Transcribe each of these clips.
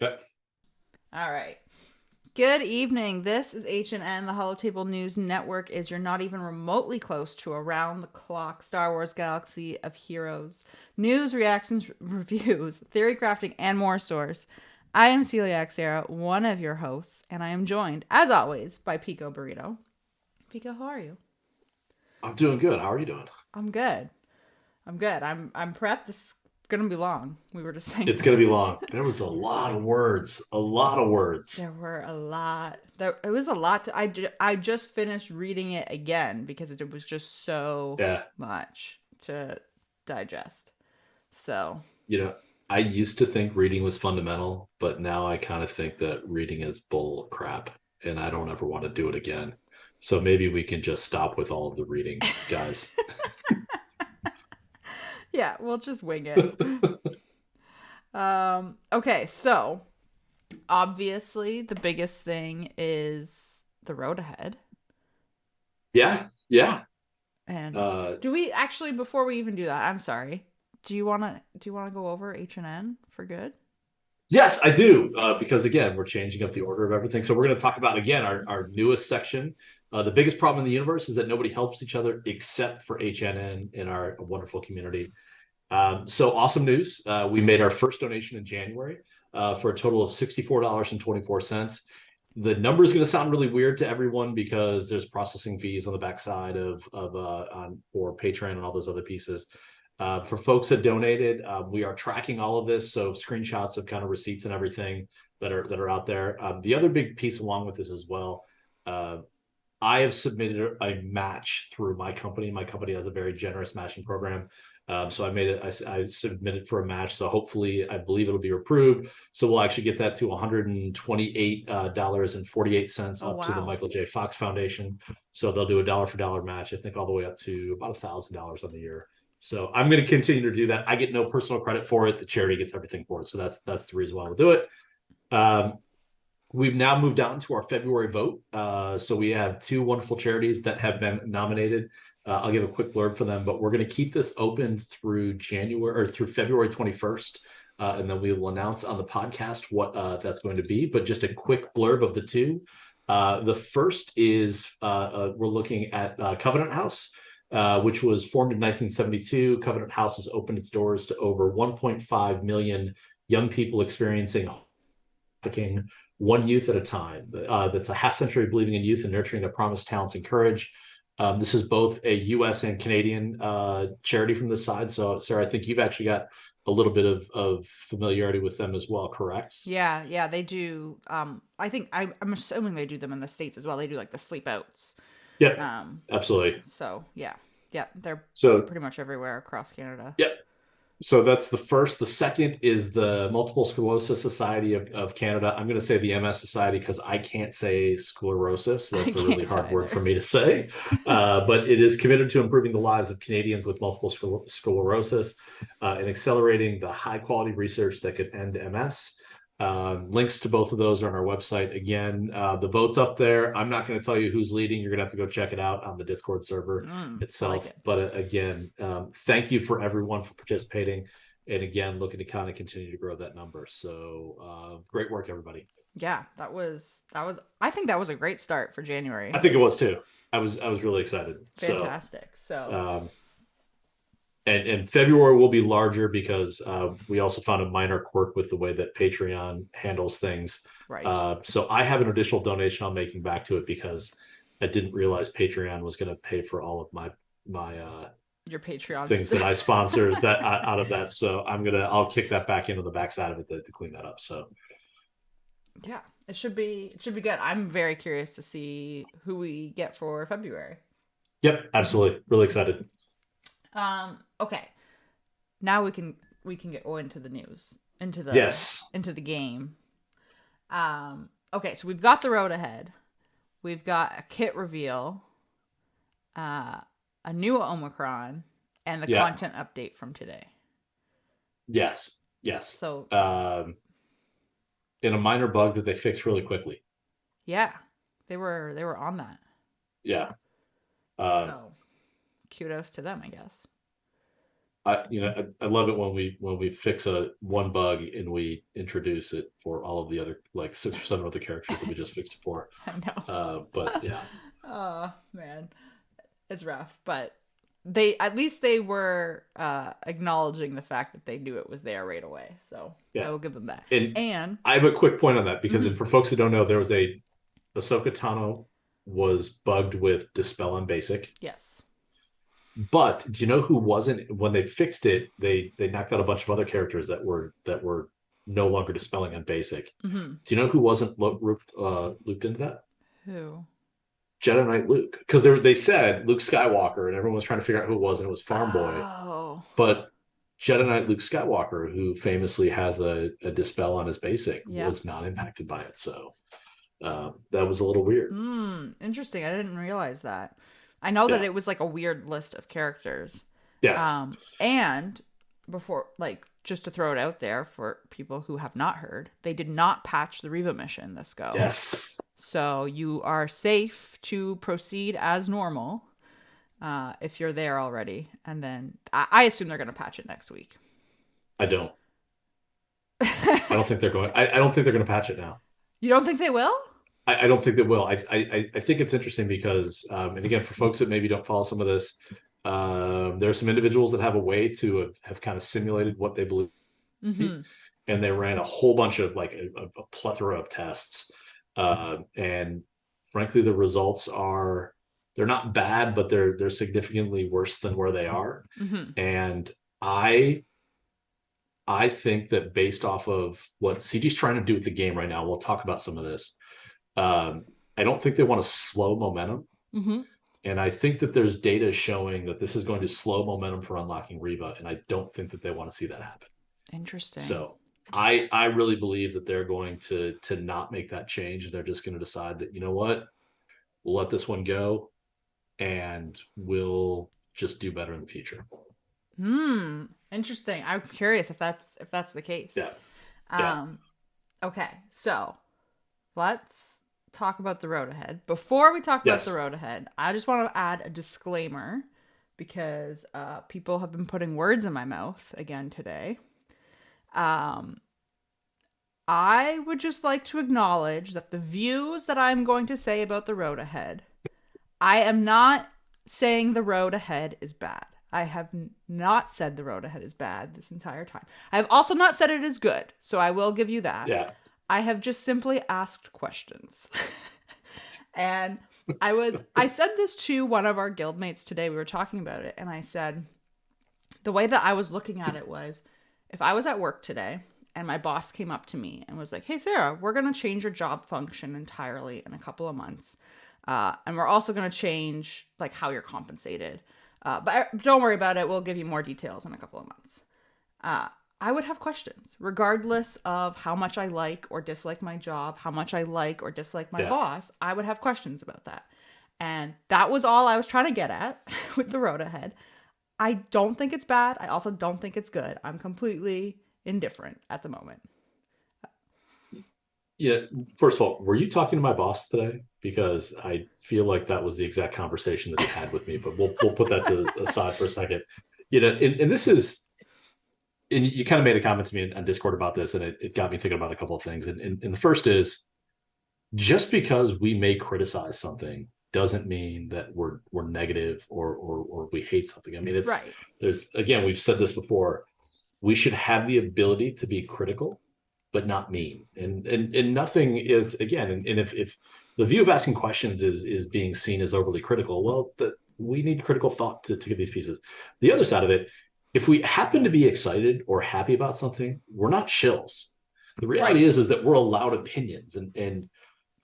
Okay. All right. Good evening. This is HNN. The Holotable News Network is your not even remotely close to around the clock Star Wars galaxy of heroes. News, reactions, reviews, theory crafting, and more source. I am CeliacSarah, one of your hosts, and I am joined, as always, by Pico Burrito. Pico, how are you? I'm doing good. How are you doing? I'm good. I'm good. I'm prepped. This is gonna be long. We were just saying It's that. going to be long. There was a lot of words. A lot of words. There were a lot. It was a lot. I just finished reading it again because it was just so Yeah. much to digest. So, You know, I used to think reading was fundamental, but now I kind of think that reading is bull crap and I don't ever want to do it again. So maybe we can just stop with all of the reading, guys. yeah, we'll just wing it. Okay, so obviously the biggest thing is the road ahead. Yeah. Yeah. And Uh, do we actually before we even do that, I'm sorry. Do you want to go over H&N for good? yes, I do. Because again, we're changing up the order of everything. So we're going to talk about, again, our newest section. The biggest problem in the universe is that nobody helps each other except for HNN in our wonderful community. So awesome news. We made our first donation in January for a total of $64.24. The number is going to sound really weird to everyone because there's processing fees on the backside for Patreon and all those other pieces. For folks that donated, we are tracking all of this, so screenshots of kind of receipts and everything that are out there. The other big piece along with this as well, uh, I have submitted a match through my company. My company has a very generous matching program. So I made it. I submitted for a match. So hopefully, I believe it'll be approved. So we'll actually get that to $128.48 Oh up to the wow. Michael J. Fox Foundation. So they'll do a dollar for dollar match. I think all the way up to about $1,000 on the year. So I'm going to continue to do that. I get no personal credit for it. The charity gets everything for it. So that's the reason why we'll do it. Um, We've now moved on to our February vote. So we have two wonderful charities that have been nominated. I'll give a quick blurb for them, but we're going to keep this open through January or through February 21st. And then we will announce on the podcast what that's going to be. But just a quick blurb of the two. The first is we're looking at Covenant House, which was formed in 1972. Covenant House has opened its doors to over 1.5 million young people experiencing trafficking one youth at a time. That's a half century believing in youth and nurturing their promise, talents, and courage. This is both a U.S. and Canadian charity from this side. So, Sarah, I think you've actually got a little bit of familiarity with them as well, correct? Yeah, yeah, they do. I think I'm assuming they do them in the States as well. They do like the sleep outs. Yep, Um, absolutely. so yeah, yeah, they're So, pretty much everywhere across Canada. yep, so that's the first. The second is the Multiple Sclerosis Society of Canada. I'm going to say the MS Society because I can't say sclerosis. I That's a really can't hard word for either. me to say. But it is committed to improving the lives of Canadians with multiple sclerosis and accelerating the high quality research that could end MS. Links to both of those are on our website. Again, the vote's up there. I'm not going to tell you who's leading. You're going to have to go check it out on the Discord server I like itself. it. But again, thank you for everyone for participating. And again, looking to kind of continue to grow that number. So great work, everybody. Yeah, that was. I think that was a great start for I January. think it was too. I was really excited. So Fantastic. So um, and February will be larger because we also found a minor quirk with the way that Patreon handles things. right, So I have an additional donation I'm making back to it because I didn't realize Patreon was going to pay for all of my your Patreon things that stuff. I sponsors that out of that. So I'll kick that back into the backside of it to clean that up. So yeah, it should be good. I'm very curious to see who we get for February. yep, absolutely, really excited. Okay. Now we can get into the news, Yes, into the game. Okay, so we've got the road ahead. We've got a kit reveal, uh, a new Omicron, and the yeah, content update from today. yes. So In a minor bug that they fixed really quickly. yeah, they were on that. Yeah. Um, So kudos to them, I guess. I love it when we fix one bug and we introduce it for all of the other like 6 or 7 other characters that we just fixed it for. I know. But yeah, Oh man, it's rough, but they were acknowledging the fact that they knew it was there right away. So I yeah. will give them that. And And I have a quick point on that because mhm. for folks who don't know, there was Ahsoka Tano was bugged with Dispel on Basic. Yes. But do you know who wasn't when they fixed it? They knocked out a bunch of other characters that were no longer dispelling on basic. Mm-hmm. Do you know who wasn't looped into that? Who? Jedi Knight Luke, because they said Luke Skywalker, and everyone was trying to figure out who it was, and it was Farm Boy. Oh. But Jedi Knight Luke Skywalker, who famously has a dispel on his basic, was not impacted by it. So that was a little weird. Interesting. I didn't realize that. I know that it was like a weird list of characters. Yes. And before, like, just to throw it out there for people who have not heard, they did not patch the Reva mission this go. Yes. So you are safe to proceed as normal if you're there already. And then I assume they're going to patch it next week. I don't. I don't think they're going. I don't think they're going to patch it now. You don't think they will? I don't think they will. I think it's interesting because, and again, for folks that maybe don't follow some of this, there are some individuals that have a way to have kind of simulated what they believe, and they ran a whole bunch of like a plethora of tests, and frankly, the results they're not bad, but they're significantly worse than where they are, and I think that based off of what CG's trying to do with the game right now, we'll talk about some of this. I don't think they want to slow momentum. And I think that there's data showing that this is going to slow momentum for unlocking Reva. And I don't think that they want to see that happen. Interesting. So I really believe that they're going to not make that change. They're just going to decide that, you know what, we'll let this one go and we'll just do better in the future. Interesting. I'm curious if that's the case. Yeah. Okay. So let's talk about the road ahead. Before we talk about the road ahead, I just want to add a disclaimer because people have been putting words in my mouth again today. I would just like to acknowledge that the views that I'm going to say about the road ahead, I am not saying the road ahead is bad. I have not said the road ahead is bad this entire time. I have also not said it is good, so I will give you that. Yeah. I have just simply asked questions. And I said this to one of our guildmates today. We were talking about it. And I said, the way that I was looking at it was, if I was at work today and my boss came up to me and was like, hey, Sarah, we're going to change your job function entirely in a couple of months. And we're also going to change like how you're compensated. But don't worry about it. We'll give you more details in a couple of months. I would have questions, regardless of how much I like or dislike my job, how much I like or dislike my boss. I would have questions about that. And that was all I was trying to get at with the road ahead. I don't think it's bad. I also don't think it's good. I'm completely indifferent at the moment. Yeah. First of all, were you talking to my boss today? Because I feel like that was the exact conversation that he had with me, but we'll put that to the side for a second. And this is, and you kind of made a comment to me on Discord about this, and it got me thinking about a couple of things. And the first is, just because we may criticize something doesn't mean that we're negative or we hate something. I mean, it's right. There's, again, we've said this before, we should have the ability to be critical, but not mean. And nothing is, again, and if the view of asking questions is being seen as overly critical, well, we need critical thought to get these pieces. The other side of it, if we happen to be excited or happy about something, we're not shills. The reality is that we're allowed opinions, and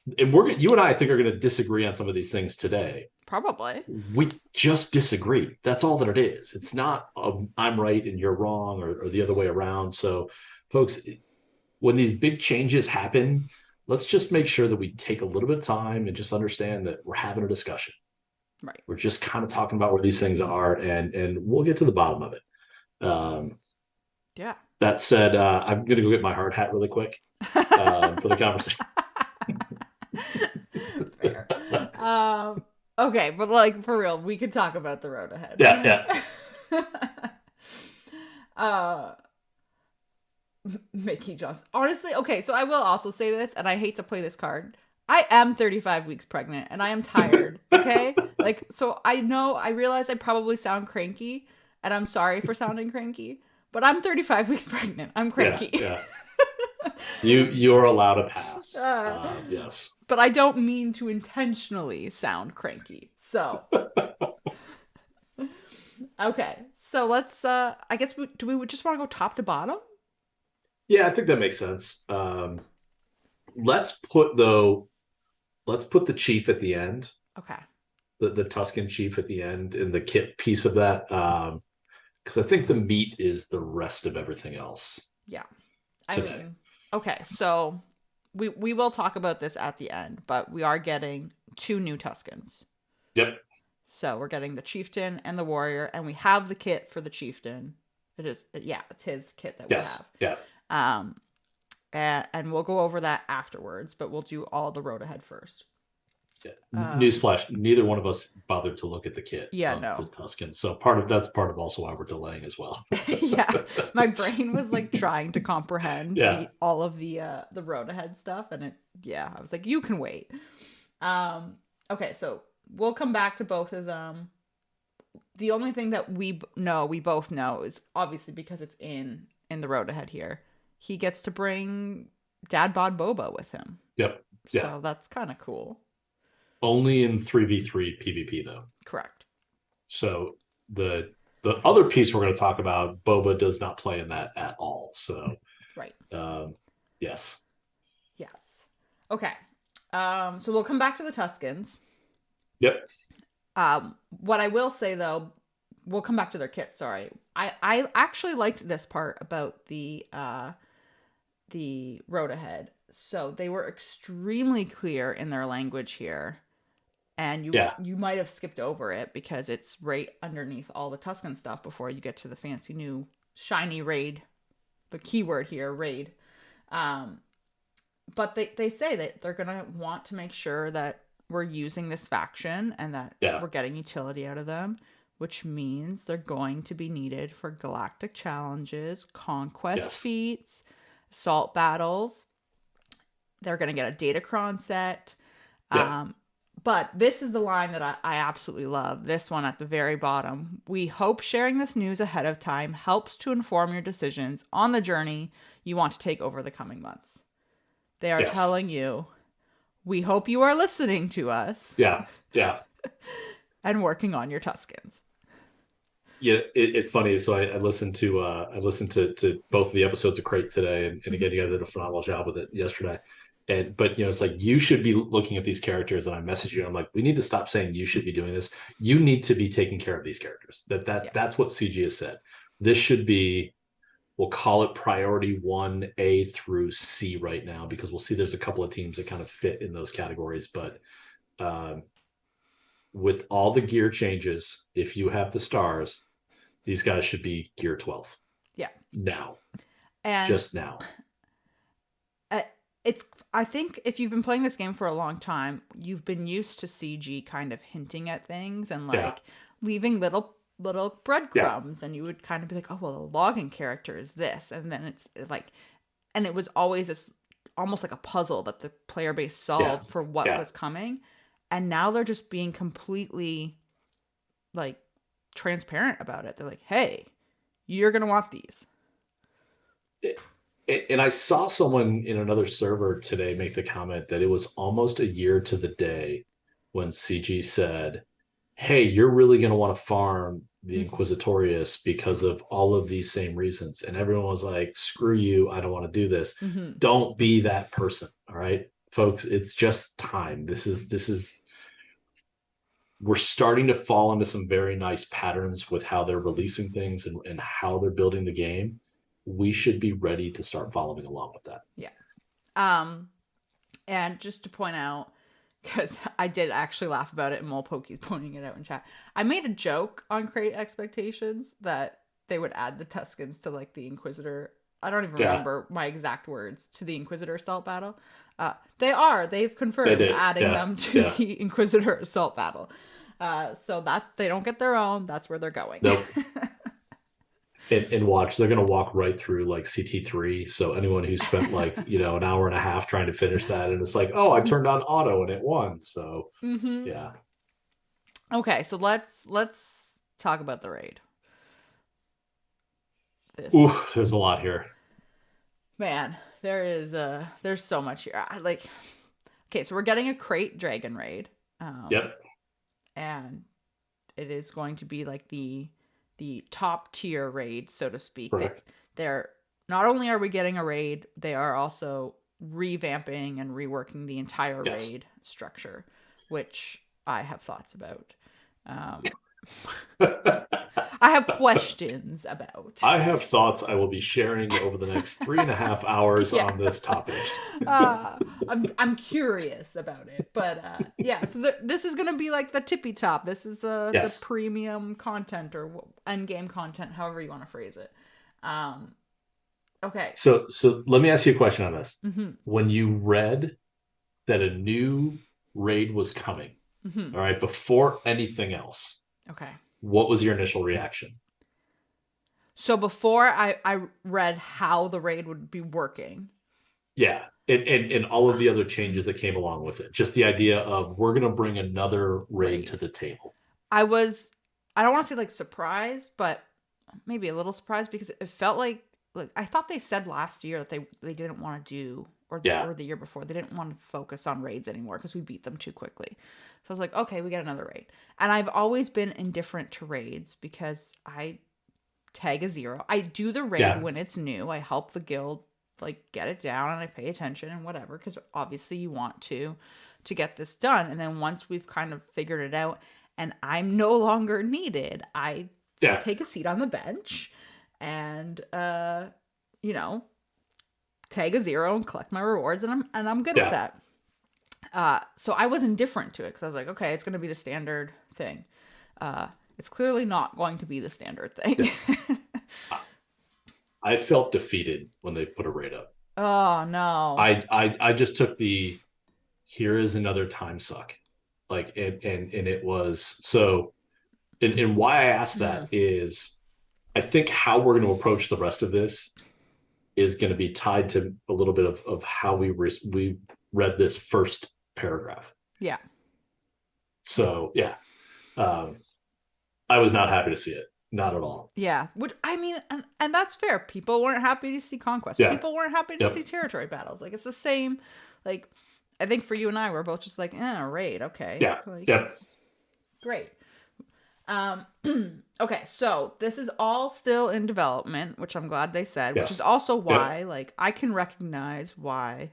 you and I think are going to disagree on some of these things today. Probably. We just disagree. That's all that it is. It's not I'm right and you're wrong or the other way around. So, folks, when these big changes happen, let's just make sure that we take a little bit of time and just understand that we're having a discussion. Right. We're just kind of talking about where these things are, and we'll get to the bottom of it. Yeah. That said, I'm going to go get my hard hat really quick for the conversation. Fair. Okay, but like for real, we could talk about the road ahead. Yeah. uh Mickey Johnson. Honestly, okay, so I will also say this, and I hate to play this card. I am 35 weeks pregnant and I am tired. Okay? Like, so I realize I probably sound cranky, and I'm sorry for sounding cranky, but I'm 35 weeks pregnant. I'm Yeah, cranky. yeah. You're allowed a pass. uh, Yes. but I don't mean to intentionally sound cranky. So, okay. So let's I guess do we just want to go top to bottom? Yeah, I think that makes sense. Let's put though, let's put the chief at the end, Okay. the Tuscan chief at the end in the kit piece of that. Because I think the meat is the rest of everything else Yeah. I today. mean, okay, so we will talk about this at the end, but we are getting two new Tuscans. Yep. So we're getting the chieftain and the warrior, and we have the kit for the chieftain. It's his kit that we have. Yeah. Um, and we'll go over that afterwards, but we'll do all the road ahead first. Yeah. Newsflash: neither one of us bothered to look at the kit. Yeah, of no. the Tuscan. So that's part of also why we're delaying as well. Yeah, my brain was like trying to comprehend all of the road ahead stuff, and I was like, you can wait. Okay, so we'll come back to both of them. The only thing that we both know is obviously because it's in the road ahead here, he gets to bring Dad Bod Boba with him. Yep. Yeah. So that's kind of cool. Only in 3v3 PvP though. Correct. So the other piece we're going to talk about, Boba does not play in that at all. So right. Yes. Okay. So we'll come back to the Tuscans. Yep. What I will say though, we'll come back to their kit. Sorry, I actually liked this part about the road ahead. So they were extremely clear in their language here, and you might have skipped over it because it's right underneath all the Tuscan stuff before you get to the fancy new shiny raid. The keyword here, raid. But they say that they're gonna want to make sure that we're using this faction and that we're getting utility out of them, which means they're going to be needed for galactic challenges, conquest feats, assault battles. They're going to get a Datacron set. But this is the line that I absolutely love. This one at the very bottom. We hope sharing this news ahead of time helps to inform your decisions on the journey you want to take over the coming months. They are telling you, we hope you are listening to us. Yeah. And working on your Tuscans. Yeah, it's funny. So I listened to both of the episodes of Crate today, and again, you guys did a phenomenal job with it yesterday. But it's like, you should be looking at these characters, and I message you. I'm like, we need to stop saying you should be doing this. You need to be taking care of these characters. That's what CG has said. This should be, we'll call it priority 1A through C right now, because we'll see there's a couple of teams that kind of fit in those categories. But with all the gear changes, if you have the stars, these guys should be gear 12. Yeah. Now. And just now. I think if you've been playing this game for a long time, you've been used to CG kind of hinting at things and leaving little breadcrumbs, and you would kind of be like, oh, well, the login character is this, and then it's like, and it was always this almost like a puzzle that the player base solved for what was coming, and now they're just being completely like transparent about it. They're like, hey, you're gonna want these. And I saw someone in another server today make the comment that it was almost a year to the day when CG said, hey, you're really going to want to farm the Inquisitorius because of all of these same reasons. And everyone was like, screw you, I don't want to do this. Mm-hmm. Don't be that person. All right, folks, it's just time. This is we're starting to fall into some very nice patterns with how they're releasing things and how they're building the game. We should be ready to start following along with that. Yeah. And just to point out, because I did actually laugh about it, and Molepoke's pointing it out in chat, I made a joke on Crate Expectations that they would add the Tuscans to like the Inquisitor. I don't even remember my exact words, to the Inquisitor Assault Battle. They've confirmed adding them to the Inquisitor Assault Battle. So that they don't get their own, that's where they're going. Nope. And watch, they're gonna walk right through like CT3. So anyone who spent like an hour and a half trying to finish that, and it's like, oh, I turned on auto and it won. So Mm-hmm. yeah. Okay, so let's talk about the raid. This Ooh, there's a lot here. man, there's so much here. Like, okay, so we're getting a crate dragon raid, Yep. and it is going to be like the top tier raid, so to speak. Correct. They're not only are we getting a raid, they are also revamping and reworking the entire Yes. raid structure, which I have thoughts about. Um, I have questions about. I have thoughts I will be sharing over the next 3.5 hours Yeah. on this topic. I'm curious about it, but yeah. So this is gonna be like the tippy top. This is the Yes. premium content or end game content, however you want to phrase it. Okay. So let me ask you a question on this. Mm-hmm. When you read that a new raid was coming, Mm-hmm. all right, before anything else, Okay. what was your initial reaction? So before I read how the raid would be working. Yeah. And all of the other changes that came along with it. Just the idea of we're going to bring another raid to the table. I don't want to say like surprised, but maybe a little surprised because it felt like I thought they said last year that they didn't want to do or the year before they didn't want to focus on raids anymore because we beat them too quickly. So I was like, okay, we get another raid. And I've always been indifferent to raids because I tag a 0. I do the raid when it's new. I help the guild like get it down and I pay attention and whatever because obviously you want to get this done. And then once we've kind of figured it out and I'm no longer needed, I take a seat on the bench and tag a 0 and collect my rewards and I'm good with that. So I was indifferent to it because I was like, okay, it's going to be the standard thing. It's clearly not going to be the standard thing. Yeah. I felt defeated when they put a raid up. Oh no. I just took here is another time suck. Like and it was so and why I asked that is I think how we're going to approach the rest of this is going to be tied to a little bit of how we read this first paragraph. Yeah. So yeah, I was not happy to see it. Not at all. Yeah. Which I mean, and that's fair. People weren't happy to see conquest. Yeah. People weren't happy to see territory battles. Like it's the same. Like I think for you and I, we're both just like, raid. Okay. Yeah. Like, yeah. Great. Okay, so this is all still in development, which I'm glad they said, which is also why, like, I can recognize why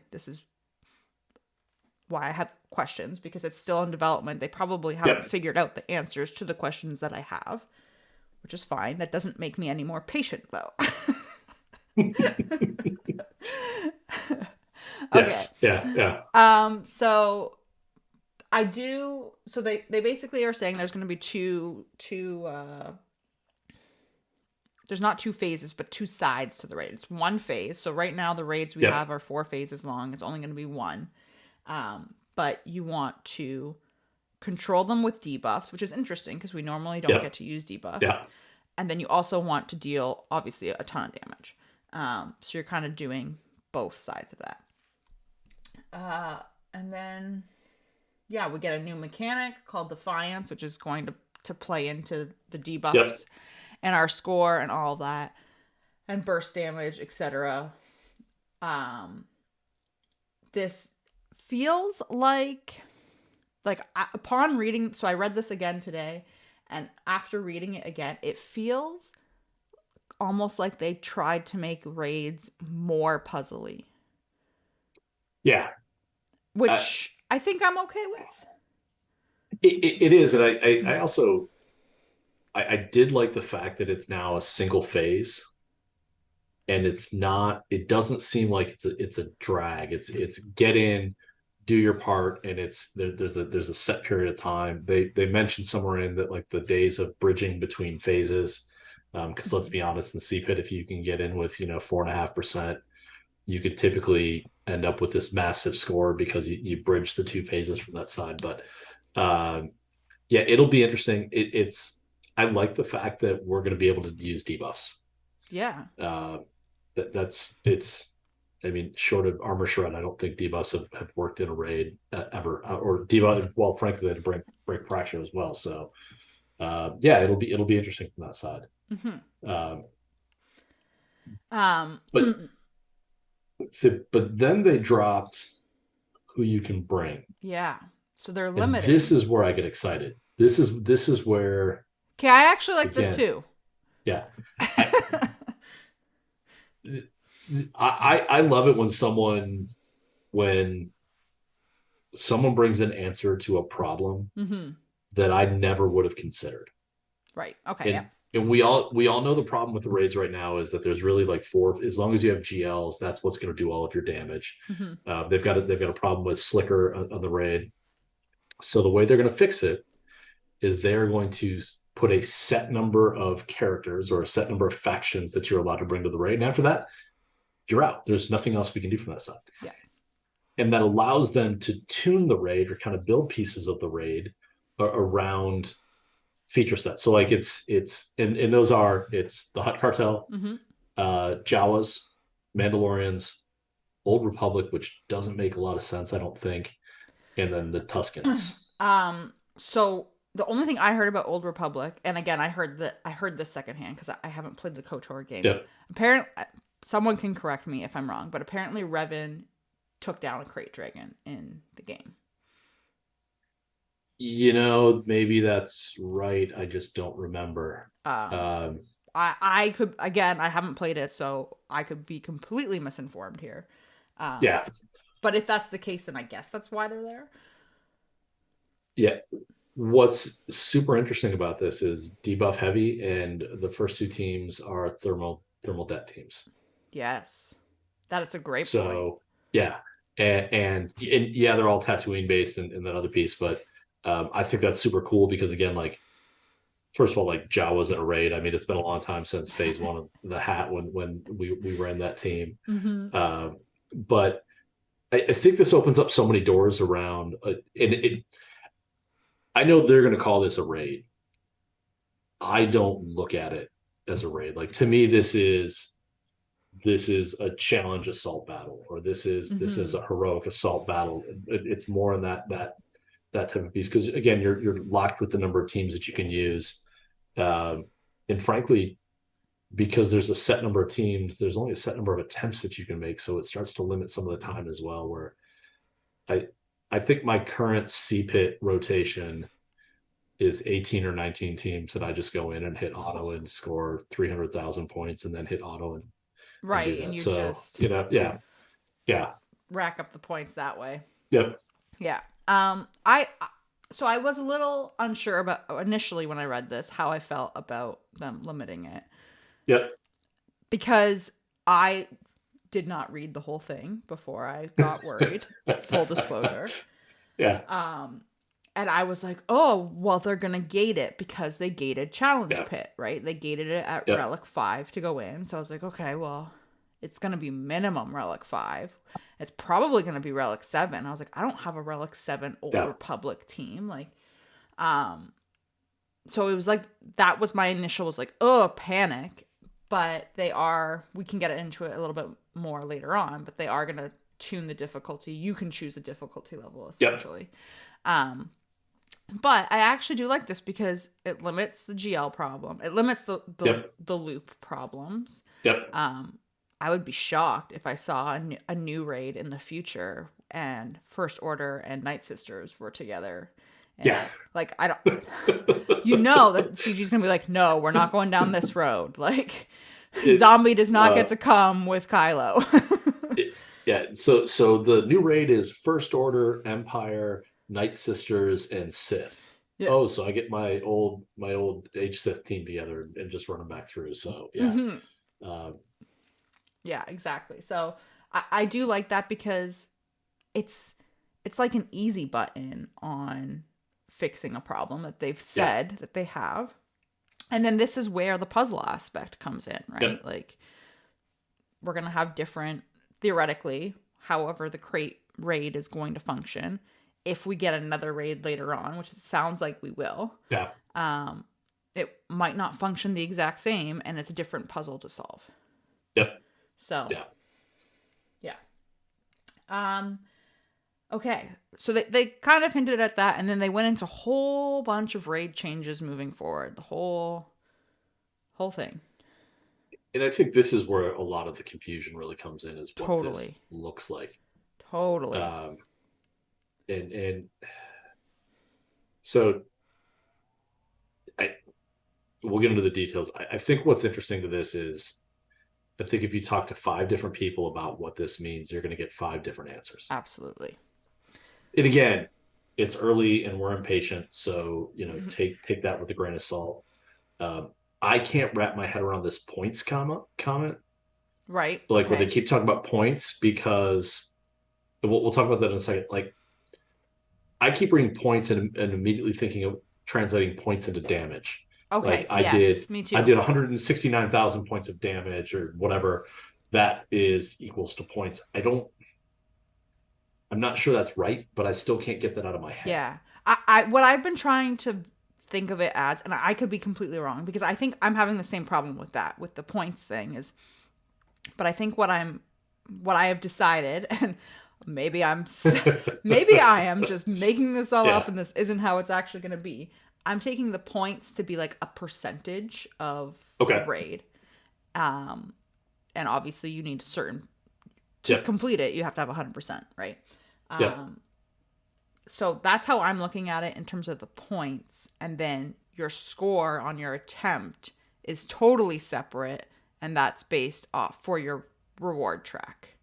I have questions because it's still in development. They probably haven't figured out the answers to the questions that I have, which is fine. That doesn't make me any more patient, though. Yes. Yeah. So I do. So they basically are saying there's going to be two. There's not 2 phases, but 2 sides to the raid. It's 1 phase. So right now the raids we have are 4 phases long. It's only going to be 1. But you want to control them with debuffs, which is interesting because we normally don't get to use debuffs. Yeah. And then you also want to deal, obviously, a ton of damage. So you're kind of doing both sides of that. And then, we get a new mechanic called Defiance, which is going to play into the debuffs and our score and all of that. And burst damage, etc. This feels like upon reading, so I read this again today, and after reading it again, it feels almost like they tried to make raids more puzzly. Yeah. Which I think I'm okay with. It is, and I also I did like the fact that it's now a single phase, and it doesn't seem like it's a drag. It's get in, do your part, and there's a set period of time. They mentioned somewhere in that like the days of bridging between phases, because let's be honest, in CPIT, if you can get in with 4.5%, you could typically end up with this massive score because you bridge the 2 phases from that side. But it'll be interesting. I like the fact that we're going to be able to use debuffs. Yeah. Uh, that's it's. I mean, short of armor shred, I don't think debuffs have worked in a raid ever, or debuff. Well, frankly, they had to break fracture as well. So yeah, it'll be interesting from that side. Mm-hmm. Um, Um, but but then they dropped who you can bring, yeah. So they're and this limiting. is where I get excited. This is where, Okay, I actually like this again, too. yeah, I I love it when someone brings an answer to a problem Mm-hmm. that I never would have considered. Right. Okay. Yeah. And we all know the problem with the raids right now is that there's really like four. As long as you have GLs, that's what's going to do all of your damage. Mm-hmm. They've got a problem with Slicker on the raid. So the way they're going to fix it is they're going to put a set number of characters or a set number of factions that you're allowed to bring to the raid, and after that, you're out. There's nothing else we can do from that side. Yeah. And that allows them to tune the raid or kind of build pieces of the raid around feature sets. So like and those are it's the Hutt Cartel, Mm-hmm. Jawas, Mandalorians, Old Republic, which doesn't make a lot of sense, I don't think, and then the Tuscans. So the only thing I heard about Old Republic, and again, I heard this secondhand because I haven't played the KOTOR games. Yep. Apparently, someone can correct me if I'm wrong, but apparently Revan took down a crate dragon in the game. Maybe that's right. I just don't remember. Um, Um, I could again, I haven't played it, so I could be completely misinformed here. Um, yeah, but if that's the case, then I guess that's why they're there. yeah. What's super interesting about this is debuff heavy, and the first two teams are thermal debt teams. Yes, that is a great point. So yeah, and yeah, they're all Tatooine based in that other piece, but I think that's super cool because again, like first of all, like Jawas in a raid. I mean, it's been a long time since phase one of the hat when we ran that team, Mm-hmm. but I think this opens up so many doors around, and it. I know they're going to call this a raid. I don't look at it as a raid. Like to me, this is a challenge assault battle, or this is Mm-hmm. a heroic assault battle. It's more in that type of piece because again, you're locked with the number of teams that you can use, um, and frankly, because there's a set number of teams, there's only a set number of attempts that you can make, so it starts to limit some of the time as well. Where I I think my current CPIT rotation is 18 or 19 teams that I just go in and hit auto and score 300,000 points and then hit auto and do Right, and that. you So, just yeah, yeah, rack up the points that way. yep, Yeah. I so I was a little unsure about initially when I read this how I felt about them limiting it yep. because I did not read the whole thing before I got worried. Full disclosure. Yeah, Um and I was like, "Oh, well they're going to gate it because they gated Challenge yeah, Pit, right? They gated it at yep, Relic 5 to go in." So I was like, "Okay, well, it's going to be minimum Relic 5. It's probably going to be Relic 7." I was like, "I don't have a Relic 7 Old yeah, Republic team." Like um so it was like that was my initial was like, "Oh, panic." But we can get into it a little bit more later on, but they are going to tune the difficulty. You can choose a difficulty level yep, essentially. Um but I actually do like this because it limits the GL problem. It limits yep, the loop problems. yep, Um, I would be shocked if I saw a new raid in the future and First Order and Night Sisters were together. yeah. And like I don't, you know that CG's gonna be like, no, we're not going down this road. Like, it, Zombie does not get uh, to come with Kylo. yeah. So the new raid is First Order, Empire, Night Sisters, and Sith. Yeah. Oh, so I get my old H Sith team together and just run them back through. So yeah, Hmm. um, Yeah, exactly. So I do like that because it's it's like an easy button on fixing a problem that they've yeah, said that they have. And then this is where the puzzle aspect comes in, right? yep, Like we're going to have different theoretically, however the crate raid is going to function. If we get another raid later on, which it sounds like we will, yeah, um it might not function the exact same, and it's a different puzzle to solve. Yep. So, Yeah. yeah. Um, okay. So they kind of hinted at that, and then they went into a whole bunch of raid changes moving forward. The whole thing. And I think this is where a lot of the confusion really comes in, is what this Totally. looks like. Totally. Um, and so I we'll get into the details. I think what's interesting to this is, I think if you talk to 5 different people about what this means, you're going to get 5 different answers. Absolutely. And again, it's early and we're impatient, so take that with a grain of salt. I can't wrap my head around this points comment, Right. like when they Okay. keep talking about points, because we'll talk about that in a second. Like, I keep reading points and immediately thinking of translating points into damage. Like Okay. I did, Yes. Me I too. did 169,000 points of damage or whatever that is equals to points. I'm not sure that's right, but I still can't get that out of my head. Yeah. I what I've been trying to think of it as, and I could be completely wrong because I think I'm having the same problem with that, with the points thing is, but I think what I have decided, and maybe maybe I am just making this all up Yeah. and this isn't how it's actually going to be. I'm taking the points to be like a percentage of the Okay. raid. Um and obviously you need certain to Yep. complete it, you have to have 100%, right? Yep. Um so that's how I'm looking at it in terms of the points, and then your score on your attempt is totally separate, and that's based off for your reward track,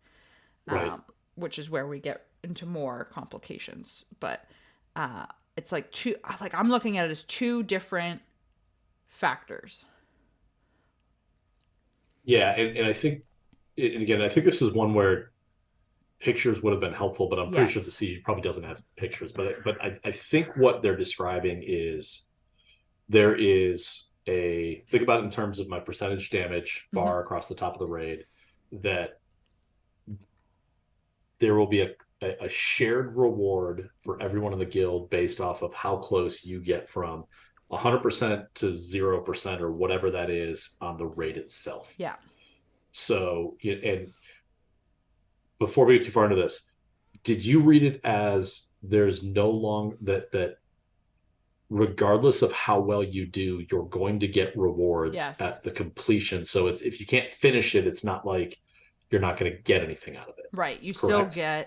Right. which is where we get into more complications. But uh, it's like I'm looking at it as two different factors. Yeah. And I think, and again, I think this is one where pictures would have been helpful, but I'm pretty sure the Yes. CG probably doesn't have pictures. But I think what they're describing is, there is a, think about it in terms of my percentage damage Mm-hmm. bar across the top of the raid, that there will be a shared reward for everyone in the guild based off of how close you get from 100% to 0% or whatever that is on the raid itself. Yeah. So, and before we get too far into this, did you read it as there's no long that regardless of how well you do, you're going to get rewards Yes. at the completion? So it's, if you can't finish it, it's not like you're not going to get anything out of it. Right. Correct?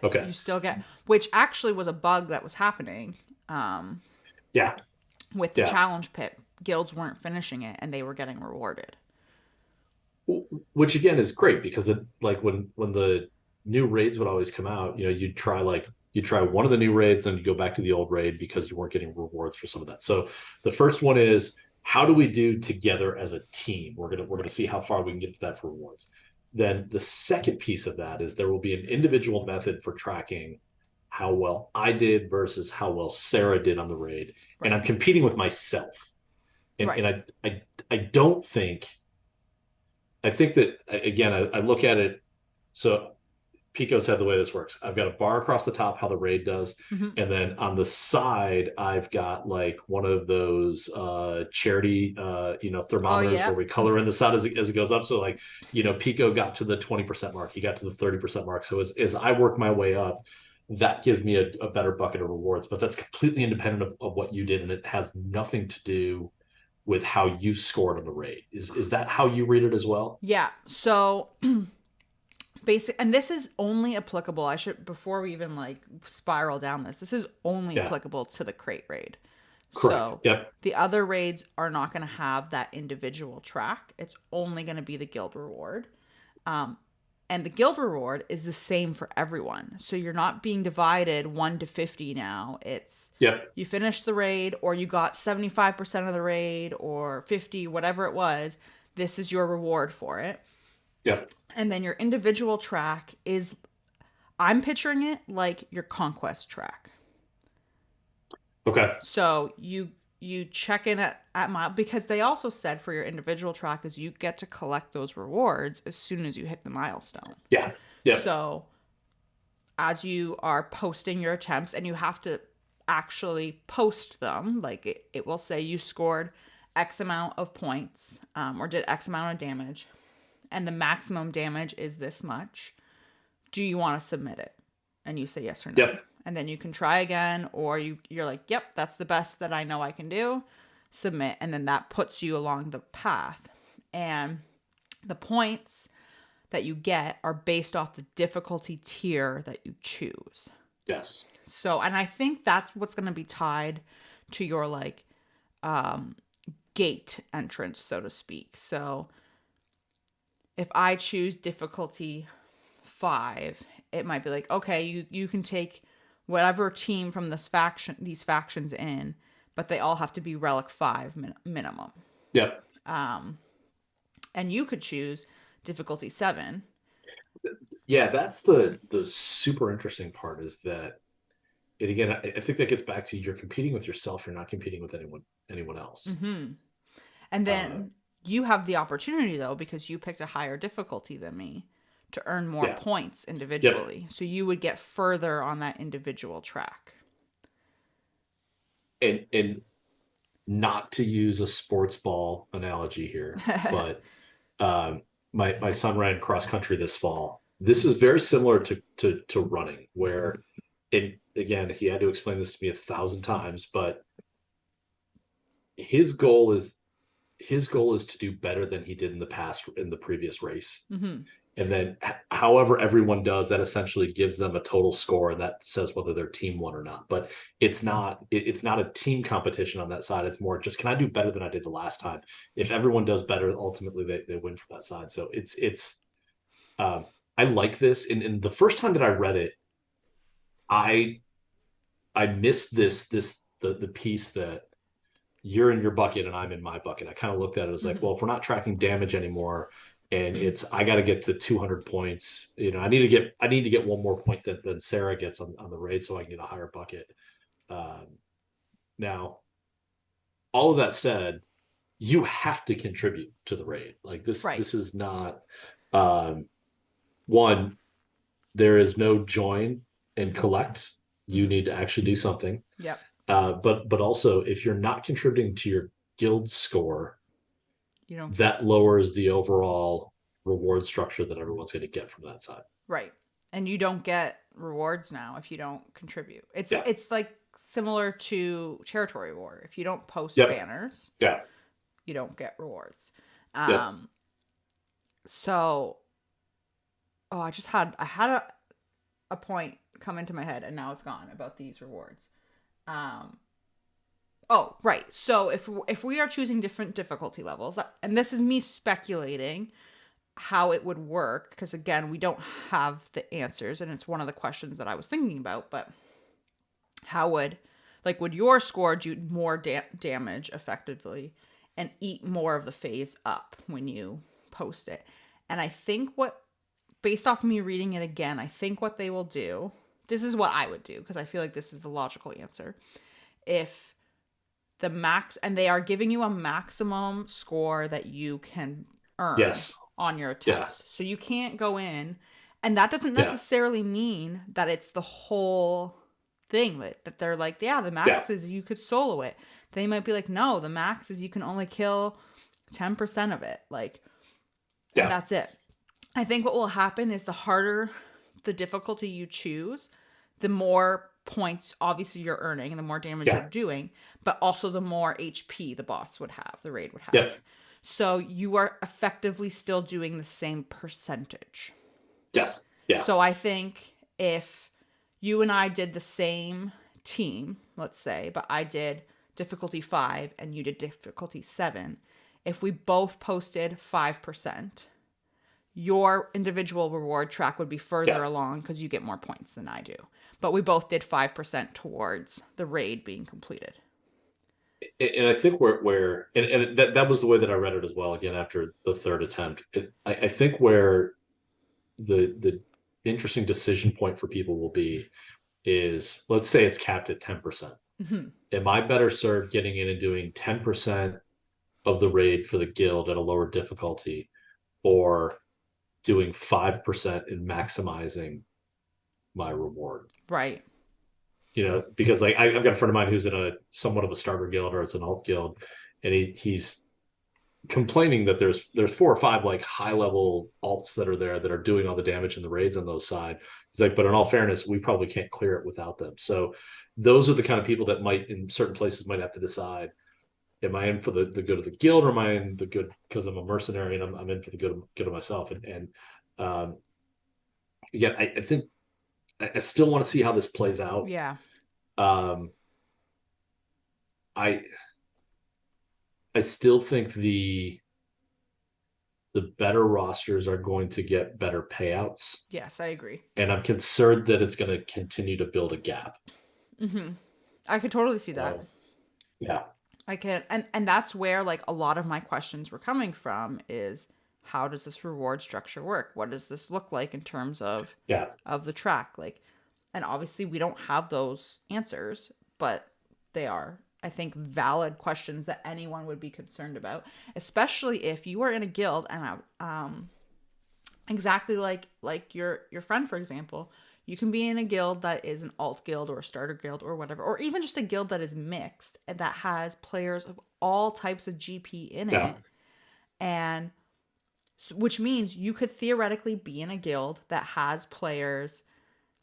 Okay. You still get, which actually was a bug that was happening um, Yeah. with the Yeah. challenge pit. Guilds weren't finishing it and they were getting rewarded. Which again is great, because it, like when the new raids would always come out, you try one of the new raids, then you go back to the old raid because you weren't getting rewards for some of that. So the first one is, how do we do together as a team? We're gonna see how far we can get to that for rewards. Then the second piece of that is, there will be an individual method for tracking how well I did versus how well Sarah did on the raid. Right. And I'm competing with myself. And Right. I don't think, I think that, again, I look at it. So Pico said the way this works, I've got a bar across the top, how the raid does, Mm-hmm. and then on the side I've got like one of those charity thermometers Yeah. where we color in the side as it goes up. So like, Pico got to the 20% mark, he got to the 30% mark. So as I work my way up, that gives me a better bucket of rewards. But that's completely independent of what you did, and it has nothing to do with how you scored on the raid. Is that how you read it as well? Yeah. So basic, and this is only applicable. I should, before we even like spiral down this is only Yeah. applicable to the crate raid. Correct. So Yep. the other raids are not going to have that individual track. It's only going to be the guild reward. Um, and the guild reward is the same for everyone. So you're not being divided 1 to 50 now. It's, Yep. you finished the raid, or you got 75% of the raid, or 50, whatever it was. This is your reward for it. Yep. And then your individual track is, I'm picturing it like your conquest track. Okay. So you check in at mile, because they also said for your individual track is you get to collect those rewards as soon as you hit the milestone. Yeah. Yep. So as you are posting your attempts, and you have to actually post them, like it will say you scored X amount of points, or did X amount of damage, and the maximum damage is this much. Do you want to submit it? And you say yes or no. Yep. And then you can try again, or you're like, yep, that's the best that I know I can do. Submit. And then that puts you along the path. And the points that you get are based off the difficulty tier that you choose. Yes. So, and I think that's what's going to be tied to your like gate entrance, so to speak. So if I choose difficulty 5, it might be like, okay, you can take whatever team from these factions in, but they all have to be relic 5 minimum. Yep. And you could choose difficulty 7. Yeah, that's the super interesting part, is that, and again, I think that gets back to, you're competing with yourself. You're not competing with anyone else. Mm-hmm. And then you have the opportunity, though, because you picked a higher difficulty than me, to earn more points individually. Yep. So you would get further on that individual track. And not to use a sports ball analogy here, but my son ran cross country this fall. This is very similar to running, where, and again, he had to explain this to me 1,000 times, but his goal is to do better than he did in the previous race. Mm-hmm. And then however everyone does, that essentially gives them a total score, and that says whether their team won or not. But it's not a team competition on that side. It's more just, can I do better than I did the last time? If everyone does better, ultimately they win from that side. So it's I like this. And the first time that I read it, I missed the piece that you're in your bucket and I'm in my bucket. I kind of looked at it as like, well, if we're not tracking damage anymore, and I got to get to 200 points, I need to get one more point than Sarah gets on the raid, so I can get a higher bucket. Now, all of that said, you have to contribute to the raid. Like this, right. This is not one. There is no join and collect. You need to actually do something. Yep. But also, if you're not contributing to your guild score, that lowers the overall reward structure that everyone's going to get from that side. Right. And you don't get rewards now if you don't contribute. It's like similar to territory war. If you don't post banners, you don't get rewards. So I had a point come into my head, and now it's gone, about these rewards. Oh, right. So if we are choosing different difficulty levels, and this is me speculating how it would work, because again, we don't have the answers, and it's one of the questions that I was thinking about, but how would your score do more damage effectively and eat more of the phase up when you post it? And I think based off of me reading it again, I think what they will do, this is what I would do, because I feel like this is the logical answer. If the max, and they are giving you a maximum score that you can earn on your attempts. So you can't go in, and that doesn't necessarily mean that it's the whole thing, that they're like, the max is you could solo it. They might be like, no, the max is you can only kill 10% of it. And that's it. I think what will happen is the harder the difficulty you choose, the more points obviously you're earning and the more damage you're doing, but also the more HP the boss would have, the raid would have. So you are effectively still doing the same percentage. Yes. Yeah. So I think if you and I did the same team, let's say, but I did difficulty 5 and you did difficulty 7, if we both posted 5%, your individual reward track would be further along because you get more points than I do. But we both did 5% towards the raid being completed. And I think where that was the way that I read it as well, again, after the third attempt. I think where the interesting decision point for people will be is, let's say it's capped at 10%. Mm-hmm. Am I better served getting in and doing 10% of the raid for the guild at a lower difficulty, or doing 5% and maximizing my reward? Right. Because I've got a friend of mine who's in somewhat of a starter guild, or it's an alt guild, and he's complaining that there's 4 or 5 like high level alts that are there that are doing all the damage in the raids on those side. He's like, but in all fairness, we probably can't clear it without them. So those are the kind of people that might, in certain places, might have to decide: am I in for the good of the guild, or am I in the good because I'm a mercenary and I'm in for the good of myself? And again, I think I still want to see how this plays out. Yeah. Um, I still think the better rosters are going to get better payouts. Yes, I agree. And I'm concerned that it's going to continue to build a gap. Mm-hmm. I could totally see that. Yeah. I can, and that's where like a lot of my questions were coming from is how does this reward structure work? What does this look like in terms of the track? Like, and obviously we don't have those answers, but they are, I think, valid questions that anyone would be concerned about, especially if you are in a guild and exactly like your friend, for example. You can be in a guild that is an alt guild or a starter guild or whatever, or even just a guild that is mixed and that has players of all types of GP in it. And which means you could theoretically be in a guild that has players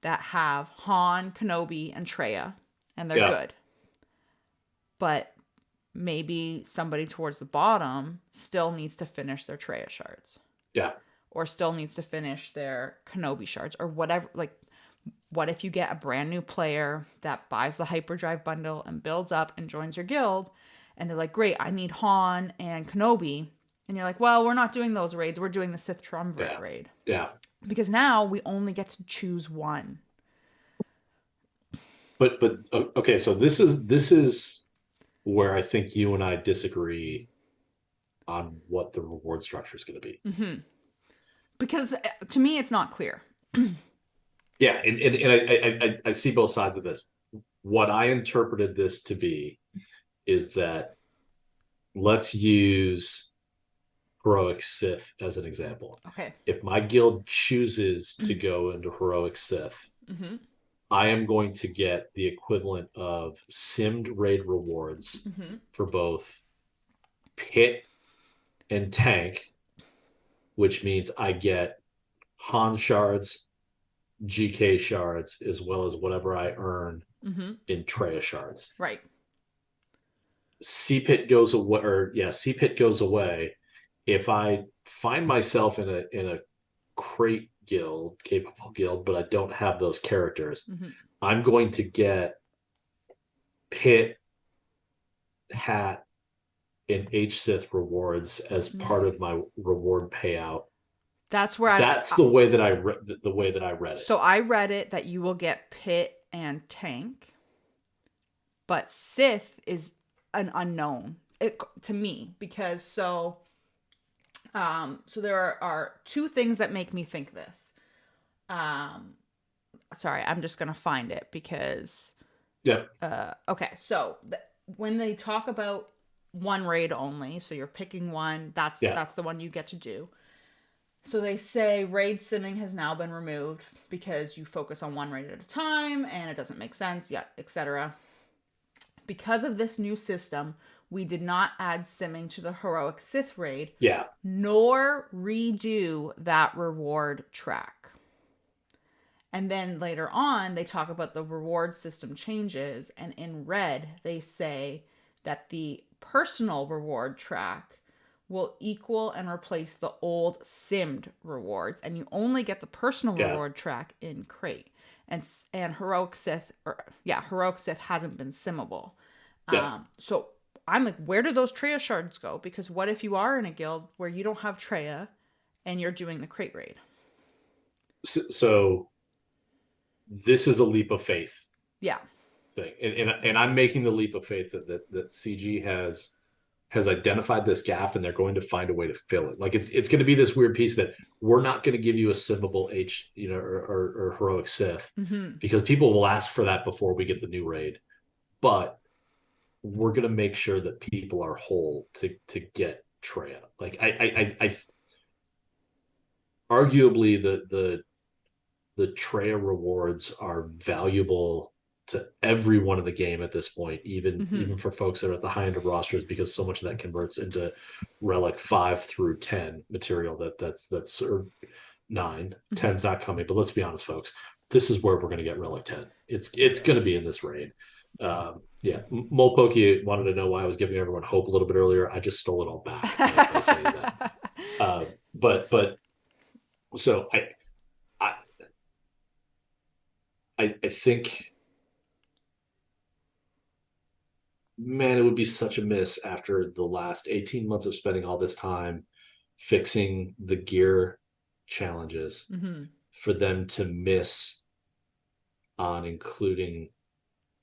that have Han, Kenobi, and Traya, and they're good. But maybe somebody towards the bottom still needs to finish their Traya shards. Yeah. Or still needs to finish their Kenobi shards or whatever. Like, what if you get a brand new player that buys the hyperdrive bundle and builds up and joins your guild, and they're like, great, I need Han and Kenobi, and you're like, well, we're not doing those raids, we're doing the Sith Triumvirate raid. Yeah. Because now we only get to choose one. But okay, so this is where I think you and I disagree on what the reward structure is going to be. Mm-hmm. Because to me, it's not clear. Yeah, and I see both sides of this. What I interpreted this to be is that, let's use Heroic Sith as an example. Okay. If my guild chooses to go into Heroic Sith, mm-hmm. I am going to get the equivalent of simmed raid rewards mm-hmm. for both pit and tank, which means I get Han shards, GK shards, as well as whatever I earn mm-hmm. in Traya shards. Right. CPIT goes away, CPIT goes away if I find myself in a crate guild, capable guild, but I don't have those characters. mm-hmm. I'm going to get pit, hat, and H-Sith rewards as part of my reward payout. That's where the way that I read it. So I read it that you will get pit and tank, but Sith is an unknown to me, because so there are two things that make me think this. Sorry, I'm just gonna find it because okay, so when they talk about one raid only, so you're picking one, that's the one you get to do. So they say raid simming has now been removed because you focus on one raid at a time and it doesn't make sense, etc. Because of this new system, we did not add simming to the Heroic Sith raid, nor redo that reward track. And then later on, they talk about the reward system changes, and in red, they say that the personal reward track will equal and replace the old simmed rewards, and you only get the personal reward track in crate. And Heroic Sith hasn't been simmable. So I'm like, where do those Traya shards go? Because what if you are in a guild where you don't have Traya and you're doing the crate raid? So this is a leap of faith. Yeah. Thing. And I'm making the leap of faith that CG has identified this gap, and they're going to find a way to fill it. Like it's going to be this weird piece that we're not going to give you a simmable or Heroic Sith, because people will ask for that before we get the new raid. But we're going to make sure that people are whole to get Traya. Like I arguably the Traya rewards are valuable to everyone in the game at this point, Mm-hmm. even for folks that are at the high end of rosters, because so much of that converts into relic 5 through 10 material that's or 9. 10's not coming, but let's be honest, folks, this is where we're going to get relic 10. It's going to be in this raid. Yeah, Molpokey wanted to know why I was giving everyone hope a little bit earlier. I just stole it all back by saying that. But so I I think, man, it would be such a miss after the last 18 months of spending all this time fixing the gear challenges Mm-hmm. for them to miss on including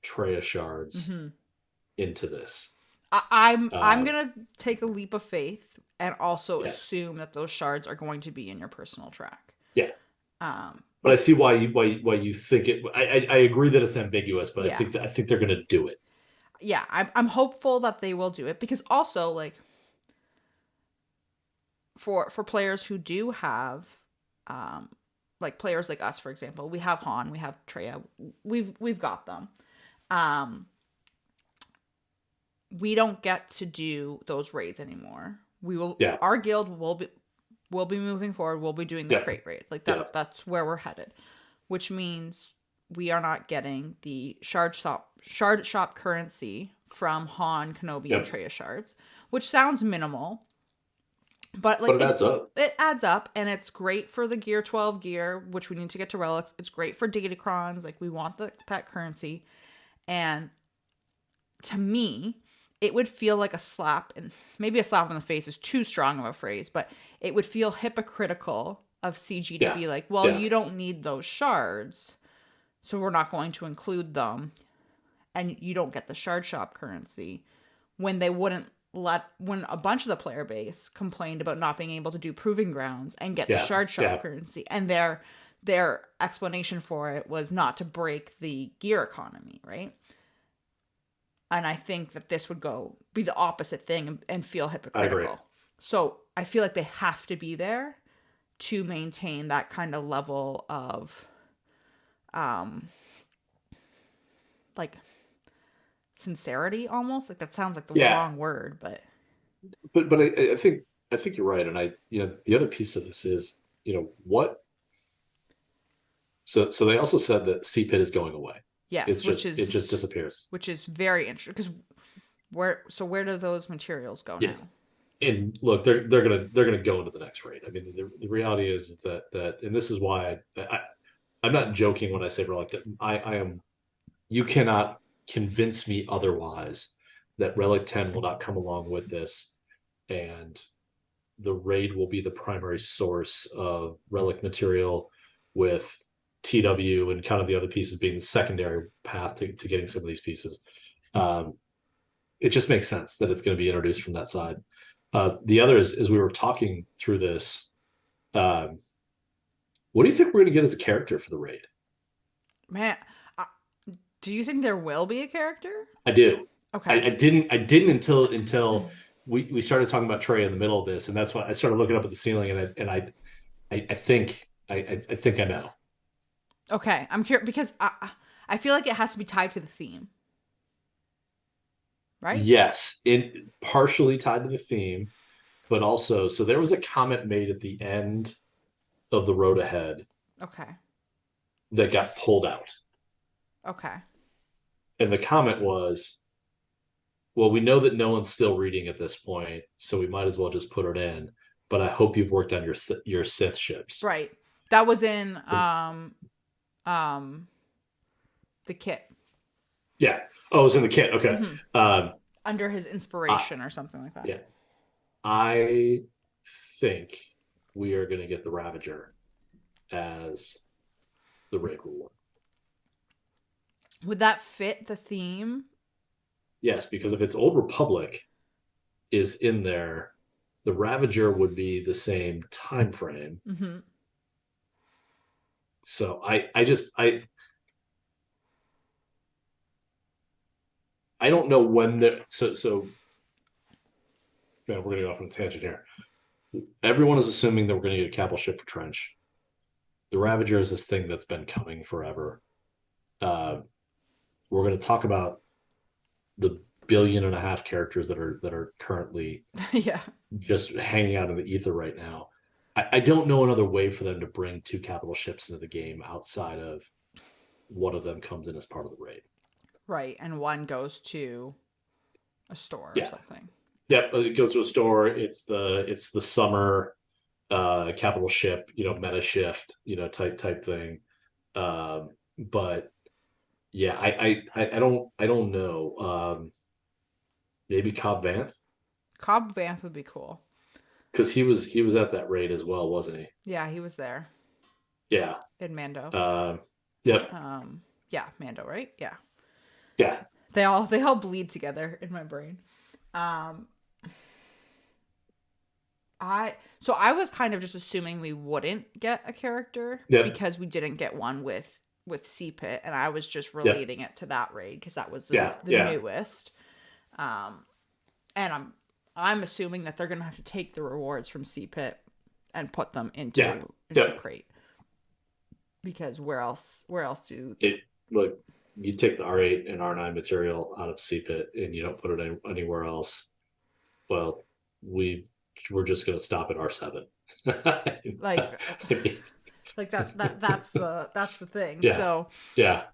Treya shards Mm-hmm. into this. I'm Um, gonna take a leap of faith and also yeah, assume that those shards are going to be in your personal track. yeah. Um, But I see why you think it. I agree that it's ambiguous, but yeah, I think they're going to do it. yeah. I'm hopeful that they will do it because also like for players who do have, um, like players like us, for example, we have Han, we have Treya, we've got them. Um, we don't get to do those raids anymore. We will. Yeah, Our guild will be moving forward. We'll be doing the yeah, crate raid. Like that. yeah. That's where we're headed. Which means we are not getting the shard shop currency from Han, Kenobi, and Yep. Treya shards, which sounds minimal, but But like it adds up. it adds up, and it's great for the gear 12 gear, which we need to get to relics. It's great for datacrons. Like we want that currency, and to me, it would feel like a slap, and maybe a slap in the face is too strong of a phrase, but it would feel hypocritical of CG to Yeah, be like, well, yeah. you don't need those shards, so we're not going to include them, and you don't get the shard shop currency when they wouldn't when a bunch of the player base complained about not being able to do proving grounds and get the Yeah, shard shop yeah, currency, and their explanation for it was not to break the gear economy, right? And I think that this would be the opposite thing and feel I agree. hypocritical. So I feel like they have to be there to maintain that kind of level of um like sincerity almost. Like that sounds like the Yeah, wrong word, but but I think you're right, and the other piece of this is what. So they also said that CPIT is going away. yes, It just disappears. which is very interesting because where do those materials go Yeah, now? and look, they're gonna go into the next raid. I mean, the reality is that, and this is why I'm not joking when I say reluctant. I am. You cannot convince me otherwise that Relic 10 will not come along with this, and the raid will be the primary source of relic material, with TW and kind of the other pieces being the secondary path to getting some of these pieces. Um, it just makes sense that it's going to be introduced from that side. The other is, as we were talking through this, um, what do you think we're going to get as a character for the raid? Man, uh, do you think there will be a character? I do. Okay. I didn't until we started talking about Trey in the middle of this, and that's why I started looking up at the ceiling, and I think I think I know. Okay, I'm curious because I feel like it has to be tied to the theme, right? Yes, it partially tied to the theme, but also, so there was a comment made at the end of the road ahead Okay. that got pulled out, Okay. and the comment was, well, we know that no one's still reading at this point, so we might as well just put it in. But I hope you've worked on your Sith ships. Right. That was in um the kit. Yeah. Oh, it was in the kit. Okay. Hmm. Um, Under his inspiration or something like that. yeah. I think we are going to get the Ravager as the raid reward. Would that fit the theme? Yes, because if it's Old Republic is in there, the Ravager would be the same time frame. Mm-hmm. So I don't know when the so man, we're gonna go off on a tangent here. Everyone is assuming that we're gonna get a capital ship for Trench. The Ravager is this thing that's been coming forever. we're going to talk about the 1.5 billion characters that are currently Yeah. just hanging out in the ether right now. I don't know another way for them to bring 2 capital ships into the game outside of one of them comes in as part of the raid. Right. And one goes to a store or Yeah. something. Yep. It goes to a store. It's the summer capital ship, meta shift, type thing. But yeah, I don't know. Maybe Cobb Vanth, Cobb Vanth would be cool. because he was at that raid as well, wasn't he? Yeah, he was there Yeah. in Mando. Yep. Yeah, Mando, right? Yeah. Yeah. They all bleed together in my brain. Um I was kind of just assuming we wouldn't get a character Yep. because we didn't get one with CPIT, and I was just Yep. relating it to that raid because that was Yeah. the Yeah. newest. Um and I'm assuming that they're gonna have to take the rewards from CPIT and put them Yeah. into Yep. crate. Because where else do It Look, you take the R8 and R9 material out of CPIT and you don't put it anywhere else. Well, we're just going to stop at R7. like that's the thing. Yeah. So Yeah.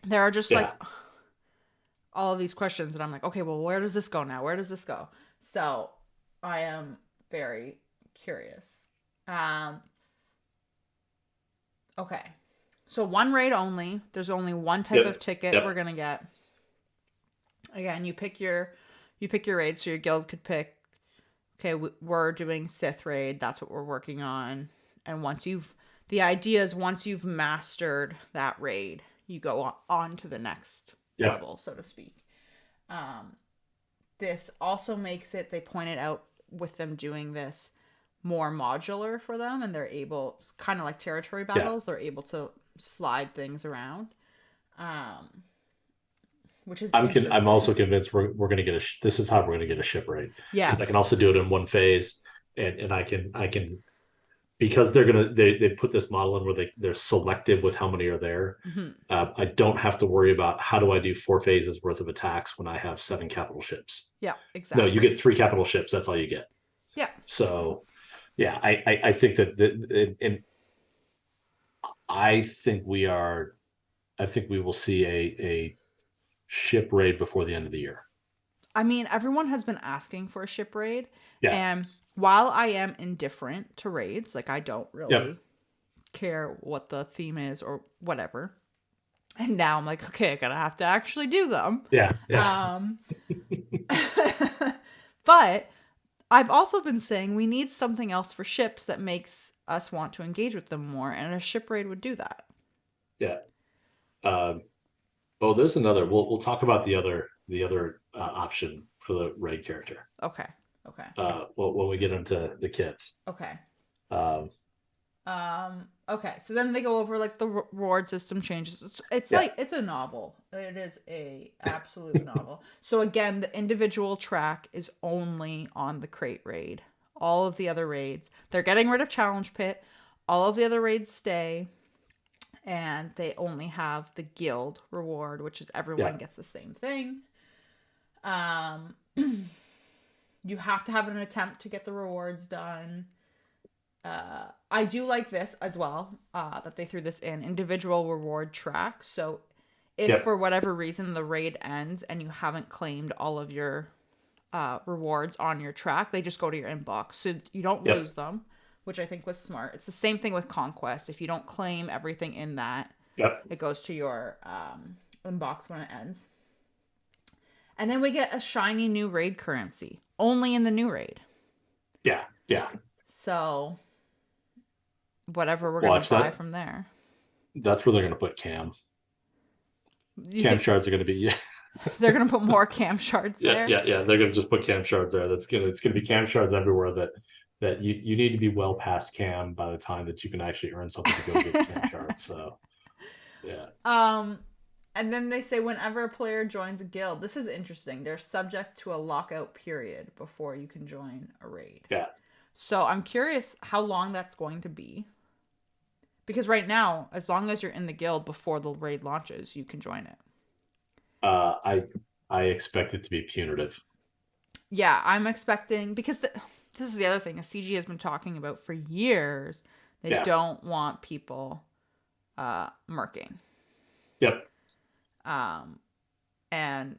there are just like Yeah. all of these questions and I'm like, okay, well, where does this go now? Where does this go? So I am very curious. Okay. So one raid only. There's only one type Yep. of ticket Yep. we're gonna get. Again, you pick your raid. So your guild could pick, okay, we're doing Sith raid. That's what we're working on. And the idea is once you've mastered that raid, you go on to the next Yep. level, so to speak. This also makes it, they pointed out with them doing this, more modular for them, and they're able, kind of like territory battles, they're able to slide things around, which is interesting. I'm also convinced we're going to get this is how we're going to get a ship raid. Yes. Because I can also do it in one phase, and I can because they put this model in where they're selective with how many are there. Mm-hmm. I don't have to worry about how do I do 4 phases worth of attacks when I have 7 capital ships. Yeah, exactly. No, you get 3 capital ships. That's all you get. Yeah. So, yeah, I think and I think we will see a ship raid before the end of the year. I mean, everyone has been asking for a ship raid. Yeah. And while I am indifferent to raids, like I don't really care what the theme is or whatever. And now I'm like, okay, I gotta have to actually do them. Yeah. But I've also been saying we need something else for ships that makes us want to engage with them more, and a ship raid would do that. Yeah. Oh, there's another. We'll talk about the other option for the raid character. Okay. When we get into the kits. Okay. Um. Okay. So then they go over like the reward system changes. It's like it's a novel. It is a absolute novel. So again, the individual track is only on the crate raid. All of the other raids, they're getting rid of challenge pit. All of the other raids stay, and they only have the guild reward, which is everyone gets the same thing. You have to have an attempt to get the rewards done. I do like this as well, that they threw this in, individual reward track. So if for whatever reason the raid ends and you haven't claimed all of your rewards on your track, they just go to your inbox. So you don't lose them, which I think was smart. It's the same thing with Conquest. If you don't claim everything in that, it goes to your inbox when it ends. And then we get a shiny new raid currency, only in the new raid. Yeah. So whatever we're going to buy from there. That's where they're going to put cam. Cam shards are going to be... They're going to put more cam shards there? Yeah. They're going to just put cam shards there. It's going to be cam shards everywhere that you need to be well past cam by the time that you can actually earn something to go get cam shards. So, yeah. And then they say whenever a player joins a guild, this is interesting, they're subject to a lockout period before you can join a raid. Yeah. So I'm curious how long that's going to be. Because right now, as long as you're in the guild before the raid launches, you can join it. I expect it to be punitive. Yeah, I'm expecting because this is the other thing. A CG has been talking about for years. They Yeah. don't want people murking, Yep. um, and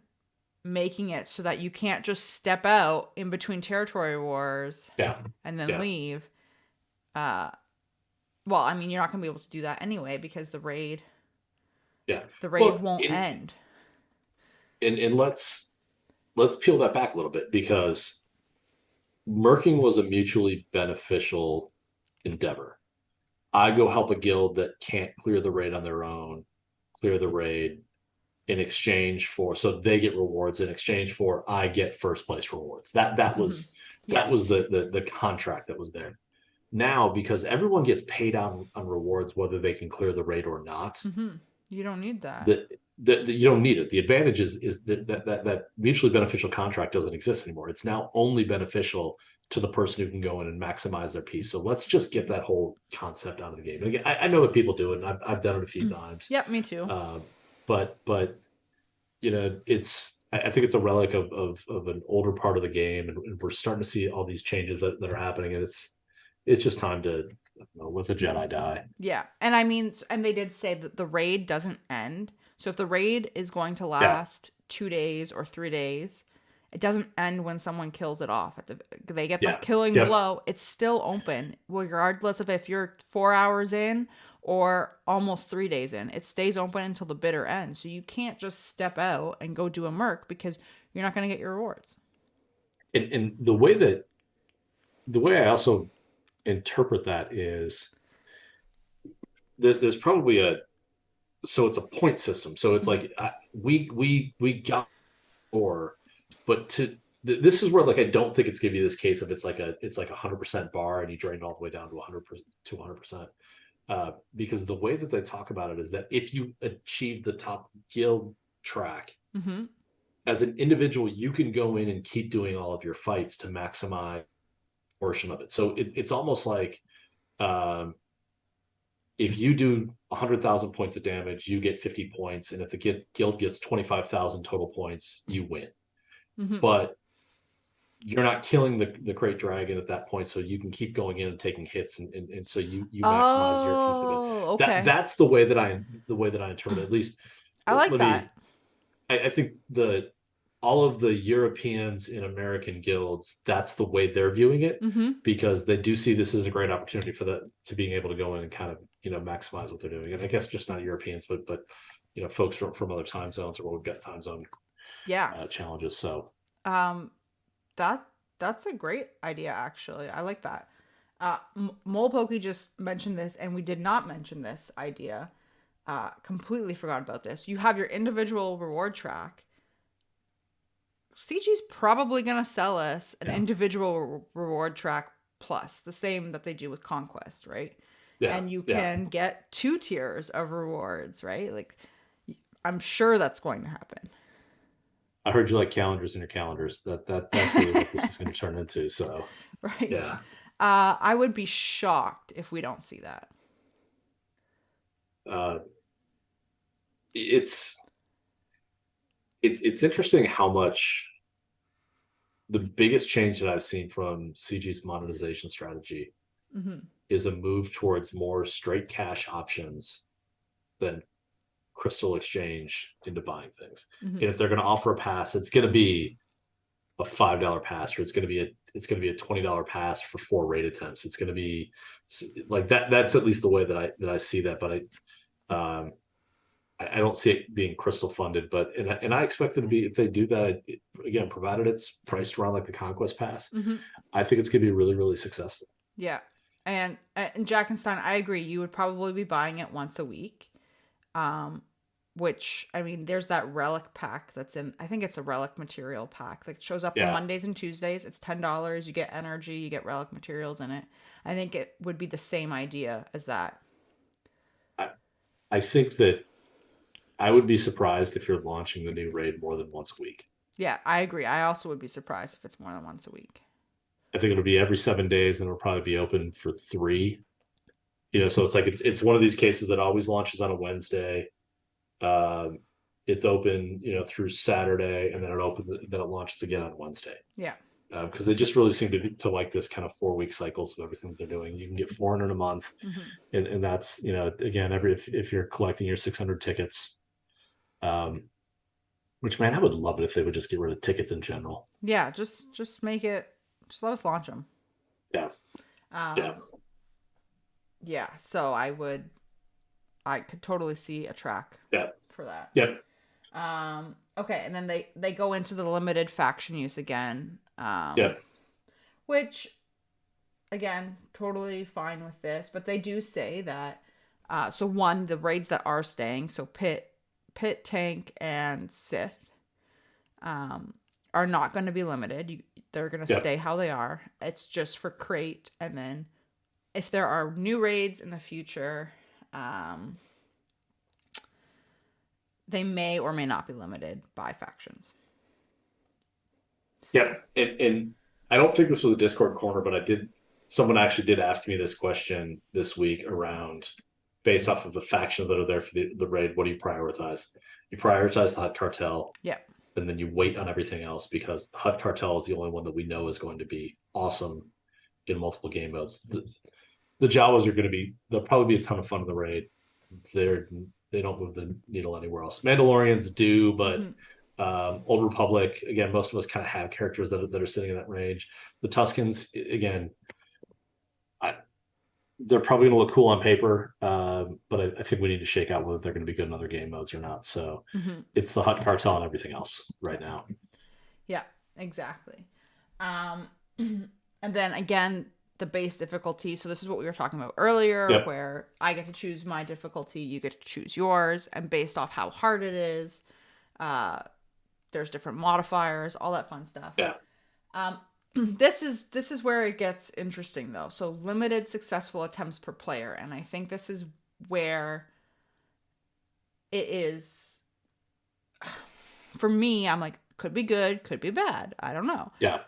making it so that you can't just step out in between territory wars Yeah. and then Yeah. leave. Uh, well, I mean, you're not gonna be able to do that anyway because Yeah. the raid Well, won't end. and let's peel that back a little bit, because murking was a mutually beneficial endeavor. I go help a guild that can't clear the raid on their own, clear the raid in exchange for, so they get rewards in exchange for I get first place rewards. Mm-hmm. That was Yes. the contract that was there. Now, because everyone gets paid on rewards whether they can clear the raid or not, Mm-hmm. You don't need that. the, you don't need it. The advantage is that mutually beneficial contract doesn't exist anymore. It's now only beneficial to the person who can go in and maximize their piece. So let's just get that whole concept out of the game. And again, I know that people do it, and I've done it a few times. Yep, me too. But it's, I think it's a relic of an older part of the game, and we're starting to see all these changes that are happening, and it's just time to, let the Jedi die. Yeah. And I mean, and they did say that the raid doesn't end. So if the raid is going to Yeah, last 2 days or 3 days, it doesn't end when someone kills it off. They get the yeah, killing yep. blow. It's still open, regardless of if you're 4 hours in or almost 3 days in. It stays open until the bitter end. So you can't just step out and go do a merc because you're not going to get your rewards. And the way I also interpret that is that there's probably so it's a point system. So it's Mm-hmm. like, we got or, but this is where, like, I don't think it's gonna be this case of it's like 100% bar and you drain it all the way down to 100% to 100%. Because the way that they talk about it is that if you achieve the top guild track Mm-hmm. as an individual, you can go in and keep doing all of your fights to maximize portion of it. So it's almost like, um, if you do 100,000 points of damage, you get 50 points, and if the guild gets 25,000 total points, you win. Mm-hmm. But you're not killing the great dragon at that point, so you can keep going in and taking hits, and so you maximize your piece of it. Oh, okay. That's the way that I interpret it. At least, I like let me. that. I think all of the Europeans in American guilds, that's the way they're viewing it, Mm-hmm. because they do see this as a great opportunity for to being able to go in and kind of, maximize what they're doing. And I guess just not Europeans, but folks from other time zones, or we've got time zone Yeah. challenges. So Um, that that's a great idea. Actually, I like that. Mole Pokey just mentioned this, and we did not mention this idea. Completely forgot about this. You have your individual reward track. CG's probably gonna sell us an yeah, individual reward track plus, the same that they do with Conquest, right? yeah, And you yeah. can get 2 tiers of rewards, right? Like, I'm sure that's going to happen. I heard you like calendars in your calendars. That's really what this is going to turn into. So Right. yeah, I would be shocked if we don't see that. uh, it's it's interesting how much the biggest change that I've seen from CG's monetization strategy Mm-hmm. is a move towards more straight cash options than crystal exchange into buying things. Mm-hmm. And if they're going to offer a pass, it's going to be a $5 pass, or it's going to be a $20 pass for 4 raid attempts. It's going to be like that. That's at least the way that I see that. But I don't see it being crystal funded. But and I expect it to be, if they do that, again, provided it's priced around like the Conquest Pass, Mm-hmm. I think it's going to be really, really successful. Yeah. And Jack and Stein, I agree. You would probably be buying it once a week. Um, which I mean, there's that relic pack that's in. I think it's a relic material pack that shows up on Yeah, Mondays and Tuesdays. It's $10. You get energy. You get relic materials in it. I think it would be the same idea as that. I, I think that I would be surprised if you're launching the new raid more than once a week. Yeah, I agree. I also would be surprised if it's more than once a week. I think it'll be every 7 days, and it'll probably be open for 3. So it's like it's one of these cases that always launches on a Wednesday. Um, it's open, through Saturday, and then it launches again on Wednesday. Yeah. Because they just really seem to like this kind of 4-week cycles of everything that they're doing. You can get 400 a month, and that's again if you're collecting your 600 tickets, which, man, I would love it if they would just get rid of tickets in general. Yeah, just make it. Just let us launch them. Yeah. Yeah. Yeah. So I could totally see a track. Yeah. For that. Yep. Okay, and then they go into the limited faction use again. Yep. Which, again, totally fine with this, but they do say that. So one, the raids that are staying, so Pit, Tank, and Sith, are not going to be limited. They're going to stay how they are. It's just for crate, and then if there are new raids in the future, they may or may not be limited by factions. Yeah, and I don't think this was a Discord corner, but someone actually did ask me this question this week around, based off of the factions that are there for the raid, what do you prioritize? You prioritize the Hutt Cartel. Yeah. And then you wait on everything else, because the Hutt Cartel is the only one that we know is going to be awesome in multiple game modes. The Jawas they'll probably be a ton of fun in the raid. They don't move the needle anywhere else. Mandalorians do, but Old Republic, again, most of us kind of have characters that are sitting in that range. The Tuskens, again, they're probably going to look cool on paper, but I think we need to shake out whether they're going to be good in other game modes or not. So it's the Hutt Cartel and everything else right now. Yeah, exactly. And then again, the base difficulty. So this is what we were talking about earlier, where I get to choose my difficulty, you get to choose yours, and based off how hard it is, there's different modifiers, all that fun stuff. Yeah. This is where it gets interesting, though. So limited successful attempts per player, and I think this is where it is. For me, I'm like, could be good, could be bad. I don't know. Yeah.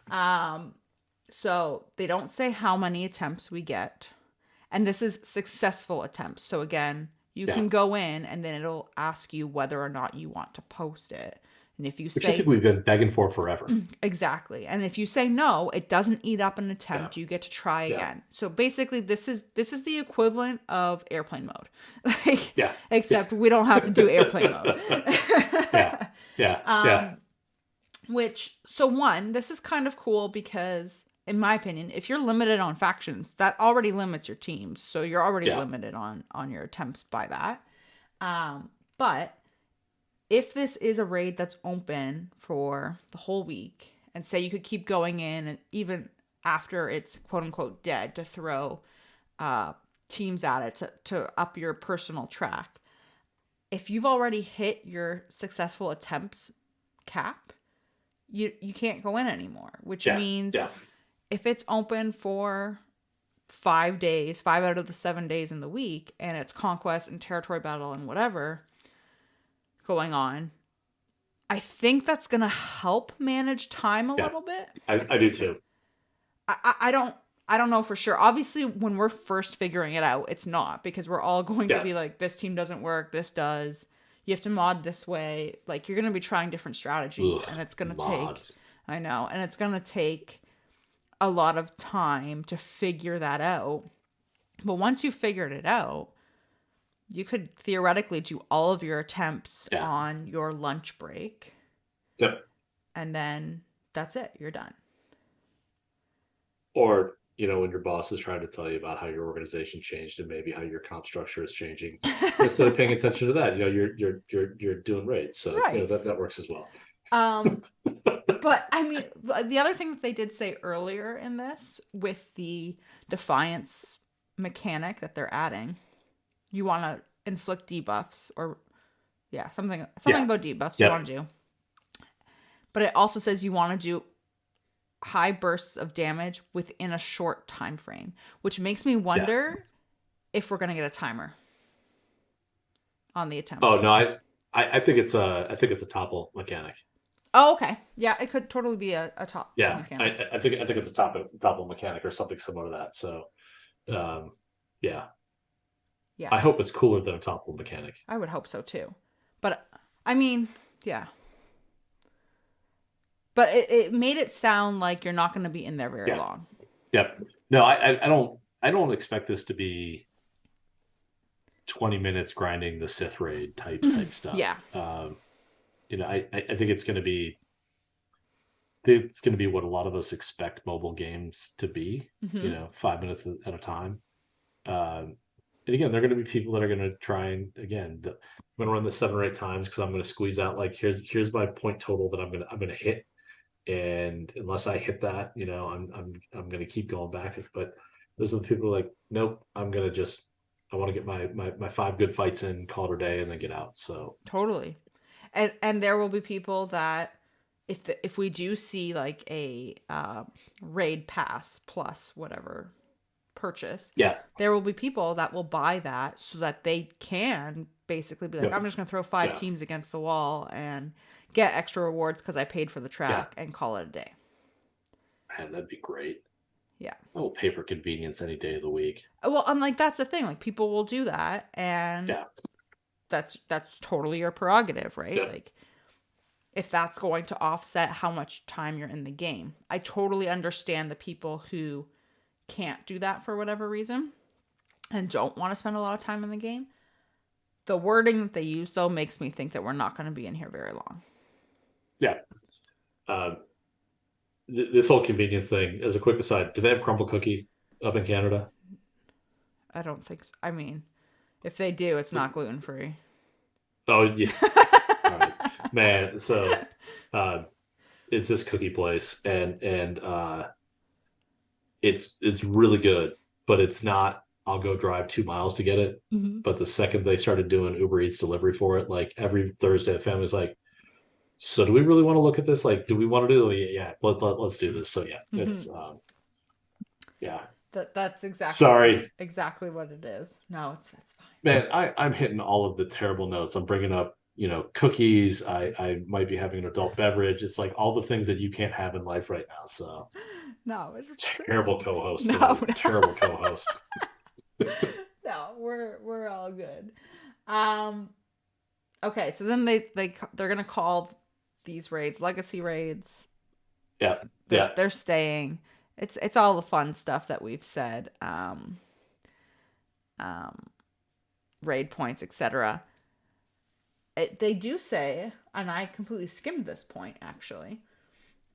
So they don't say how many attempts we get, and this is successful attempts. So again, you can go in, and then it'll ask you whether or not you want to post it. And if you Which I think we've been begging for forever. Exactly. And if you say no, it doesn't eat up an attempt. You get to try again. So basically this is the equivalent of airplane mode. Except we don't have to do airplane mode. Which, so one, this is kind of cool because, in my opinion, if you're limited on factions, that already limits your teams. So you're already limited on your attempts by that. But if this is a raid that's open for the whole week, and say you could keep going in, and even after it's quote unquote dead, to throw teams at it to up your personal track, if you've already hit your successful attempts cap, you can't go in anymore, which means if it's open for 5 days, 5 out of the 7 days in the week, and it's conquest and territory battle and whatever going on, I think that's going to help manage time a little bit. I do too. I don't know for sure. Obviously, when we're first figuring it out, it's not, because we're all going to be like, this team doesn't work, this does. You have to mod this way. Like, you're going to be trying different strategies, and it's going to take, I know, and it's going to take a lot of time to figure that out. But once you figured it out, you could theoretically do all of your attempts on your lunch break. Yep. And then that's it. You're done. Or, when your boss is trying to tell you about how your organization changed and maybe how your comp structure is changing, instead of paying attention to that, you're doing raids. So that works as well. But I mean, the other thing that they did say earlier in this, with the Defiance mechanic that they're adding, you want to inflict debuffs, or something about debuffs you want to do. But it also says you want to do high bursts of damage within a short time frame, which makes me wonder if we're going to get a timer on the attempts. Oh no, I think it's a topple mechanic. Oh, okay. Yeah, it could totally be a top. Yeah, mechanic. I think it's a topple mechanic or something similar to that. So, yeah. I hope it's cooler than a topple mechanic. I would hope so too. But I mean, yeah. But it made it sound like you're not going to be in there very Yeah. long. Yep. No, I don't expect this to be 20 minutes grinding the Sith raid type stuff. Yeah. I think it's going to be what a lot of us expect mobile games to be. Mm-hmm. 5 minutes at a time. And again, they're going to be people that are going to try and I'm going to run this 7 or 8 times because I'm going to squeeze out like here's my point total that I'm gonna hit, and unless I hit that, I'm going to keep going back. But those are the people who are like, nope, I want to get my 5 good fights in, call it a day, and then get out. So Totally. And there will be people that if we do see like a raid pass plus whatever purchase, yeah, there will be people that will buy that so that they can basically be like, yeah, I'm just going to throw 5 teams against the wall and get extra rewards because I paid for the yeah. track and call it a day. Man, that'd be great. Yeah. I will pay for convenience any day of the week. Well, and like that's the thing. Like people will do that, and Yeah, that's totally your prerogative, right? yeah, Like if that's going to offset how much time you're in the game. I totally understand the people who can't do that for whatever reason and don't want to spend a lot of time in the game. The wording that they use, though, makes me think that we're not going to be in here very long. yeah. Um, this whole convenience thing, as a quick aside, do they have crumble cookie up in Canada? I don't think so. I mean, if they do, it's not gluten free. Oh yeah. All right. Man, so it's this cookie place, and it's really good, but it's not. I'll go drive 2 miles to get it. Mm-hmm. But the second they started doing Uber Eats delivery for it, like every Thursday, the family's like, "So do we really want to look at this? Like, do we want to do it? Yeah, let's do this." So yeah, it's yeah. That's Sorry, exactly what it is. No, it's fine. man. I'm hitting all of the terrible notes. I'm bringing up cookies. I might be having an adult beverage. It's like all the things that you can't have in life right now. So No, it's terrible co-host. no. Terrible co-host. No, we're all good. Okay, so then they're gonna call these raids legacy raids. Yeah, They're staying. It's all the fun stuff that we've said. Raid points, etc. They do say, and I completely skimmed this point actually.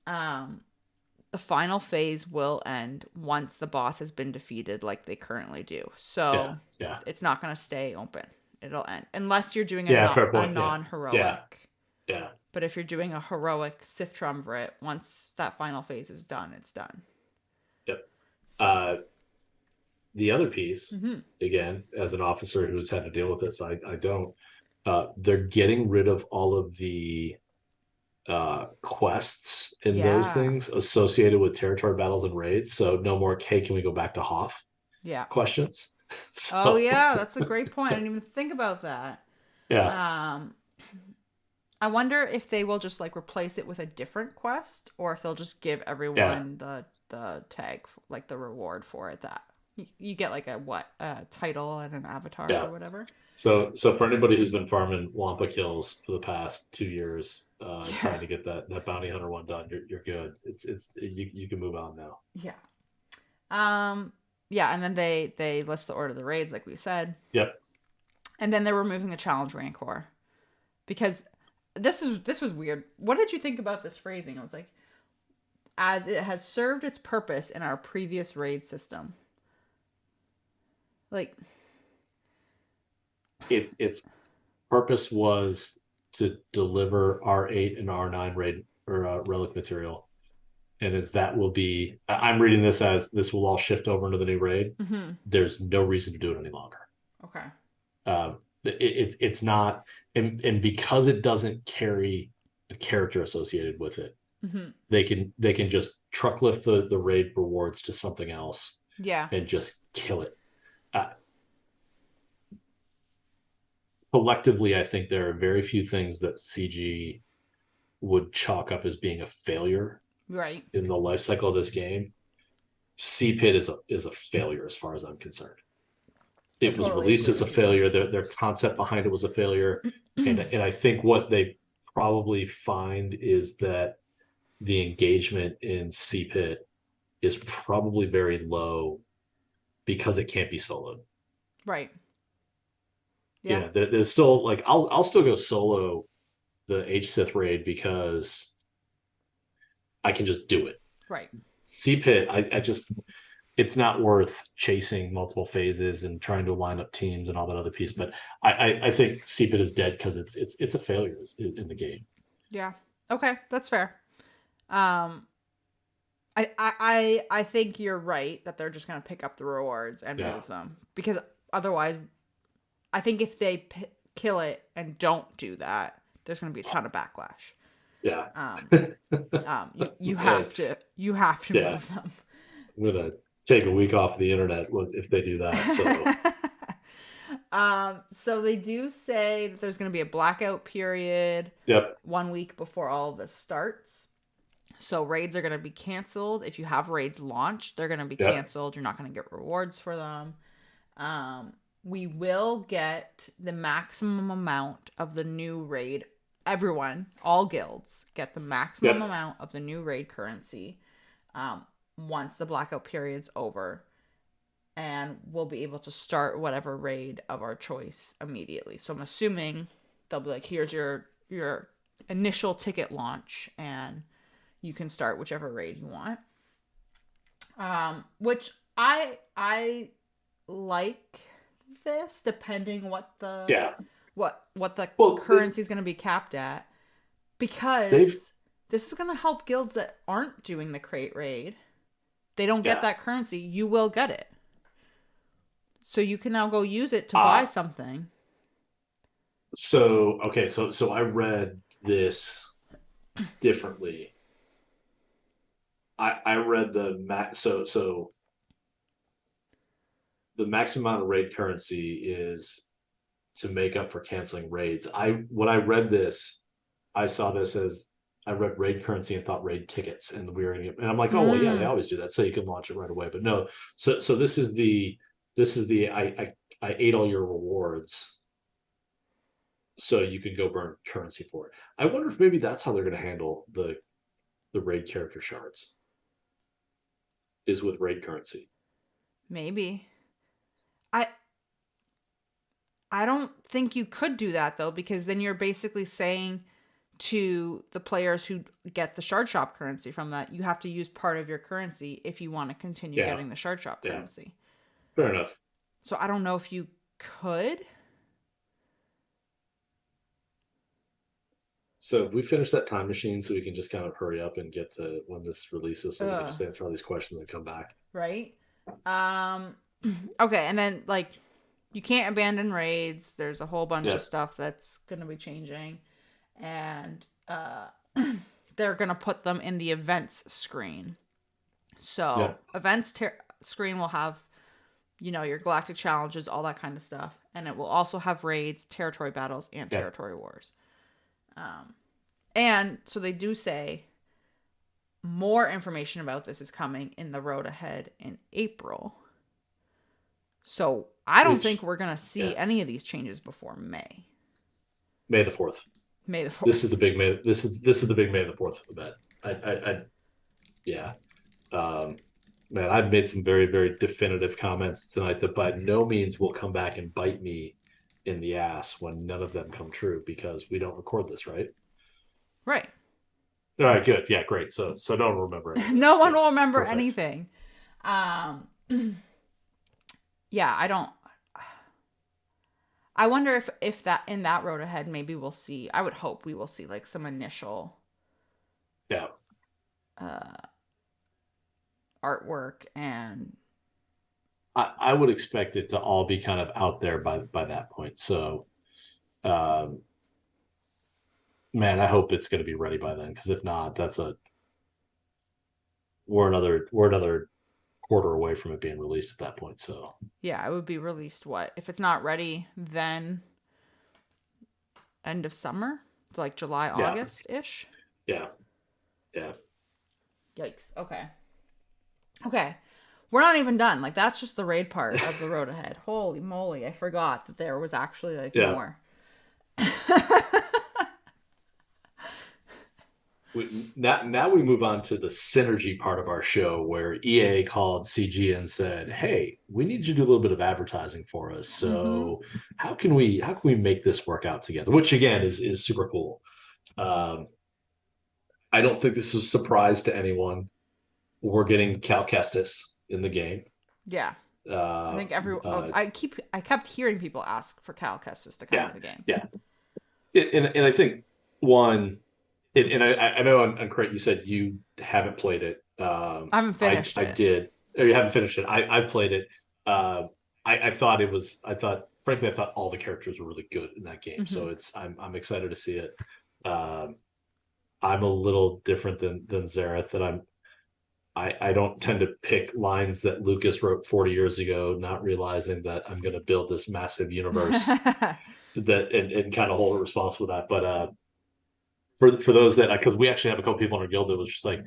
The final phase will end once the boss has been defeated, like they currently do. So yeah. it's not going to stay open. It'll end unless you're doing fair point. a non-heroic. Yeah. But if you're doing a heroic Sith triumvirate, once that final phase is done, it's done. Yep. So. The other piece, again, as an officer who's had to deal with this, I don't. They're getting rid of all of the quests and those things associated with territory battles and raids. So no more, hey, can we go back to Hoth? Yeah. Questions. Oh yeah, that's a great point. I didn't even think about that. Yeah. I wonder if they will just like replace it with a different quest, or if they'll just give everyone the tag, like the reward for it. That you get like a title and an avatar or whatever. So for anybody who's been farming Wampa kills for the past 2 years, trying to get that bounty hunter one done, you're good. It's you can move on now. Yeah. Yeah, and then they list the order of the raids like we said. Yep. And then they're removing the challenge rancor. Because this was weird. What did you think about this phrasing? I was like, as it has served its purpose in our previous raid system. Like its purpose was to deliver R8 and R9 raid or relic material, and as that will be, I'm reading this as this will all shift over into the new raid. There's no reason to do it any longer. Okay. It's not, and because it doesn't carry a character associated with it, they can just truck lift the raid rewards to something else. Yeah. And just kill it. Collectively, I think there are very few things that CG would chalk up as being a failure in the life cycle of this game. CPIT is a failure as far as I'm concerned. I it was totally released agree as a with you. failure. Their concept behind it was a failure, and I think what they probably find is that the engagement in CPIT is probably very low because it can't be soloed. Right. Yeah. Yeah, there's still like I'll still go solo the H Sith raid because I can just do it. Right. CPIT, I just it's not worth chasing multiple phases and trying to line up teams and all that other piece. But I think CPIT is dead because it's a failure in the game. Yeah. Okay, that's fair. Um, I think you're right that they're just gonna pick up the rewards and Yeah, move them because otherwise, I think if they kill it and don't do that, there's gonna be a ton of backlash. yeah, Um, you and you have to yeah. move them. I'm gonna take a week off the internet if they do that. So So they do say that there's going to be a blackout period yep, 1 week before all of this starts. So raids are going to be canceled. If you have raids launched, they're going to be yep, canceled. You're not going to get rewards for them. Um, we will get the maximum amount of the new raid. Everyone, all guilds, get the maximum yep, amount of the new raid currency um, once the blackout period's over, and we'll be able to start whatever raid of our choice immediately. So I'm assuming they'll be like, here's your initial ticket launch, and you can start whichever raid you want. Which I like this, depending yeah. what the Well, currency is going to be capped at, they've because this is going to help guilds that aren't doing the crate raid. They don't get yeah. that currency. You will get it. So you can now go use it to buy Uh something. so okay, so I read this differently. I read the max so the maximum amount of raid currency is to make up for canceling raids. When I read this, I saw this as I read raid currency and thought raid tickets, and and I'm like, oh well, yeah, they Mm. always do that, so you can launch it right away. But no, so this is the I ate all your rewards, so you can go burn currency for it. I wonder if maybe that's how they're going to handle the raid character shards is with raid currency. Maybe. I I don't think you could do that though, because then you're basically saying to the players who get the shard shop currency from that, you have to use part of your currency if you want to continue Yeah, getting the shard shop yeah, currency. fair enough. So I don't know if you could. So we finish that time machine so we can just kind of hurry up and get to when this releases so we can just answer all these questions and come back. Right? Um okay, and then like you can't abandon raids. There's a whole bunch of Yeah, stuff that's going to be changing, and they're going to put them in the events screen. yeah, So, screen will have, your galactic challenges, all that kind of stuff, and it will also have raids, territory battles, and yeah. territory wars. Um, and so they do say more information about this is coming in the road ahead in April. So I don't think Which we're gonna see yeah, any of these changes before May. May the 4th. May the This is 4th. the big May. This is the big May the 4th event. I yeah. Um, man, I've made some very very definitive comments tonight that by no means will come back and bite me in the ass when none of them come true because we don't record this, right? Right. All right, good. Yeah, great. So don't remember any of No this. one Good. will remember Perfect. anything. Um yeah, I don't I wonder if that in that road ahead maybe we'll see. I would hope we will see like some initial Yeah. uh artwork and I would expect it to all be kind of out there by that point. So um man, I hope it's gonna be ready by then, because if not, we're another quarter away from it being released at that point. So yeah, it would be released what? If it's not ready then end of summer? So like July, yeah, August-ish? yeah, yeah. Yikes. Okay. Okay. We're not even done. Like that's just the raid part of the road ahead. Holy moly, I forgot that there was actually like Yeah. more. Now we move on to the synergy part of our show where EA called CG and said, "Hey, we need you to do a little bit of advertising for us. Mm-hmm. So how can we make this work out together?" Which again is super cool. Um, I don't think this is a surprise to anyone. We're getting Cal Kestis in the game. Yeah. I Uh, think every uh, I kept hearing people ask for Cal Kestis to come yeah, into the game. yeah, and I think one, and I know on Crate you said you haven't played it. I haven't finished I it. did, or you haven't finished it. I played it. Uh, I thought it was. I thought, frankly, I thought all the characters were really good in that game. Mm-hmm. So I'm excited to see it. Um, I'm a little different than Zareth, that I don't tend to pick lines that Lucas wrote 40 years ago, not realizing that I'm going to build this massive universe that and kind of hold it responsible for that. But for those that, because we actually have a couple people in our guild that was just like,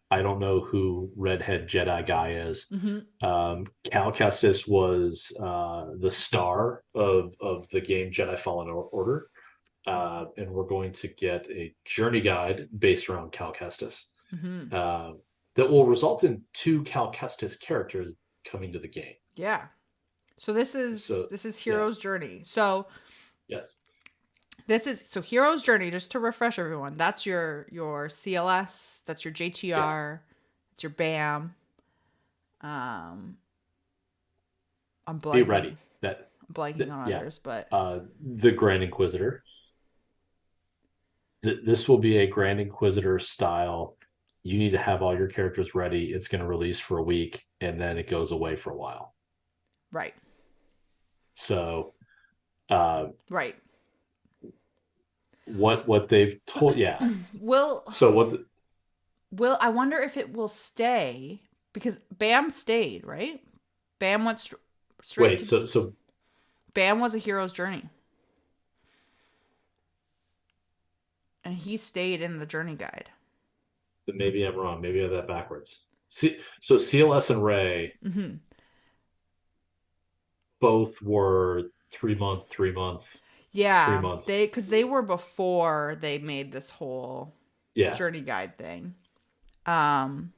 I don't know who Redhead Jedi guy is. Mm-hmm. Cal Kestis was the star of the game Jedi Fallen Order, and we're going to get a journey guide based around Cal Kestis. Mm-hmm. That will result in 2 Cal Kestis characters coming to the game. Yeah. So this So is yeah, Hero's Journey. So yes, Hero's Journey, just to refresh everyone, that's your CLS, that's your yeah. JTR, it's your BAM. Um I'm Be blanking. ready. That, I'm blanking that on yeah. others, but The Grand Inquisitor. This will be a Grand Inquisitor style. You need to have all your characters ready. It's going to release for a week and then it goes away for a while. right. So uh, Right. what they've told, yeah. Will So what? I wonder if it will stay because Bam stayed, right? Bam went straight Wait. to So Bam was a hero's journey. And he stayed in the journey guide. maybe I'm wrong. Maybe I have that backwards. See, so CLS and Ray Mm-hmm. both were 3 month, 3 month, three Yeah, month. because they were before they made this whole Yeah. journey guide thing. Um,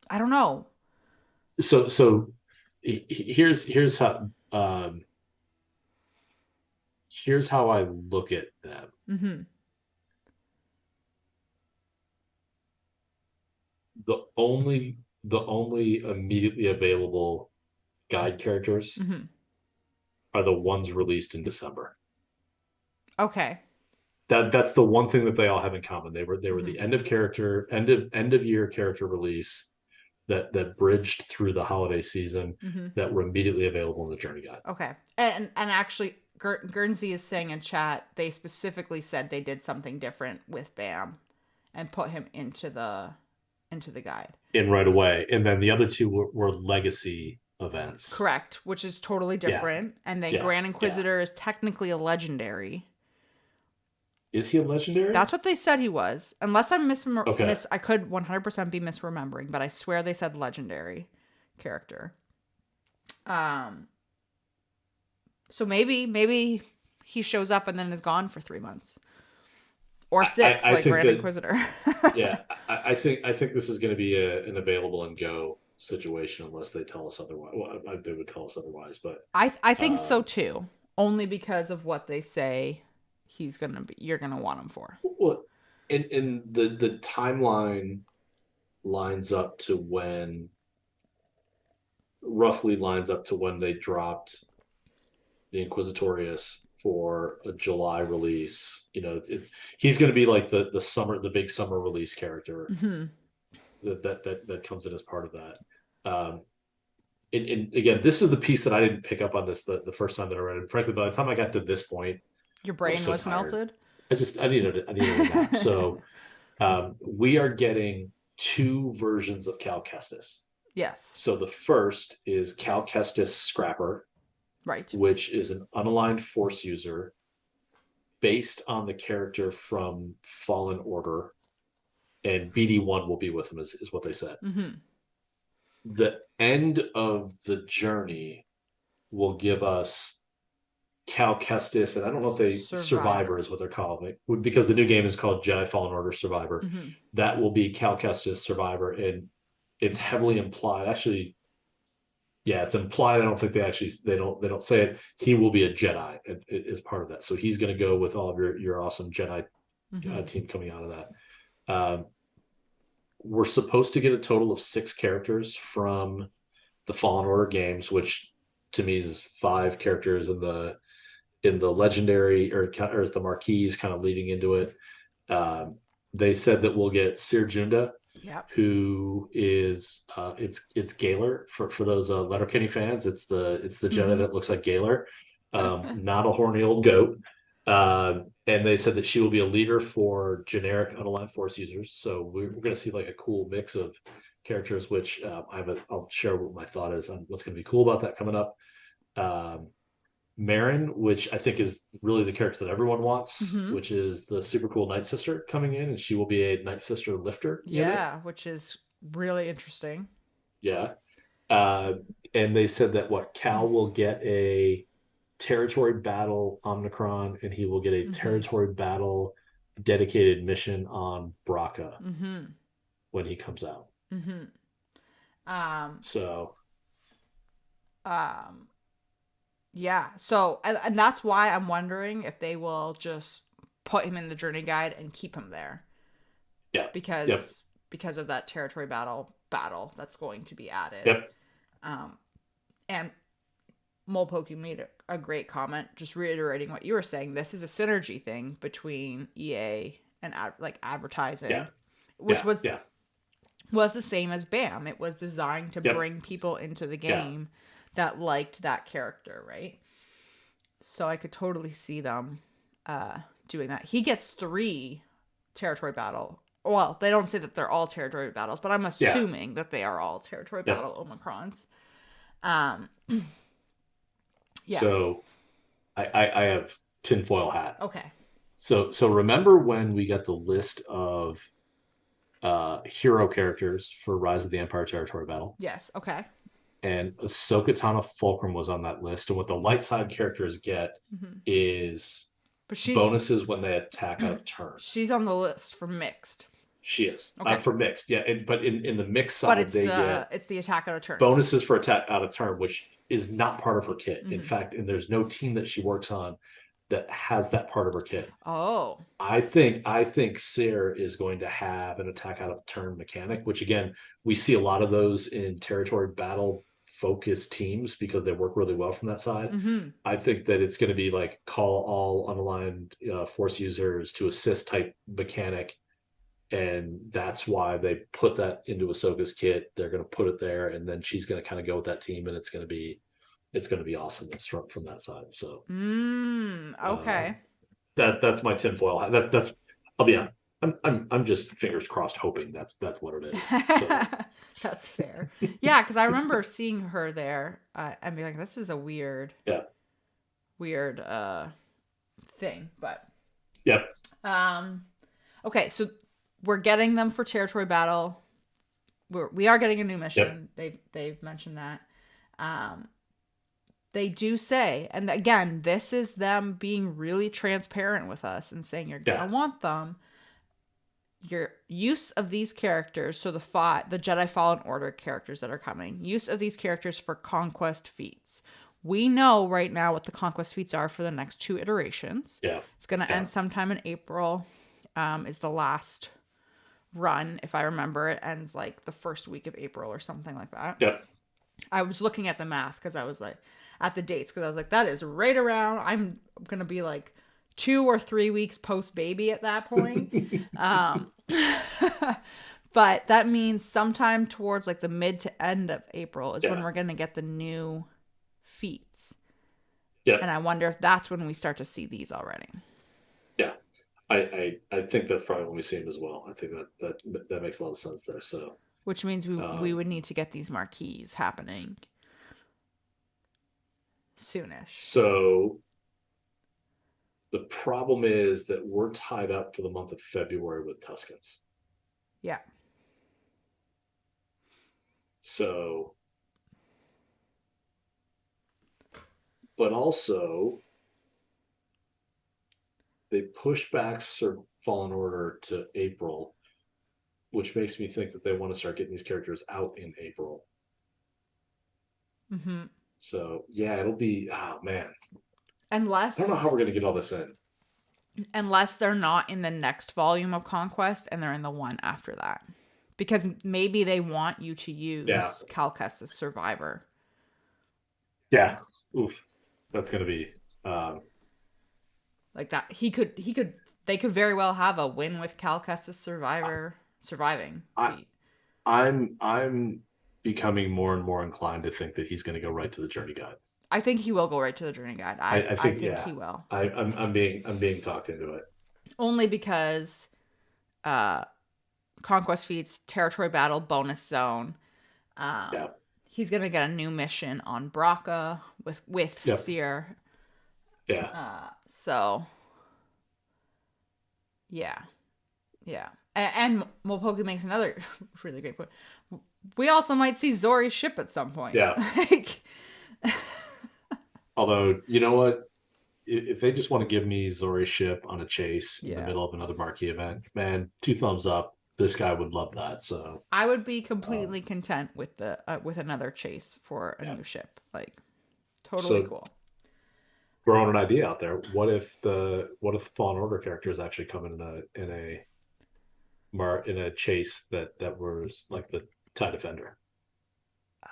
I don't know. So here's how I look at them. Mm-hmm. The only immediately available guide characters Mm-hmm. are the ones released in December. Okay. That's the one thing that they all have in common. They were Mm-hmm. the end of year character release that bridged through the holiday season, Mm-hmm. that were immediately available in the journey guide. Okay. And actually, Guernsey is saying in chat they specifically said they did something different with Bam, and put him into the guide. In right away, and then the other two were legacy events. Correct, which is totally Yeah, different. And then yeah, Grand yeah. Inquisitor is technically a legendary. Is he a legendary? That's what they said he was. Unless I'm Okay. I could 100% be misremembering, but I swear they said legendary character. Um so maybe he shows up and then is gone for 3 months. Or 6 I like think Grand that, Inquisitor. yeah, I think this is going to be an available and go situation unless they tell us otherwise. Well, they would tell us otherwise, but I think so um, too. Only because of what they say you're going to want him for. well, and the timeline lines up to when roughly lines up to when they dropped the Inquisitorius for a July release. He's going to be like the big summer release character Hmm. that comes in as part of that. And again, this is the piece that I didn't pick up on this the first time that I read it. Frankly, by the time I got to this point, Your I was brain so was tired. melted. I needed a nap. So we are getting 2 versions of Cal Kestis. Yes. So the first is Cal Kestis Scrapper, Right. which is an unaligned Force user based on the character from Fallen Order, and BD1 will be with him, is what they said. Mm-hmm. the end of the journey will give us Cal Kestis, and I don't know if they Survivor is what they're calling it, because the new game is called Jedi Fallen Order Survivor. Mm-hmm. That will be Cal Kestis Survivor, and it's heavily implied. Actually, yeah, it's implied. I don't think they don't say it. He will be a Jedi as part of that, so he's going to go with all of your awesome Jedi Mm-hmm. team coming out of that. We're supposed to get a total of 6 characters from the Fallen Order games, which to me is 5 characters in the legendary or as the marquees kind of leading into it. They said that we'll get Sir Junda, Yep. who is it's Gaylor for those Letterkenny fans. It's the Jedi that looks like Gaylor, not a horny old goat. And they said that she will be a leader for generic unaligned Force users. So we're going to see like a cool mix of characters, which I'll share what my thought is on what's going to be cool about that coming up. Marin, which I think is really the character that everyone wants, Mm-hmm. which is the super cool Night Sister coming in, and she will be a Night Sister lifter unit. Yeah, which is really interesting. Yeah. Uh, and they said that Cal will get a territory battle Omnicron, and he will get a territory battle dedicated mission on Braca when he comes out. So yeah. So, and that's why I'm wondering if they will just put him in the journey guide and keep him there. Yeah. Because of that territory battle that's going to be added. Yep. And Molpoke made a great comment, just reiterating what you were saying. This is a synergy thing between EA and advertising, which was the same as BAM. It was designed to bring people into the game that liked that character, right? So I could totally see them doing that. He gets 3 territory battle. Well, they don't say that they're all territory battles, but I'm assuming that they are all territory battle Omicrons. So I have tinfoil hat. Okay. So remember when we got the list of hero characters for Rise of the Empire territory battle? Yes. Okay. And Ahsoka Tano Fulcrum was on that list. And what the light side characters get is bonuses when they attack out of turn. She's on the list for mixed. She is. Okay. For mixed, yeah. But in the mixed side, it's the attack out of turn. Bonuses for attack out of turn, which is not part of her kit. In fact, and there's no team that she works on that has that part of her kit. Oh. I think Sarah is going to have an attack out of turn mechanic, which again, we see a lot of those in territory battle focused teams because they work really well from that side. I think that it's going to be like call all unaligned Force users to assist type mechanic. And that's why they put that into Ahsoka's kit. They're going to put it there, and then she's going to kind of go with that team, and it's going to be awesomeness from that side. So, okay, that's my tinfoil. That's I'll be honest. I'm just fingers crossed, hoping that's what it is. So. That's fair. Yeah, because I remember seeing her there and being like, "This is a weird thing," but okay, so. We're getting them for territory battle. We are getting a new mission. They've mentioned that. They do say, and again, this is them being really transparent with us and saying you're gonna want them. Your use of these characters, so the Jedi Fallen Order characters that are coming, use of these characters for conquest feats. We know right now what the conquest feats are for the next 2 iterations. Yeah, it's gonna end sometime in April. Is the last run, if I remember. It ends like the first week of April or something like that. Yep. I was looking at the math because I was like at the dates because I was like, that is right around. I'm gonna be like 2 or 3 weeks post baby at that point. But that means sometime towards like the mid to end of April is when we're gonna get the new feats. Yeah. And I wonder if that's when we start to see these already. Yeah. I think that's probably when we see him as well. I think that makes a lot of sense there. So, which means we would need to get these marquees happening soonish. So the problem is that we're tied up for the month of February with Tuskens. Yeah. So, but also they pushed back Fallen Order to April, which makes me think that they want to start getting these characters out in April. Mm-hmm. So yeah, it'll be, oh man, I don't know how Unless we're gonna get all this in. unless they're not in the next volume of Conquest and they're in the one after that. Because maybe they want you to Yeah, use Cal Kestis Survivor. yeah. Oof, that's gonna be. Um, Like that he could they could very well have a win with Cal Kestis surviving I feat. I'm becoming more and more inclined to think that he's going to go right to the journey guide. I think he will go right to the Journey Guide. I I think think yeah. he will. I'm being talked into it. Only because uh Conquest feats, territory battle, bonus zone. Yeah. Um he's gonna get a new mission on Braca with Yep. Seer. Yeah. So yeah. Yeah. And Mopoki makes another really great point. We also might see Zori's ship at some point. Yeah. Like, Although you know what, if they just want to give me Zori's ship on a chase in the yeah. middle of another marquee event, man, two thumbs up. This guy would love that. So I would be um, completely content with the with another chase for a yeah. new ship. Like, totally So cool. throwing an idea out there. What if the Fallen Order characters actually come in a chase that was like the TIE Defender?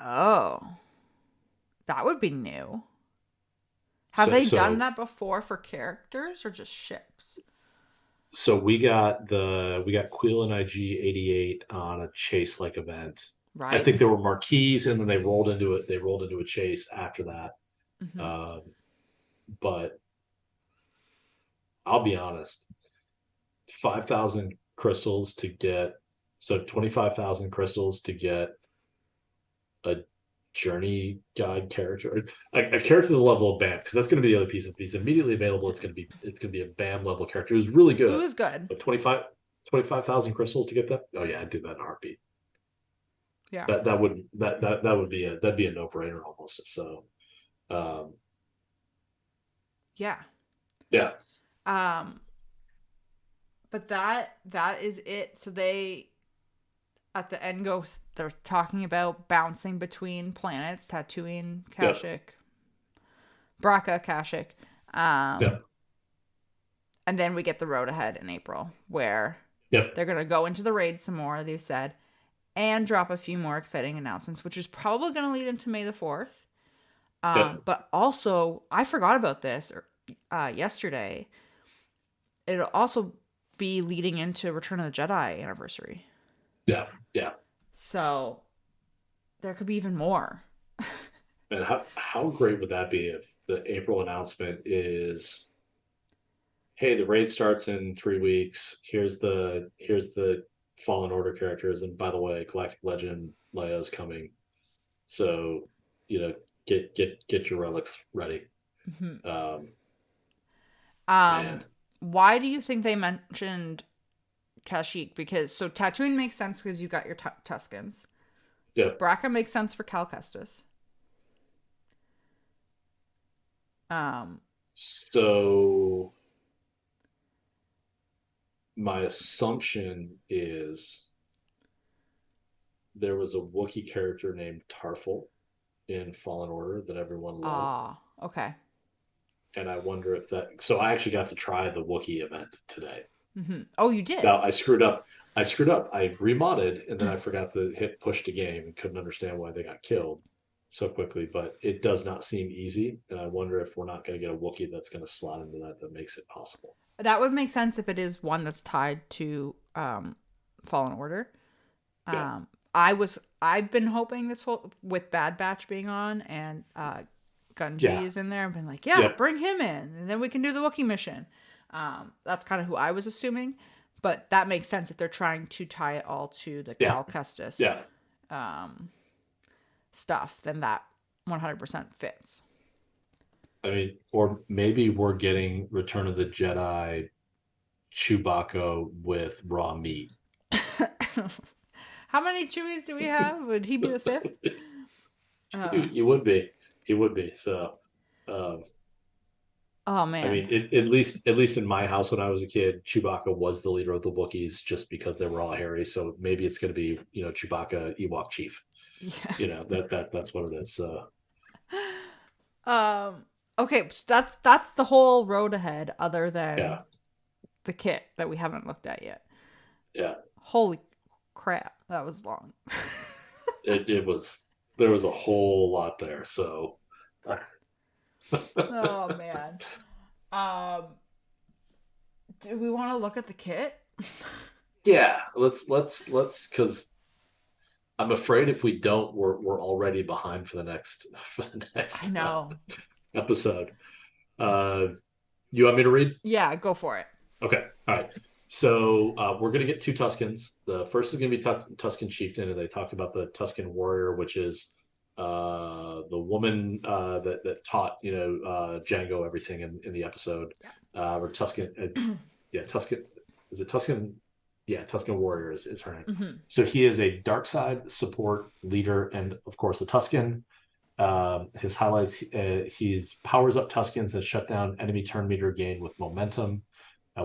Oh, that would be new. Have So they done so that before for characters or just ships? so we got Quill and IG-88 on a chase like event. I Right. think there were marquees, and then they rolled into it. They rolled into a chase after that. Mm-hmm. Um, but I'll be honest, 5,000 crystals to get, so 25,000 crystals to get a journey guide character, a character to the level of BAM, because that's going to be the other piece. If he's immediately available, it's going to be a BAM level character who's really good. Who's good? But 25,000 crystals to get that. Oh yeah, I'd do that in a heartbeat. Yeah. That'd be a no brainer almost. So um, Yeah. yeah, Um. But that is it. So they at the end they're talking about bouncing between planets, Tatooine, yep, Kashyyyk, Braca, Kashyyyk. Um, yep, and then we get the road ahead in April where yep, they're going to go into the raid some more, they've said, and drop a few more exciting announcements, which is probably going to lead into May the 4th. yep, But also, I forgot about this yesterday. It'll also be leading into Return of the Jedi anniversary. yeah, yeah. So there could be even more. And how great would that be if the April announcement is, hey, the raid starts in 3 weeks. Here's the Fallen Order characters, and by the way, Galactic Legend Leia's coming. So, you know, get your relics ready. Mhm. Um, Um, man, why do you think they mentioned Kashyyyk? Because so Tatooine makes sense because you got your Tuscans. yeah. Braca makes sense for Cal Kestis. Um, So my assumption is there was a Wookiee character named Tarful in Fallen Order that everyone loved. okay. And I wonder if that. So I actually got to try the Wookiee event today. Oh, you did. Now I screwed up. I remodded and then I forgot to hit push to game and couldn't understand why they got killed so quickly. But it does not seem easy, and I wonder if we're not going to get a Wookiee that's going to slot into that makes it possible. That would make sense if it is one that's tied to Fallen Order. Yeah, I've been hoping this whole with Bad Batch being on and Gunji yeah, is in there. I've been like, yeah, yep, bring him in, and then we can do the Wookiee mission. That's kind of who I was assuming, but that makes sense if they're trying to tie it all to the yeah, Cal Kestis yeah. um, stuff. Then that 100% fits. I mean, or maybe we're getting Return of the Jedi Chewbacca with raw meat. How many Chewies do we have? Would he be the fifth? You would be. He would be. So, um, Oh I man. mean, at least in my house when I was a kid, Chewbacca was the leader of the Wookiees just because they were all hairy. So maybe it's going to be Chewbacca Ewok Chief. Yeah. That's what it is. So Um. Okay, that's the whole road ahead, other than yeah, the kit that we haven't looked at yet. yeah. Holy crap, that was long. It was there was a whole lot there. So Oh man. Um. Do we want to look at the kit? yeah, let's because I'm afraid if we don't, we're already behind for the I next know. episode. Uh, you want me to read? Yeah, go for it. Okay, all right. So we're gonna get two Tuskens. The first is gonna be Tusken Chieftain, and they talked about the Tusken Warrior, which is the woman that taught Django everything in the episode. Or Tusken, yeah, Tusken. Is it Tusken? Yeah, Tusken Warrior is her name. Mm-hmm. So he is a dark side support leader, and of course a Tusken. His highlights: he's powers up Tuskens and shut down enemy turn meter gain with momentum,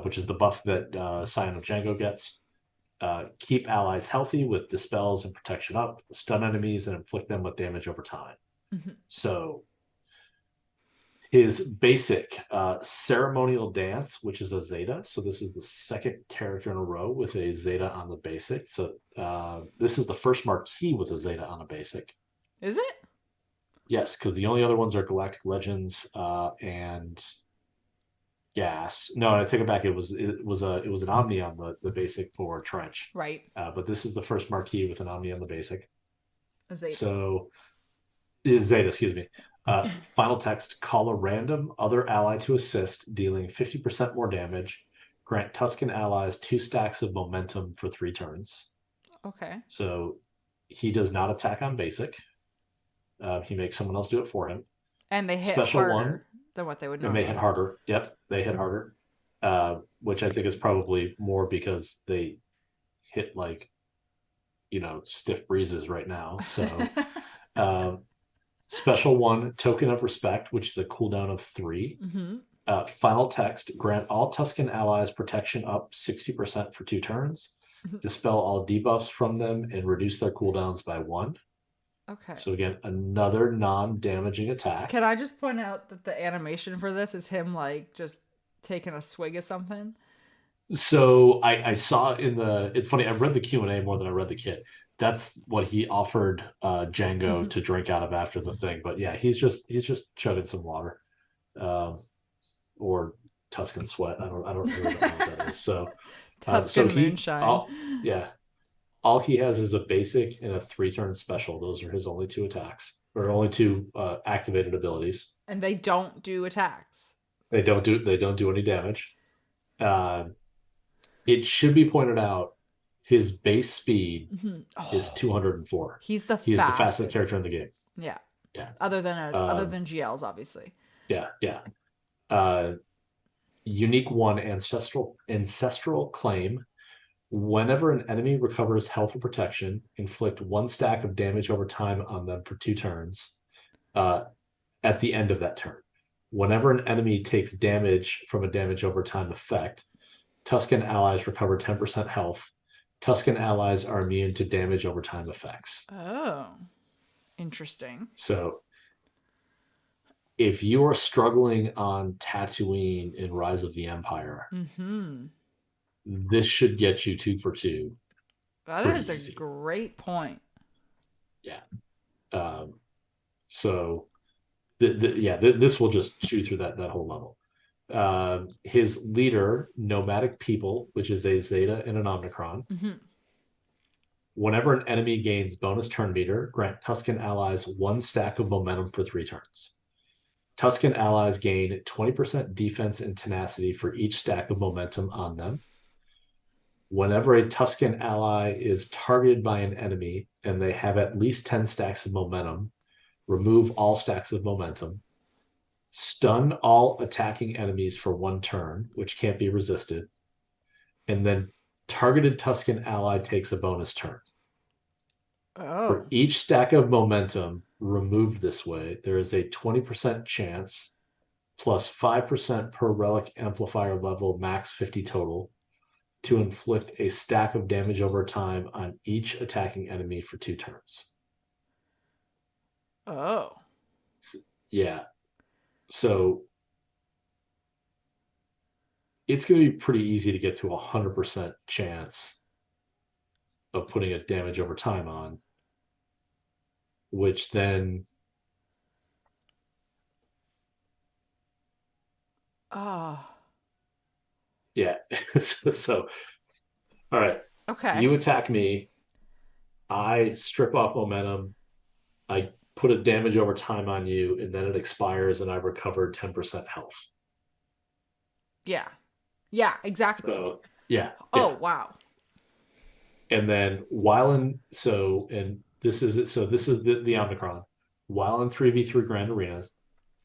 which is the buff that Scion of Django gets. Keep allies healthy with dispels and protection up, stun enemies and inflict them with damage over time. Mm-hmm. So his basic ceremonial dance, which is a Zeta. So this is the second character in a row with a Zeta on the basic. So this is the first marquee with a Zeta on a basic. Is it? Yes, because the only other ones are Galactic Legends and Gas. No, I take it back. It was an Omni on the basic for Trench. Right. But this is the first marquee with an Omni on the basic. A Zeta. So is Zeta, excuse me. Final text: call a random other ally to assist, dealing 50% more damage. Grant Tusken allies 2 stacks of momentum for 3 turns. Okay. So he does not attack on basic. He makes someone else do it for him. And they hit Special harder one, than what they would and normally. they hit harder. Yep, they hit harder. Which I think is probably more because they hit stiff breezes right now. So special one, token of respect, which is a cooldown of 3. Mm-hmm. Final text: grant all Tusken allies protection up 60% for 2 turns. Mm-hmm. Dispel all debuffs from them and reduce their cooldowns by 1. Okay. So again, another non-damaging attack. Can I just point out that the animation for this is him just taking a swig of something? So I saw it's funny, I read the Q&A more than I read the kit. That's what he offered Django to drink out of after the thing. But yeah, he's just chugging some water. Or Tuscan sweat. I don't really know what that is. So Tuscan moonshine. All he has is a basic and a 3-turn special. Those are his only 2 attacks, or only 2 activated abilities. And they don't do attacks. They don't do any damage. It should be pointed out his base speed is 204. He's the fastest character in the game. Yeah. Yeah. Other than GLs, obviously. Yeah, yeah. Unique 1 ancestral claim. Whenever an enemy recovers health or protection, inflict 1 stack of damage over time on them for 2 turns at the end of that turn. Whenever an enemy takes damage from a damage over time effect, Tusken allies recover 10% health. Tusken allies are immune to damage over time effects. Oh, interesting. So if you are struggling on Tatooine in Rise of the Empire, this should get you 2 for 2. That is a great point. Yeah. So this will just chew through that whole level. His leader, Nomadic People, which is a Zeta and an Omnicron. Whenever an enemy gains bonus turn meter, grant Tusken allies 1 stack of momentum for 3 turns. Tusken allies gain 20% defense and tenacity for each stack of momentum on them. Whenever a Tusken ally is targeted by an enemy and they have at least 10 stacks of momentum, remove all stacks of momentum. Stun all attacking enemies for 1 turn, which can't be resisted. And then targeted Tusken ally takes a bonus turn. Oh. For each stack of momentum removed this way, there is a 20% chance plus 5% per relic amplifier level, max 50 total, to inflict a stack of damage over time on each attacking enemy for 2 turns. Oh. Yeah. So it's going to be pretty easy to get to 100% chance of putting a damage over time on, which then, Oh. yeah. So, all right. Okay. You attack me. I strip off momentum. I put a damage over time on you, and then it expires, and I recovered 10% health. Yeah. Yeah, exactly. So, yeah, Oh, yeah. wow. And then while in so and this is the Omicron. While in 3v3 Grand Arenas,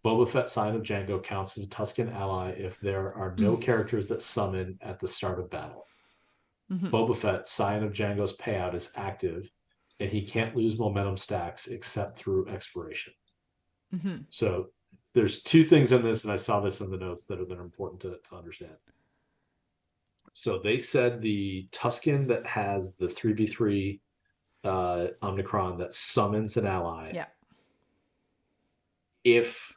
Boba Fett Sign of Django counts as a Tusken ally if there are no characters that summon at the start of battle. Mm-hmm. Boba Fett Sign of Django's payout is active, and he can't lose momentum stacks except through expiration. Mm-hmm. So there's 2 things in this, and I saw this in the notes that are important to understand. So they said the Tusken that has the 3v3 Omicron that summons an ally. Yeah. If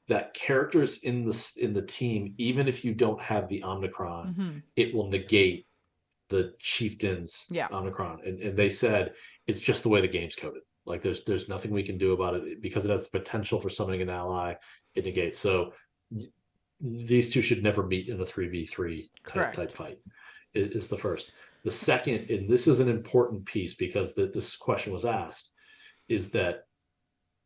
that character's in the team, even if you don't have the Omicron, Mm-hmm. it will negate the chieftain's Yeah. Omicron. And they said it's just the way the game's coded. Like there's nothing we can do about it because it has the potential for summoning an ally. It negates. So these 2 should never meet in a 3v3 type fight. Is the first. The second, and this is an important piece because this question was asked, is that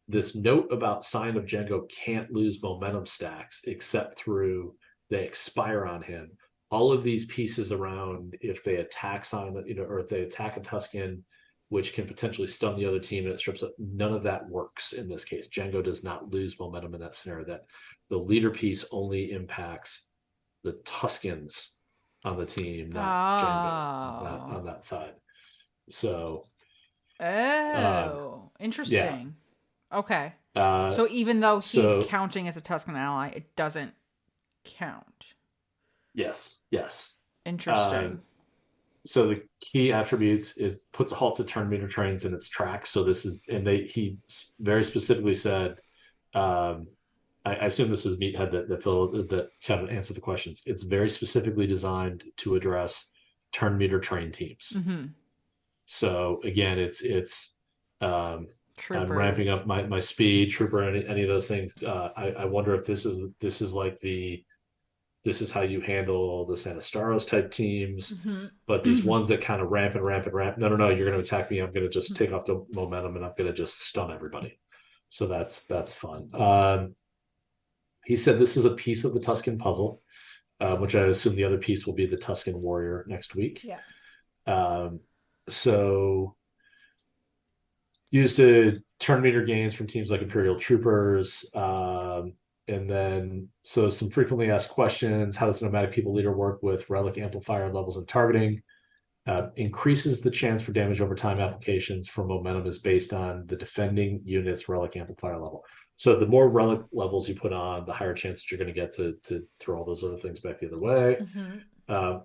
this note about Sign of Django can't lose momentum stacks except through they expire on him. All of these pieces around if they attack Sign, or if they attack a Tusken, which can potentially stun the other team and it strips up, none of that works in this case. Django does not lose momentum in that scenario. That the leader piece only impacts the Tuskens on the team, not Django on that side. So, Oh, yeah. interesting. Okay. Uh, So even though he's so counting as a Tuscan ally, it doesn't count. yes. Uh, Interesting. so the key attributes is puts a halt to turn meter trains in its tracks. So this is, and he very specifically said, um, I assume this is Meathead that kind of answered the questions. It's very specifically designed to address turn meter train teams. Mm-hmm. So again, it's I'm ramping Troopers. up my speed, trooper, any of those things. I wonder if this is like this is how you handle the Sanastaros type teams. But these Mm-hmm. ones that kind of ramp and ramp and ramp, no, you're going to attack me. I'm going to just take off the momentum and I'm going to just stun everybody. So that's fun. He said this is a piece of the Tusken puzzle, which I assume the other piece will be the Tusken warrior next week. Yeah. So used to turn meter gains from teams like Imperial Troopers. And then, so some frequently asked questions. How does nomadic people leader work with relic amplifier levels and targeting? Increases the chance for damage over time applications for momentum is based on the defending unit's relic amplifier level. So the more relic levels you put on, the higher chance that you're going to get to throw all those other things back the other way. Mm-hmm.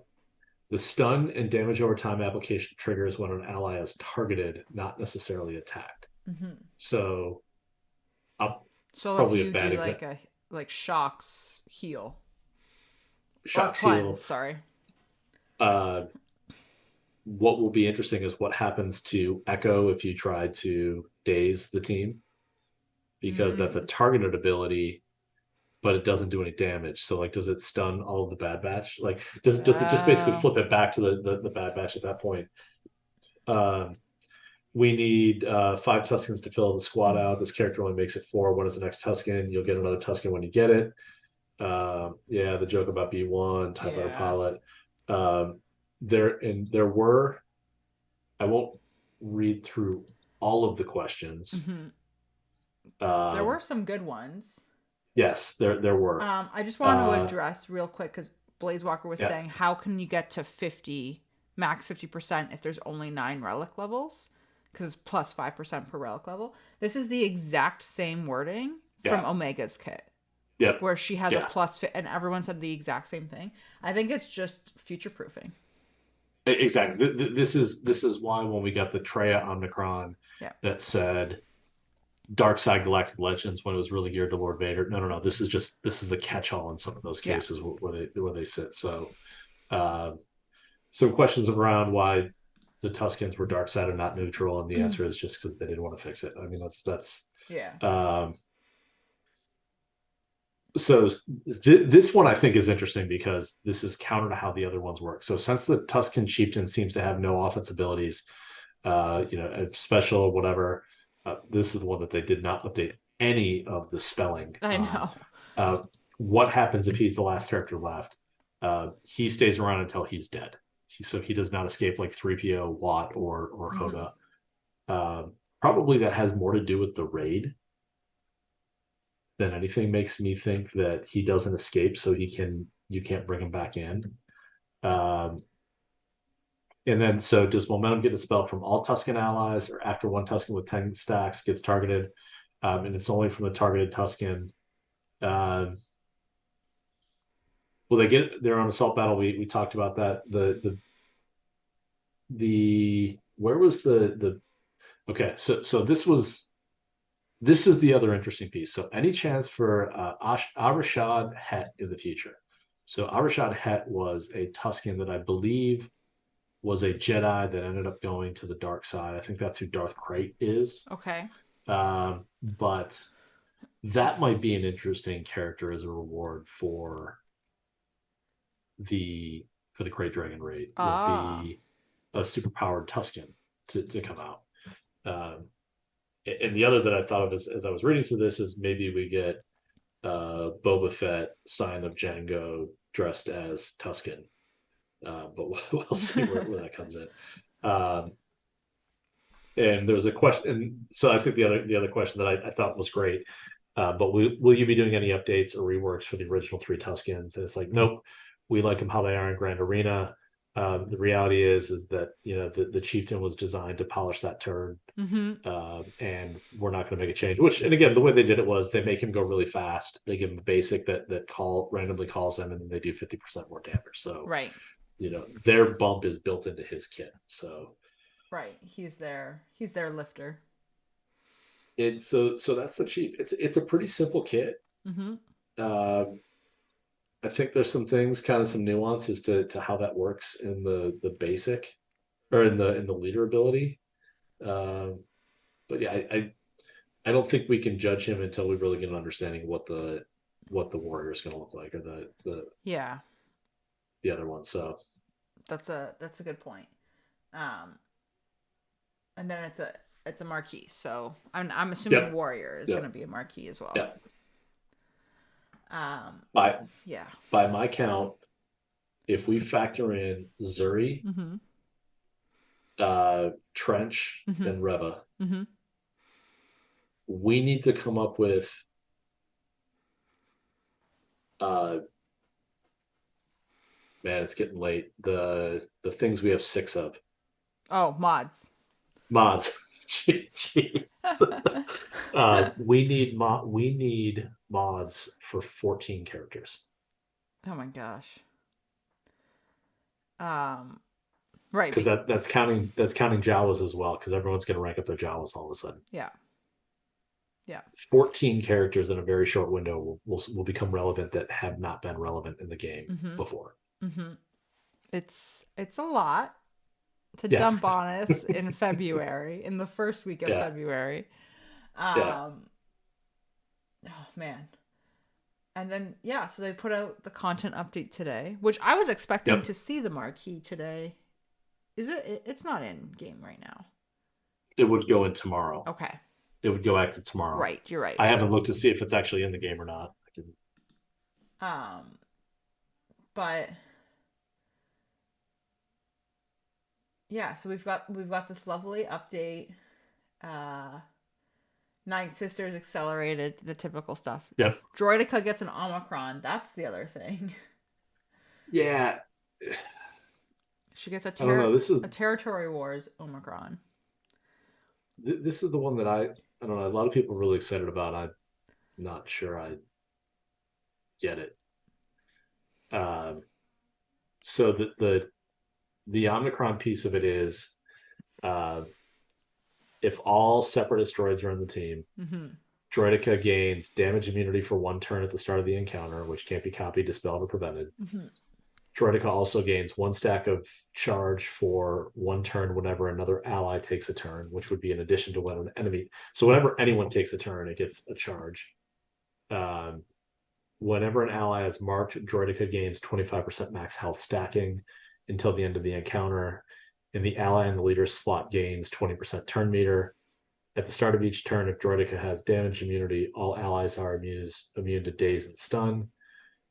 The stun and damage over time application triggers when an ally is targeted, not necessarily attacked. Mm-hmm. So, so if probably a you bad do example. like shocks heal or Shock cleanse, seal. sorry. What will be interesting is what happens to Echo if you try to daze the team, because that's a targeted ability, but it doesn't do any damage. So, like, does it stun all of the Bad Batch? Like, does it just basically flip it back to the Bad Batch at that point? We need 5 Tuskens to fill the squad out. This character only makes it 4. When is the next Tusken? You'll get another Tusken when you get it. Yeah, the joke about B1, TIE Fighter pilot. There were, I won't read through all of the questions. There were some good ones. Yes, there were. I just want to address real quick because Blazewalker was saying, how can you get to 50, max 50% if there's only 9 relic levels? because it's plus 5% per relic level. This is the exact same wording from Yeah. Omega's kit, Yep. where she has a Yeah. plus fit, and everyone said the exact same thing. I think it's just future proofing. Exactly. This is why when we got the Treya Omnicron Yeah. that said Dark Side Galactic Legends when it was really geared to Lord Vader. No. This is a catch-all in some of those Yeah. cases where they sit. So some questions around why the Tuskens were dark side and not neutral, and the answer is just because they didn't want to fix it. I mean, that's Yeah. So this one I think is interesting because this is counter to how the other ones work. So since the Tusken Chieftain seems to have no offense abilities, special or whatever, this is the one that they did not update any of the spelling. I know. What happens if he's the last character left? He stays around until he's dead. So he does not escape like 3PO, Watt, or Hoda. Probably that has more to do with the raid than anything. Makes me think that he doesn't escape, so you can't bring him back in. And then, so does momentum get dispelled from all Tusken allies, or after one Tusken with 10 stacks gets targeted, and it's only from the targeted Tusken? Will they get their own assault battle? We talked about that. The where was the okay? So this is the other interesting piece. So any chance for Arashad Het in the future? So Arashad Het was a Tusken that I believe was a Jedi that ended up going to the dark side. I think that's who Darth Krayt is. Okay. But that might be an interesting character as a reward for the Krayt Dragon raid. Would be a superpowered Tusken to come out. And the other that I thought of as I was reading through this is maybe we get Boba Fett, Sign of Django, dressed as Tusken. But we'll see where that comes in. And there's a question, and so I think the other question that I thought was great. But will you be doing any updates or reworks for the original 3 Tuskens? And it's like, nope, we like them how they are in Grand Arena. The reality is that the chieftain was designed to polish that turn, and we're not going to make a change. And again, the way they did it was they make him go really fast. They give him a basic that randomly calls them, and then they do 50% more damage. So right, their bump is built into his kit. So right, he's their lifter. So that's the chief. It's a pretty simple kit. I think there's some things, kind of some nuances to how that works in the basic, or in the leader ability. But yeah, I don't think we can judge him until we really get an understanding of what the warrior is going to look like, or the other one. So that's a good point. And then it's a marquee. So I'm assuming warrior is going to be a marquee as well. Yeah. Yeah. By my count, if we factor in Zuri, Trench, and Reva, we need to come up with man, it's getting late. The things we have 6 of. Oh, mods. We need mods for 14 characters. Oh my gosh. Right. Because that's counting Jawas as well, because everyone's going to rank up their Jawas all of a sudden. Yeah. Yeah. 14 characters in a very short window will become relevant that have not been relevant in the game before. It's a lot to dump on us in February, in the first week of February. Oh man. And then so they put out the content update today, which I was expecting to see the marquee today. Is it? It's not in game right now. It would go in tomorrow. Okay. It would go active tomorrow. Right, you're right. I haven't looked to see if it's actually in the game or not. But yeah, so we've got this lovely update. Nine Sisters accelerated, the typical stuff. Yep. Droideka gets an Omicron. That's the other thing. Yeah. She gets a This is Territory Wars Omicron. This is the one that I don't know. A lot of people are really excited about. I'm not sure I get it. Um, so the Omicron piece of it is uh, if all separatist droids are on the team, Mm-hmm. Droideka gains damage immunity for one turn at the start of the encounter, which can't be copied, dispelled, or prevented. Mm-hmm. Droideka also gains one stack of charge for one turn whenever another ally takes a turn, which would be in addition to when an enemy. So whenever anyone takes a turn, it gets a charge. Um, Whenever an ally is marked, Droideka gains 25% max health stacking until the end of the encounter. And the ally in the leader's slot gains 20% turn meter. At the start of each turn, if Droideka has damage immunity, all allies are immune to daze and stun.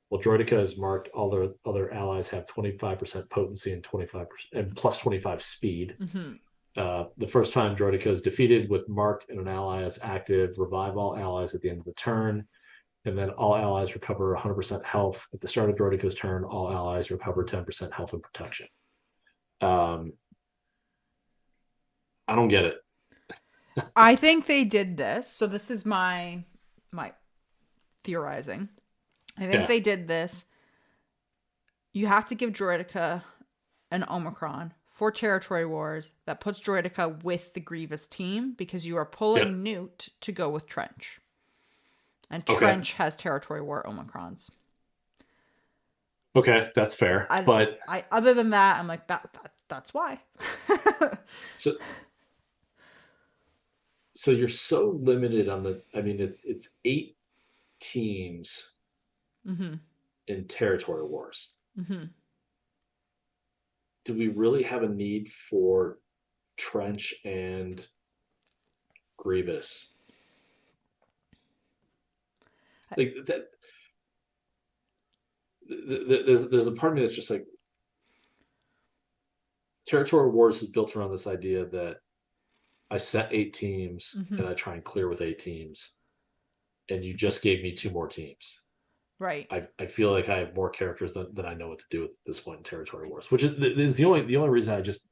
While Droideka is marked, all the other allies have 25% potency and 25% and plus 25 speed. Mm-hmm. The first time Droideka is defeated with marked and an ally is active, revive all allies at the end of the turn. And then all allies recover 100% health. At the start of Droideka's turn, all allies recover 10% health and protection. Um, I don't get it. I think they did this. So this is my theorizing. I think Yeah, they did this. You have to give Droideka an Omicron for Territory Wars that puts Droideka with the Grievous team because you are yeah, pulling Newt to go with Trench. And okay, Trench has Territory War Omicrons. okay, that's fair. I, But I other than that, I'm like that's why. so so you're so limited on the. I mean, it's 8 teams Mm-hmm. in territory wars. Mm-hmm. Do we really have a need for Trench and Grievous? Like that. There's a part of me that's just like territory wars is built around this idea that I set 8 teams Mm-hmm. and I try and clear with 8 teams, and you just gave me 2 more teams. Right. I feel like I have more characters than I know what to do at this point in territory wars, which is the only reason I just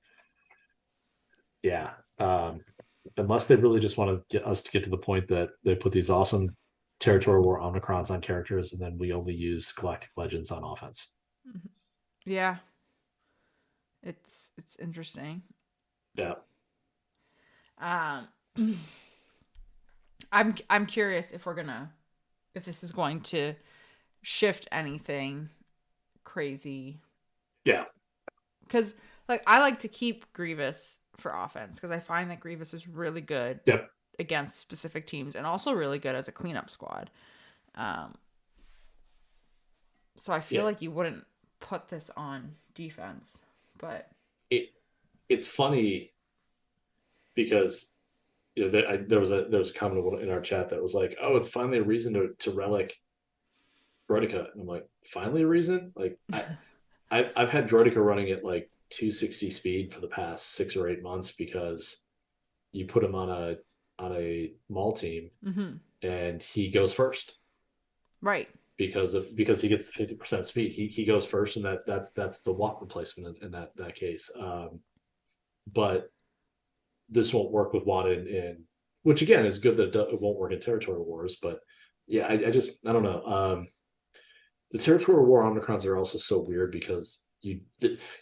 yeah. Unless they really just want to get us to get to the point that they put these awesome territory war omicrons on characters, and then we only use galactic legends on offense. Mm-hmm. Yeah. It's interesting. Yeah, Um I'm curious if this is going to shift anything crazy yeah, cuz like I like to keep Grievous for offense cuz I find that Grievous is really good yep, against specific teams and also really good as a cleanup squad. Um so I feel yeah. like you wouldn't put this on defense, but It it's funny because there was a comment in our chat that was like, "Oh, it's finally a reason to relic Droideka," and I'm like, "Finally a reason?" Like I've had Droideka running at like 260 speed for the past 6 or 8 months because you put him on a mall team mm-hmm. and he goes first Right. because he gets 50% speed. He goes first, and that's the walk replacement in that case. But this won't work with Wada in which again is good that it won't work in territory wars. But yeah, I don't know. The territorial war omicrons are also so weird because you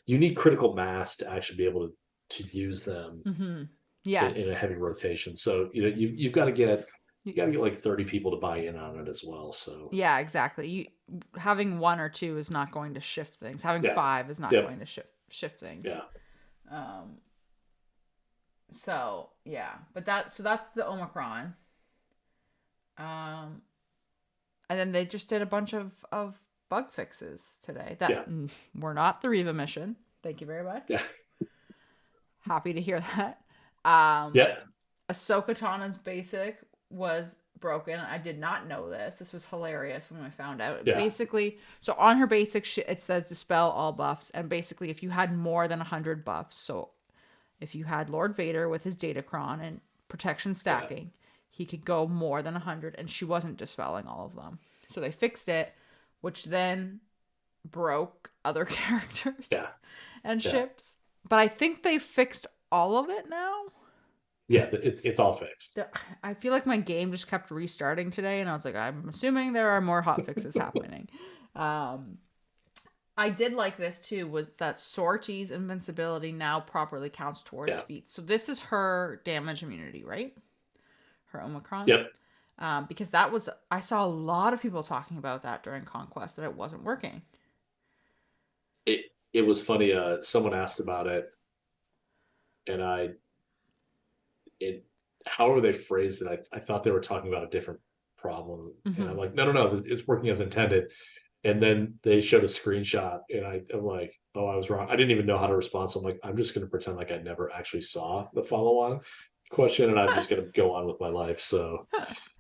need critical mass to actually be able to use them Mm-hmm. in a Yes. heavy rotation. So you've got to get you got to get like 30 people to buy in on it as well. So Yeah, exactly. You having one or two is not going to shift things. Having yeah, five is not yep, going to shift things. yeah, Um. So yeah, but that's the Omicron. Um, and then they just did a bunch of bug fixes today that yeah, were not the Riva mission. Thank you very much. yeah, Happy to hear that. Um, yeah, Ahsoka Tana's basic was broken. I did not know this. This was hilarious when I found out. yeah, Basically, so on her basic, it says dispel all buffs, and basically, if you had more than 100 buffs, so if you had Lord Vader with his Datacron and protection yeah, stacking, he could go more than 100, and she wasn't dispelling all of them. So they fixed it, which then broke other characters yeah, and yeah. ships. But I think they fixed all of it now. Yeah, it's all fixed. I feel like my game just kept restarting today, and I was like, I'm assuming there are more hot fixes happening. Um, I did like this too, was that Sortie's invincibility now properly counts towards Yeah. feats. So this is her damage immunity, right? Her Omicron. Yep. Because that was, I saw a lot of people talking about that during Conquest, that it wasn't working. It was funny. Someone asked about it, and it however they phrased it, I thought they were talking about a different problem, and Mm-hmm. I'm like, no, it's working as intended. And then they showed a screenshot, and I'm like, oh, I was wrong. I didn't even know how to respond. So I'm like, I'm just going to pretend like I never actually saw the follow on question, and I'm just going to go on with my life. So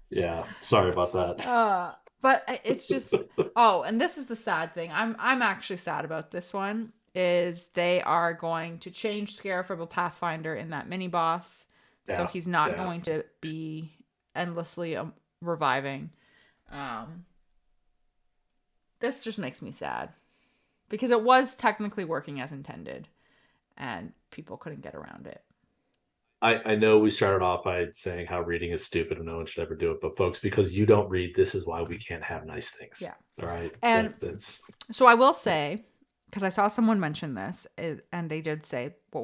yeah, sorry about that. Uh, but it's just, oh, and this is the sad thing. I'm actually sad about this one. Is they are going to change Scarifable Pathfinder in that mini boss, so Yeah, he's not yeah. going to be endlessly reviving. Um, this just makes me sad because it was technically working as intended, and people couldn't get around it. I know we started off by saying how reading is stupid and no one should ever do it, but folks, because you don't read, this is why we can't have nice Yeah, things. All right, and that's so I will say, because I saw someone mention this, and they did say what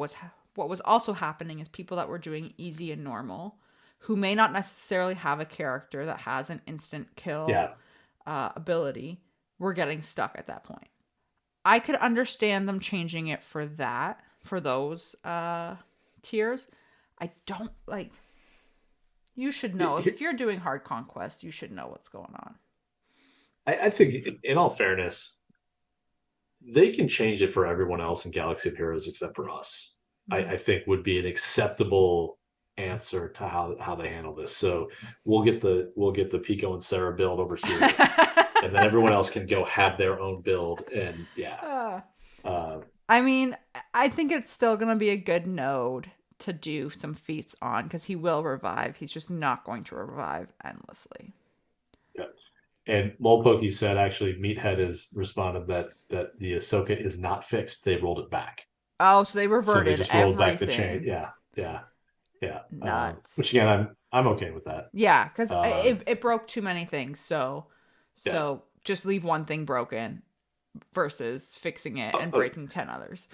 was also happening is people that were doing easy and normal, who may not necessarily have a character that has an instant kill yeah. ability, were getting stuck at that point. I could understand them changing it for that, for those tiers. I don't like. You should know if you're doing hard conquest, you should know what's going on. I think, in all fairness, they can change it for everyone else in Galaxy of Heroes except for us. Mm-hmm. I think would be an acceptable answer to how they handle this. So we'll get the Pico and Sarah build over here, and then everyone else can go have their own build. And yeah, uh, uh, I mean, I think it's still going to be a good node to do some feats on because he will revive. He's just not going to revive endlessly. yeah. And Molpoke said actually Meathead has responded that the Ahsoka is not fixed. They rolled it back. Oh, so they So they reverted just rolled back the chain. everything. Yeah, yeah, yeah. Which Nuts. again, I'm okay with that. Yeah, because Um, it broke too many things. So yeah. just leave one thing broken versus fixing it and breaking 10 others.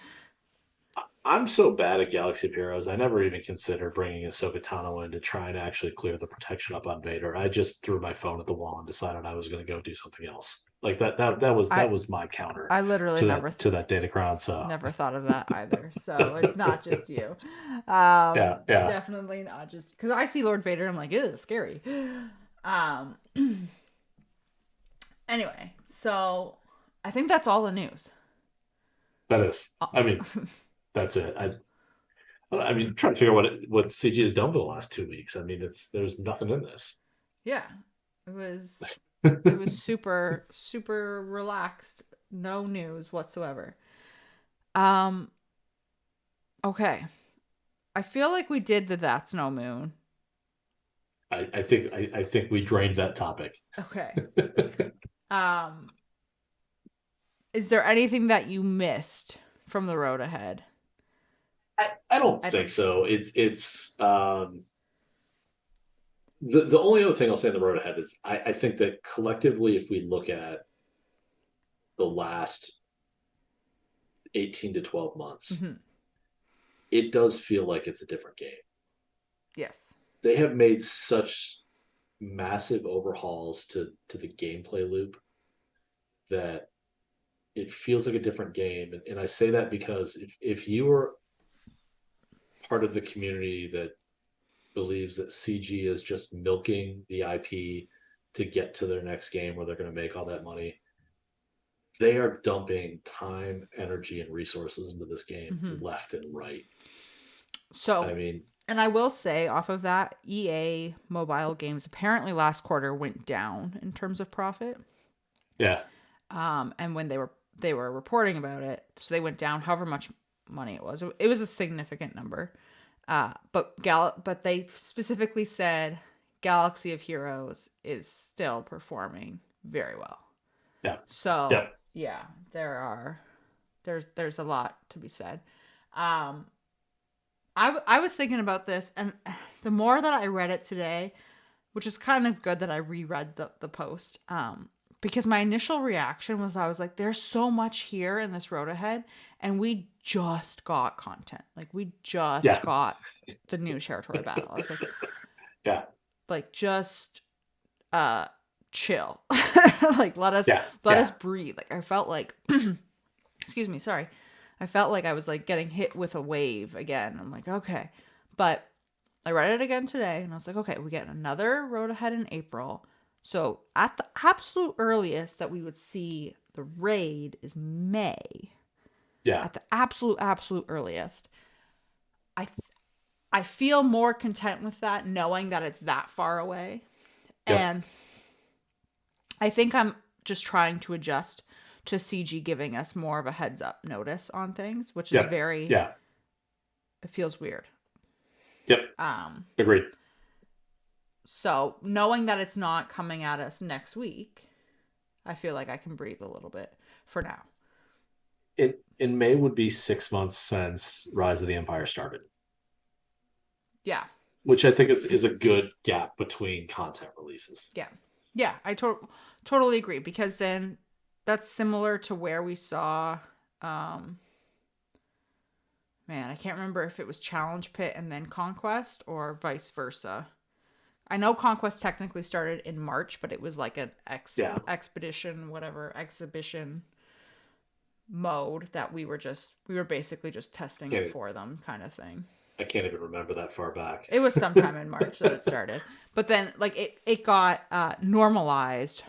I'm so bad at Galaxy of Heroes. I never even considered bringing Ahsoka Tano in to try and actually clear the protection up on Vader. I just threw my phone at the wall and decided I was going to go do something else. Like I that was my counter I literally to that data crown. So never thought of that either. So it's not just you. yeah. Definitely not just because I see Lord Vader. I'm like, ew, scary. Um, anyway, so I think that's all the news. That is. I mean, that's it. I mean, trying to figure out what CG has done for the last 2 weeks. I mean, there's nothing in this. Yeah, it was super super relaxed. No news whatsoever. Um, okay. I feel like we did the That's No Moon. I think we drained that topic. Okay. Um, is there anything that you missed from the road ahead? I don't think so. It's the only other thing I'll say on the road ahead is I think that collectively, if we look at the last 18 to 12 months, Mm-hmm. it does feel like it's a different game. Yes. They have made such massive overhauls to the gameplay loop that it feels like a different game. And I say that because if you are part of the community that believes that CG is just milking the IP to get to their next game where they're going to make all that money, they are dumping time, energy, and resources into this game Mm-hmm. left and right. So, I mean, and I will say off of that, EA mobile games apparently last quarter went down in terms of profit. yeah, And when they were reporting about it, so they went down however much money it was. It was a significant number. But they specifically said Galaxy of Heroes is still performing very well. yeah, So yeah. yeah, there's a lot to be said. Um, I was thinking about this, and the more that I read it today, which is kind of good that I reread the post, because my initial reaction was I was like, there's so much here in this road ahead, and we just got content. Like we just Yeah. got the new territory battle. I was Yeah. like just uh chill. Like Yeah. let us Yeah. breathe. Like I felt like excuse me, sorry. I felt like I was like getting hit with a wave again. I'm like, okay. But I read it again today and I was like, okay, we get another road ahead in April. So at the absolute earliest that we would see the raid is May. Yeah. At the absolute earliest. I I feel more content with that knowing that it's that far away. Yep. And I think I'm just trying to adjust to CG giving us more of a heads up notice on things, which is Yep. very, Yeah. it feels weird. Yep. Agreed. So knowing that it's not coming at us next week, I feel like I can breathe a little bit for now. In May would be 6 months since Rise of the Empire started. Yeah. Which I think is a good gap between content releases. Yeah. Yeah. I totally agree, because then that's similar to where we saw, man, I can't remember if it was Challenge Pit and then Conquest or vice versa. I know Conquest technically started in March, but it was like an expedition, whatever, exhibition mode that we were basically just testing it for them kind of thing. I can't even remember that far back. It was sometime in March that it started. But then like it got normalized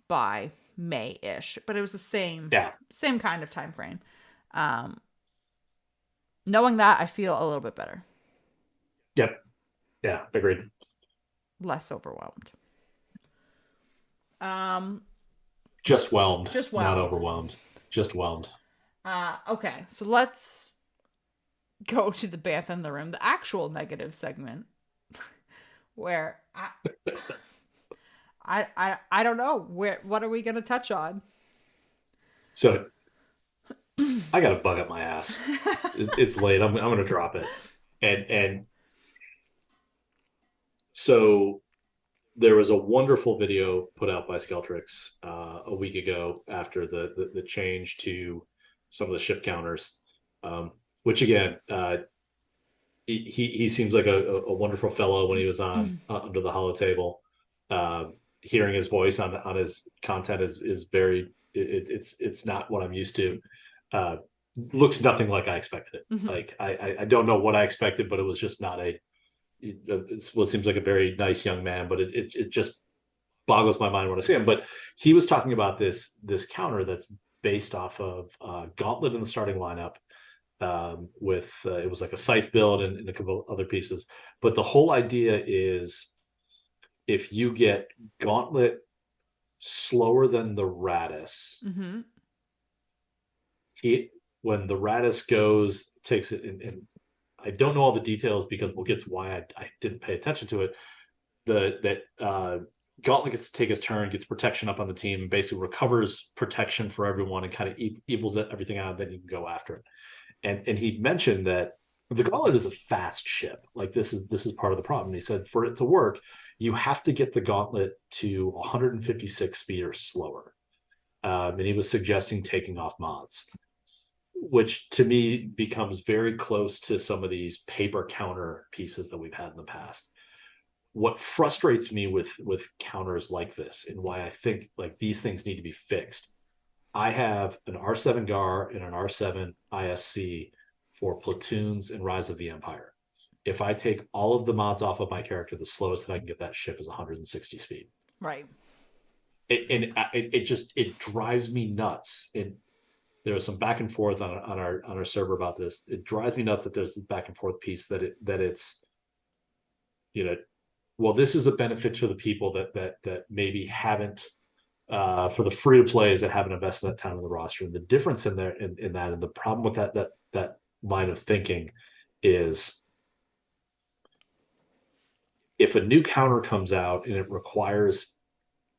by May-ish, but it was the same kind of time frame. Knowing that, I feel a little bit better. Yep. Yeah, agreed. Less overwhelmed. Just whelmed. Not Whelmed. overwhelmed. Just whelmed. Okay, so let's go to the Bantha in the Room, the actual negative segment, where I don't know what are we gonna touch on. So I got a bug up my ass. It's late. I'm gonna drop it, and so there was a wonderful video put out by Skeltrix a week ago after the change to some of the ship counters, which again, he seems like a wonderful fellow when he was on under the Holotable. Hearing his voice on his content is very it's not what I'm used to. Looks nothing like I expected it. Like I don't know what I expected, but it was just not it's what seems like a very nice young man, but it just boggles my mind when I see him. But he was talking about this counter that's based off of Gauntlet in the starting lineup, with it was like a scythe build and a couple other pieces. But the whole idea is if you get Gauntlet slower than the Radis, when the Radis takes it and I don't know all the details because we'll get to why I didn't pay attention to it. Gauntlet gets to take his turn, gets protection up on the team, and basically recovers protection for everyone and kind of evils everything out. Then you can go after it. And he mentioned that the Gauntlet is a fast ship. Like this is part of the problem. He said for it to work, you have to get the Gauntlet to 156 speed or slower. And he was suggesting taking off mods, which to me becomes very close to some of these paper counter pieces that we've had in the past. What frustrates me with counters like this and why I think like these things need to be fixed. I have an R7 GAR and an R7 ISC for platoons and Rise of the Empire. If I take all of the mods off of my character, the slowest that I can get that ship is 160 speed. Right. It drives me nuts. And there was some back and forth on our server about this. It drives me nuts that there's this back and forth piece that it's, well, this is a benefit to the people that maybe haven't, for the free to plays that haven't invested that time in the roster. And the difference in that, and the problem with that line of thinking is if a new counter comes out and it requires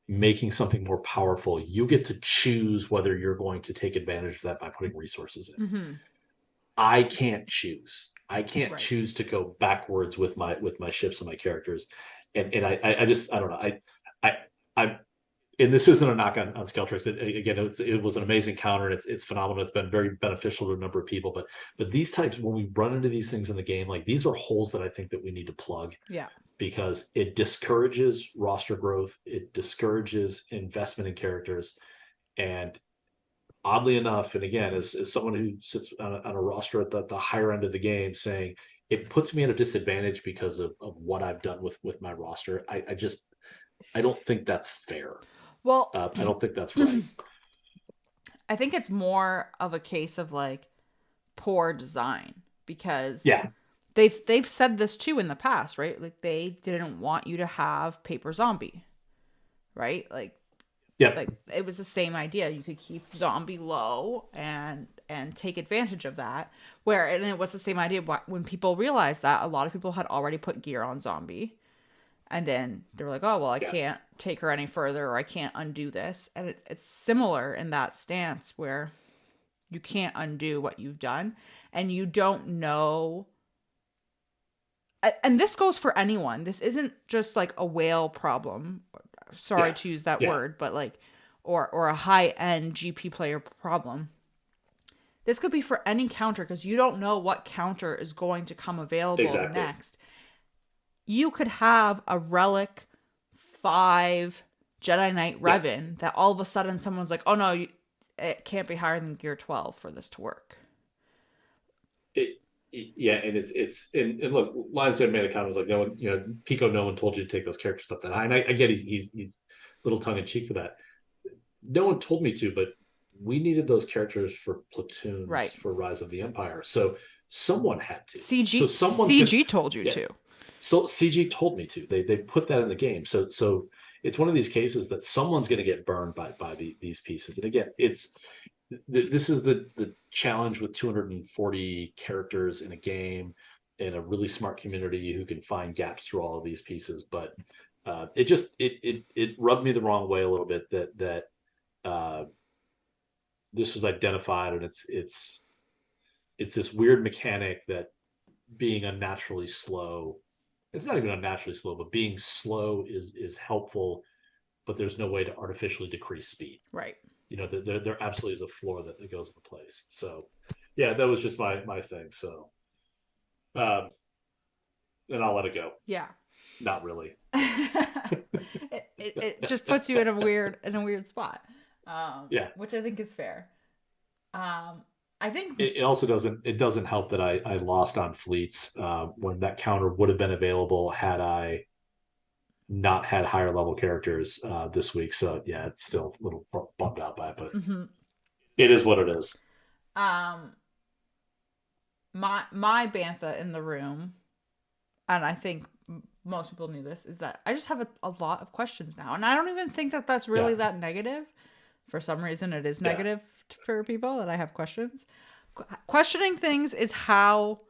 making something more powerful, you get to choose whether you're going to take advantage of that by putting resources in. I can't choose. I can't Right. choose to go backwards with my ships and my characters, and I just I don't know I and this isn't a knock on Skeltrix. Again, it was an amazing counter, and it's phenomenal. It's been very beneficial to a number of people. But these types, when we run into these things in the game, like these are holes that I think that we need to plug Yeah. because it discourages roster growth, it discourages investment in characters, and oddly enough, and again, as someone who sits on a roster at the higher end of the game, saying it puts me at a disadvantage because of what I've done with my roster. I don't think that's fair. Well, I don't think that's right. I think it's more of a case of like poor design because Yeah. they've said this too in the past, right? Like they didn't want you to have paper zombie, right? Yep. Like it was the same idea. You could keep zombie low and take advantage of that. And it was the same idea when people realized that a lot of people had already put gear on zombie, and then they were like, oh well, I Yeah. can't take her any further, or I can't undo this. And it's similar in that stance where you can't undo what you've done, and you don't know. And this goes for anyone. This isn't just like a whale problem. Sorry Yeah. to use that Yeah. word, but like, or a high end GP player problem. This could be for any counter because you don't know what counter is going to come available Exactly. next. You could have a relic 5 Jedi Knight Yeah. Revan that all of a sudden someone's like, oh no, it can't be higher than gear 12 for this to work. Yeah, and and look, Lionsgate made a comment was like, no one, Pico, no one told you to take those characters up that high, and I get he's a little tongue in cheek for that. No one told me to, but we needed those characters for platoons Right. for Rise of the Empire, so someone had to. So CG told you yeah. to. So CG told me to. They put that in the game. So it's one of these cases that someone's going to get burned by these pieces. And again, this is the challenge with 240 characters in a game and a really smart community who can find gaps through all of these pieces. But it rubbed me the wrong way a little bit that this was identified, and it's this weird mechanic that being unnaturally slow. It's not even unnaturally slow, but being slow is helpful, but there's no way to artificially decrease speed. Right. There absolutely is a floor that goes into place. So yeah, that was just my thing. So and I'll let it go. Yeah. Not really. it just puts you in a weird spot. Yeah. Which I think is fair. I think it also doesn't help that I lost on fleets when that counter would have been available had I not had higher level characters this week. So yeah, it's still a little bummed out by it, but it is what it is. My bantha in the room, and I think most people knew this, is that I just have a lot of questions now, and I don't even think that that's really that negative. For some reason, it is negative for people that I have questions. Questioning things is how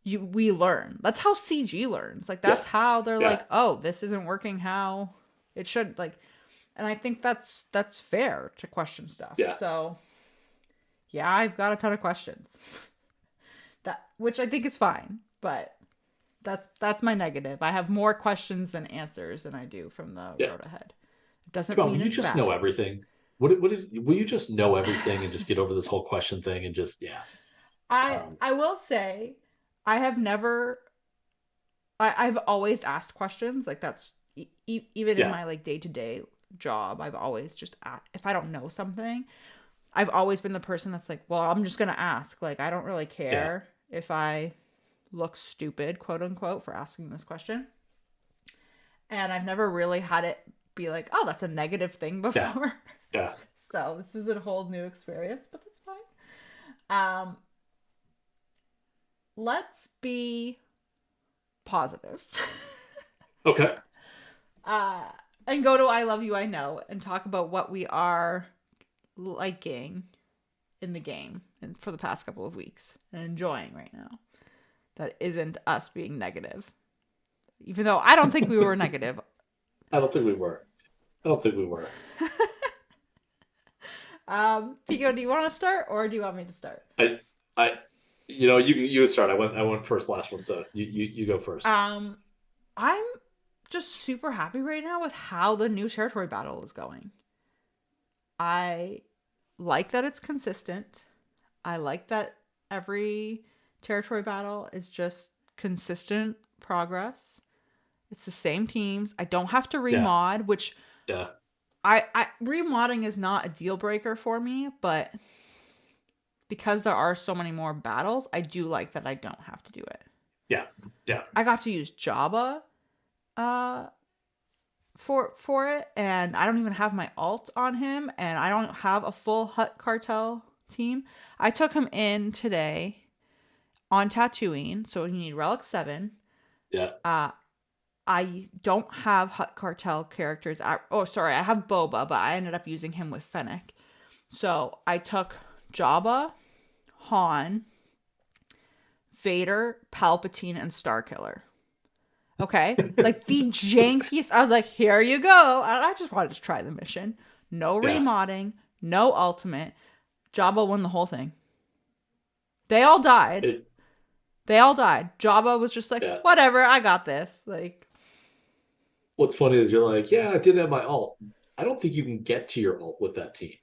we learn. That's how CG learns. Like that's how they're like, oh, this isn't working how it should. Like, and I think that's fair to question stuff. Yeah. So yeah, I've got a ton of questions. Which I think is fine, but that's my negative. I have more questions than answers than I do from the road ahead. It doesn't mean you just know everything. Will you just know everything and just get over this whole question thing and just I will say I have never I've always asked questions. Like that's even in my like day-to-day job, I've always just asked, if I don't know something, I've always been the person that's like, well, I'm just gonna ask. Like I don't really care if I look stupid, quote unquote, for asking this question. And I've never really had it be like, oh, that's a negative thing before. Yeah. So this was a whole new experience, but that's fine. Let's be positive. Okay. And go to I Love You, I Know and talk about what we are liking in the game and for the past couple of weeks and enjoying right now. That isn't us being negative. Even though I don't think we were negative. I don't think we were. Pico, do you want to start or do you want me to start? you start. I went first last one, so you go first. Um, I'm just super happy right now with how the new territory battle is going. I like that it's consistent. I like that every territory battle is just consistent progress. It's the same teams. I don't have to Yeah, remod, which yeah, I remodding is not a deal breaker for me, but because there are so many more battles, I do like that I don't have to do it. yeah, yeah, I got to use Jabba uh for it, and I don't even have my alt on him, and I don't have a full Hut Cartel team. I took him in today on Tatooine, so you need Relic 7. yeah. Uh I don't have Hut Cartel characters. Oh, sorry, I have Boba, but I ended up using him with Fennec. So I took Jabba, Han, Vader, Palpatine, and Starkiller. Okay? Like the jankiest. I was like, here you go. And I just wanted to try the mission. No Yeah. remodding, no ultimate. Jabba won the whole thing. They all died. It, They all died. Jabba was just like, yeah. whatever, I got this. Like, What's funny is you're like, yeah, I didn't have my alt. I don't think you can get to your alt with that team.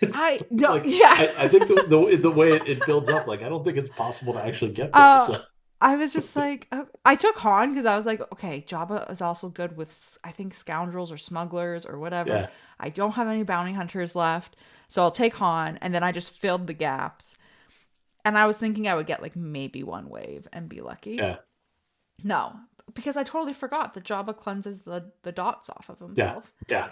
I no, Like, yeah. I think the way it builds up, like, I don't think it's possible to actually get there. uh So I was just like, I took Han because I was like, okay, Jabba is also good with, I think, scoundrels or smugglers or whatever. yeah, I don't have any bounty hunters left, so I'll take Han, and then I just filled the gaps. And I was thinking I would get like maybe one wave and be lucky. yeah, No, because I totally forgot that Jabba cleanses the dots off of yeah, himself. yeah,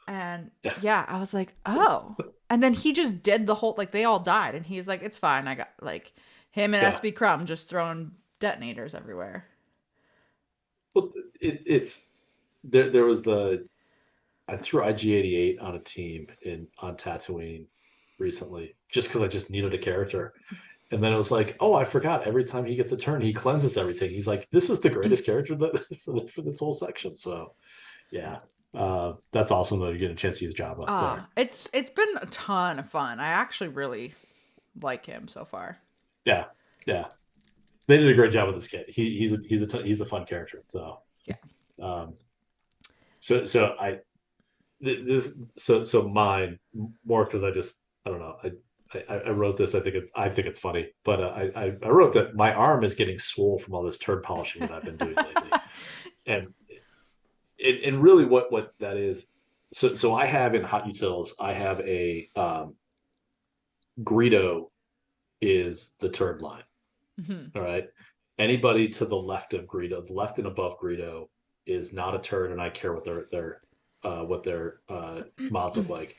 And yeah, yeah, I was like, oh. And then he just did the whole, like, they all died, and he's like, it's fine. I got like him and yeah. SB Crumb just throwing detonators everywhere. Well, it's there was I threw IG-88 on a team on Tatooine recently just because I just needed a character. And then it was like, oh, I forgot. Every time he gets a turn, he cleanses everything. He's like, this is the greatest character for this whole section. So yeah, that's awesome though. You get a chance to use Java there. It's been a ton of fun. I actually really like him so far. Yeah, yeah. They did a great job with this kid. He's a fun character. So Yeah. um, so I this so mine more because I don't know I wrote this. I think it's funny, but I wrote that my arm is getting swole from all this turd polishing that I've been doing lately, and really what that is. So I have in hot utils I have a Greedo is the turd line. Mm-hmm. All right, anybody to the left of Greedo, the left and above Greedo is not a turd, and I care what their mods look like.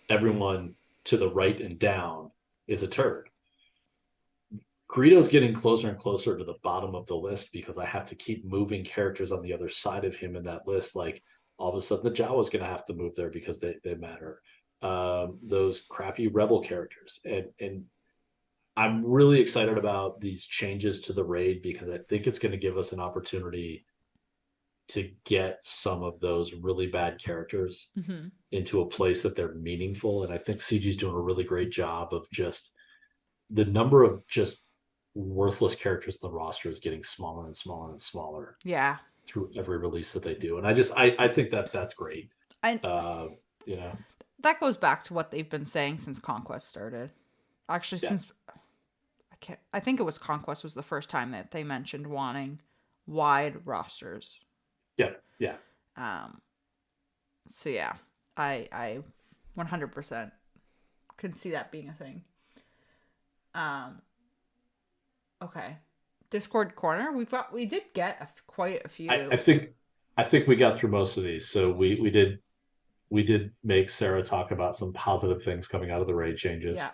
Everyone to the right and down is a turd. Greedo's getting closer and closer to the bottom of the list because I have to keep moving characters on the other side of him in that list. Like all of a sudden, the Jawa's going to have to move there because they matter. Those crappy rebel characters, and I'm really excited about these changes to the raid because I think it's going to give us an opportunity to get some of those really bad characters Mm-hmm. into a place that they're meaningful. And I think CG's doing a really great job of just the number of just worthless characters in the roster is getting smaller and smaller and smaller Yeah. through every release that they do. And I think that's great. I You know, That goes back to what they've been saying since Conquest started. Actually, yeah, since I think it was Conquest was the first time that they mentioned wanting wide rosters. yeah, yeah. Um, so yeah, I 100% could see that being a thing. Um, okay, Discord corner. We did get quite a few. I think we got through most of these. So we did make Sarah talk about some positive things coming out of the raid changes. Yeah.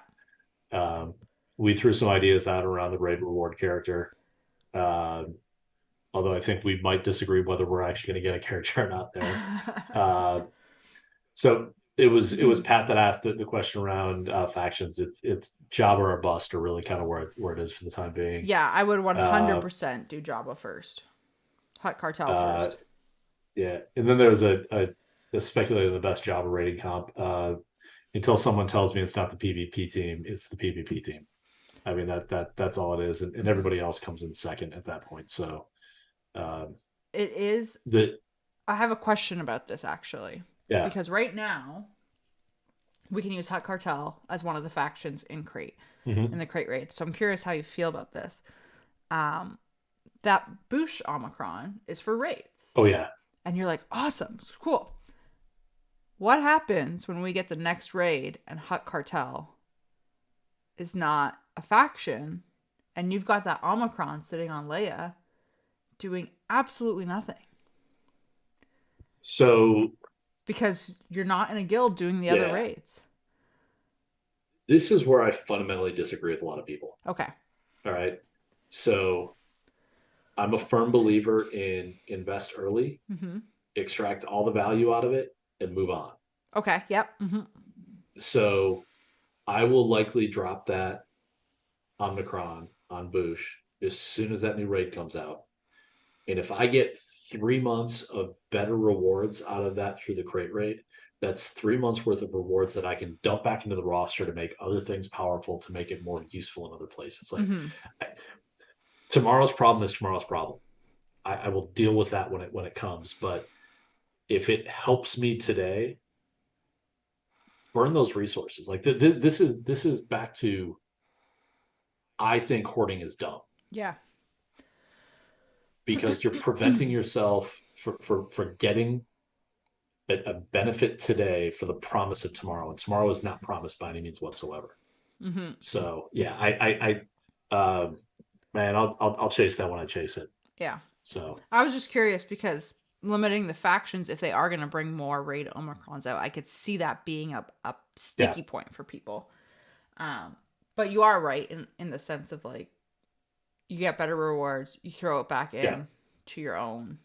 Um, we threw some ideas out around the raid reward character. Although I think we might disagree whether we're actually going to get a character or not there. So it was Pat that asked the question around factions. It's Jabba or bust, or really kind of where it is for the time being. Yeah, I would 100% do Jabba first. Hut Cartel first. Yeah, and then there's a speculating the best Jabba rating comp. Until someone tells me it's not the PvP team, it's the PvP team. I mean that's all it is, and everybody else comes in second at that point. So It is. the I have a question about this actually, yeah. because right now we can use Hut Cartel as one of the factions in crate in Hmm. the crate raid. So I'm curious how you feel about this. Um, that Boosh Omicron is for raids, Oh yeah. and you're like, awesome, cool. What happens when we get the next raid and Hut Cartel is not a faction, and you've got that Omicron sitting on Leia doing absolutely nothing So because you're not in a guild doing the other yeah, raids? this is where I fundamentally disagree with a lot of people. Okay. All right. So I'm a firm believer in invest early, Mm-hmm. extract all the value out of it, and move on. Okay. Yep. Mm-hmm. So I will likely drop that Omicron on Boosh as soon as that new raid comes out. And if I get 3 months of better rewards out of that through the crate raid, that's 3 months worth of rewards that I can dump back into the roster to make other things powerful, to make it more useful in other places. Like Mm-hmm. I, tomorrow's problem is tomorrow's problem. I will deal with that when it comes. But if it helps me today, burn those resources. Like this is back to, I think hoarding is dumb Yeah. because you're preventing yourself for getting a benefit today for the promise of tomorrow, and tomorrow is not promised by any means whatsoever. Mm-hmm. So yeah, man, I'll chase that when I chase it. Yeah. So I was just curious because limiting the factions, if they are going to bring more raid Omicrons out, I could see that being a yeah, sticky point for people. Um, but you are right in the sense of like you get better rewards, you throw it back yeah, in to your own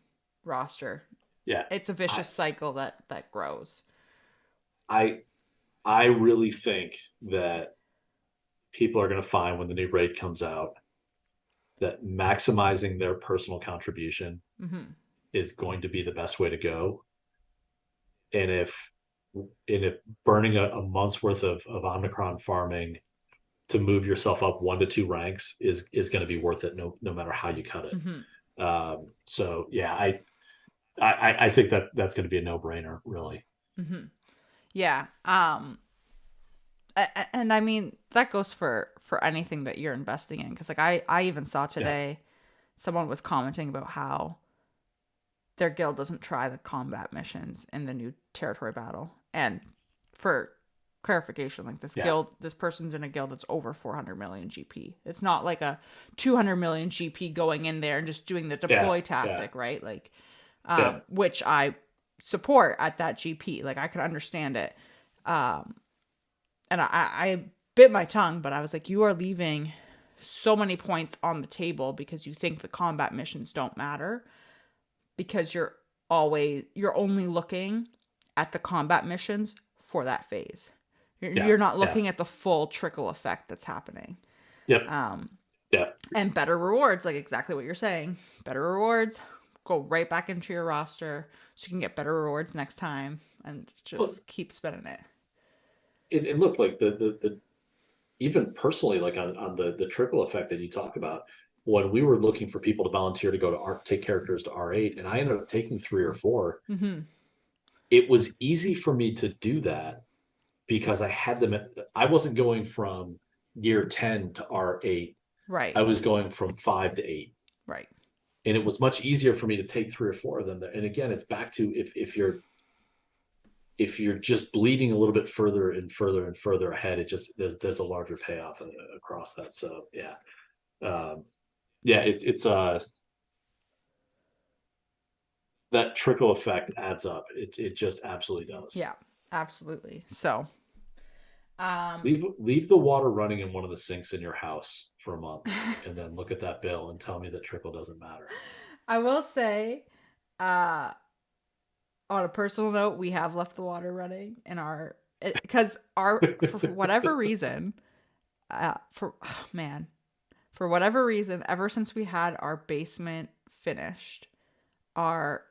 roster. yeah. It's a I vicious cycle that grows. I I really think that people are going to find when the new raid comes out that maximizing their personal contribution Mm-hmm. is going to be the best way to go. And if burning a month's worth of Omicron farming to move yourself up 1 to 2 ranks is going to be worth it, no matter how you cut it. Mm-hmm. So yeah, I think that's going to be a no brainer, really. Mm-hmm. Yeah. And I mean that goes for anything that you're investing in because like I even saw Yeah, today someone was commenting about how their guild doesn't try the combat missions in the new territory battle. And for clarification, like yeah, this person's in a guild that's over 400 million GP. It's not like a 200 million GP going in there and just doing the yeah, deploy yeah, tactic, right? Like, yeah. which I support at that GP. Like, I can understand it. Um, and I bit my tongue, but I was like, you are leaving so many points on the table because you think the combat missions don't matter because you're only looking at the combat missions for that phase. Yeah, You're not yeah, looking at the full trickle effect that's happening. yep, Um, yeah. and better rewards, like exactly what you're saying. Better rewards, go right back into your roster so you can get better rewards next time and Well, just keep spending it. it looked like the even personally, like on the trickle effect that you talk about, when we were looking for people to volunteer to go to take characters to R8, and I ended up taking 3 or 4. Mm-hmm. It was easy for me to do that because I had them I wasn't going from year 10 to R8. Right. I was going from 5 to 8. Right. And it was much easier for me to take 3 or 4 of them. And again, it's back to if you're just bleeding a little bit further and further and further ahead, it just there's a larger payoff across that. So yeah. Yeah, it's that trickle effect adds up. It just absolutely does. Yeah, absolutely. So, um, Leave the water running in one of the sinks in your house for a month, and then look at that bill and tell me that trickle doesn't matter. I will say, uh, on a personal note, we have left the water running in our because our for whatever reason, for oh, man, for whatever reason, ever since we had our basement finished, our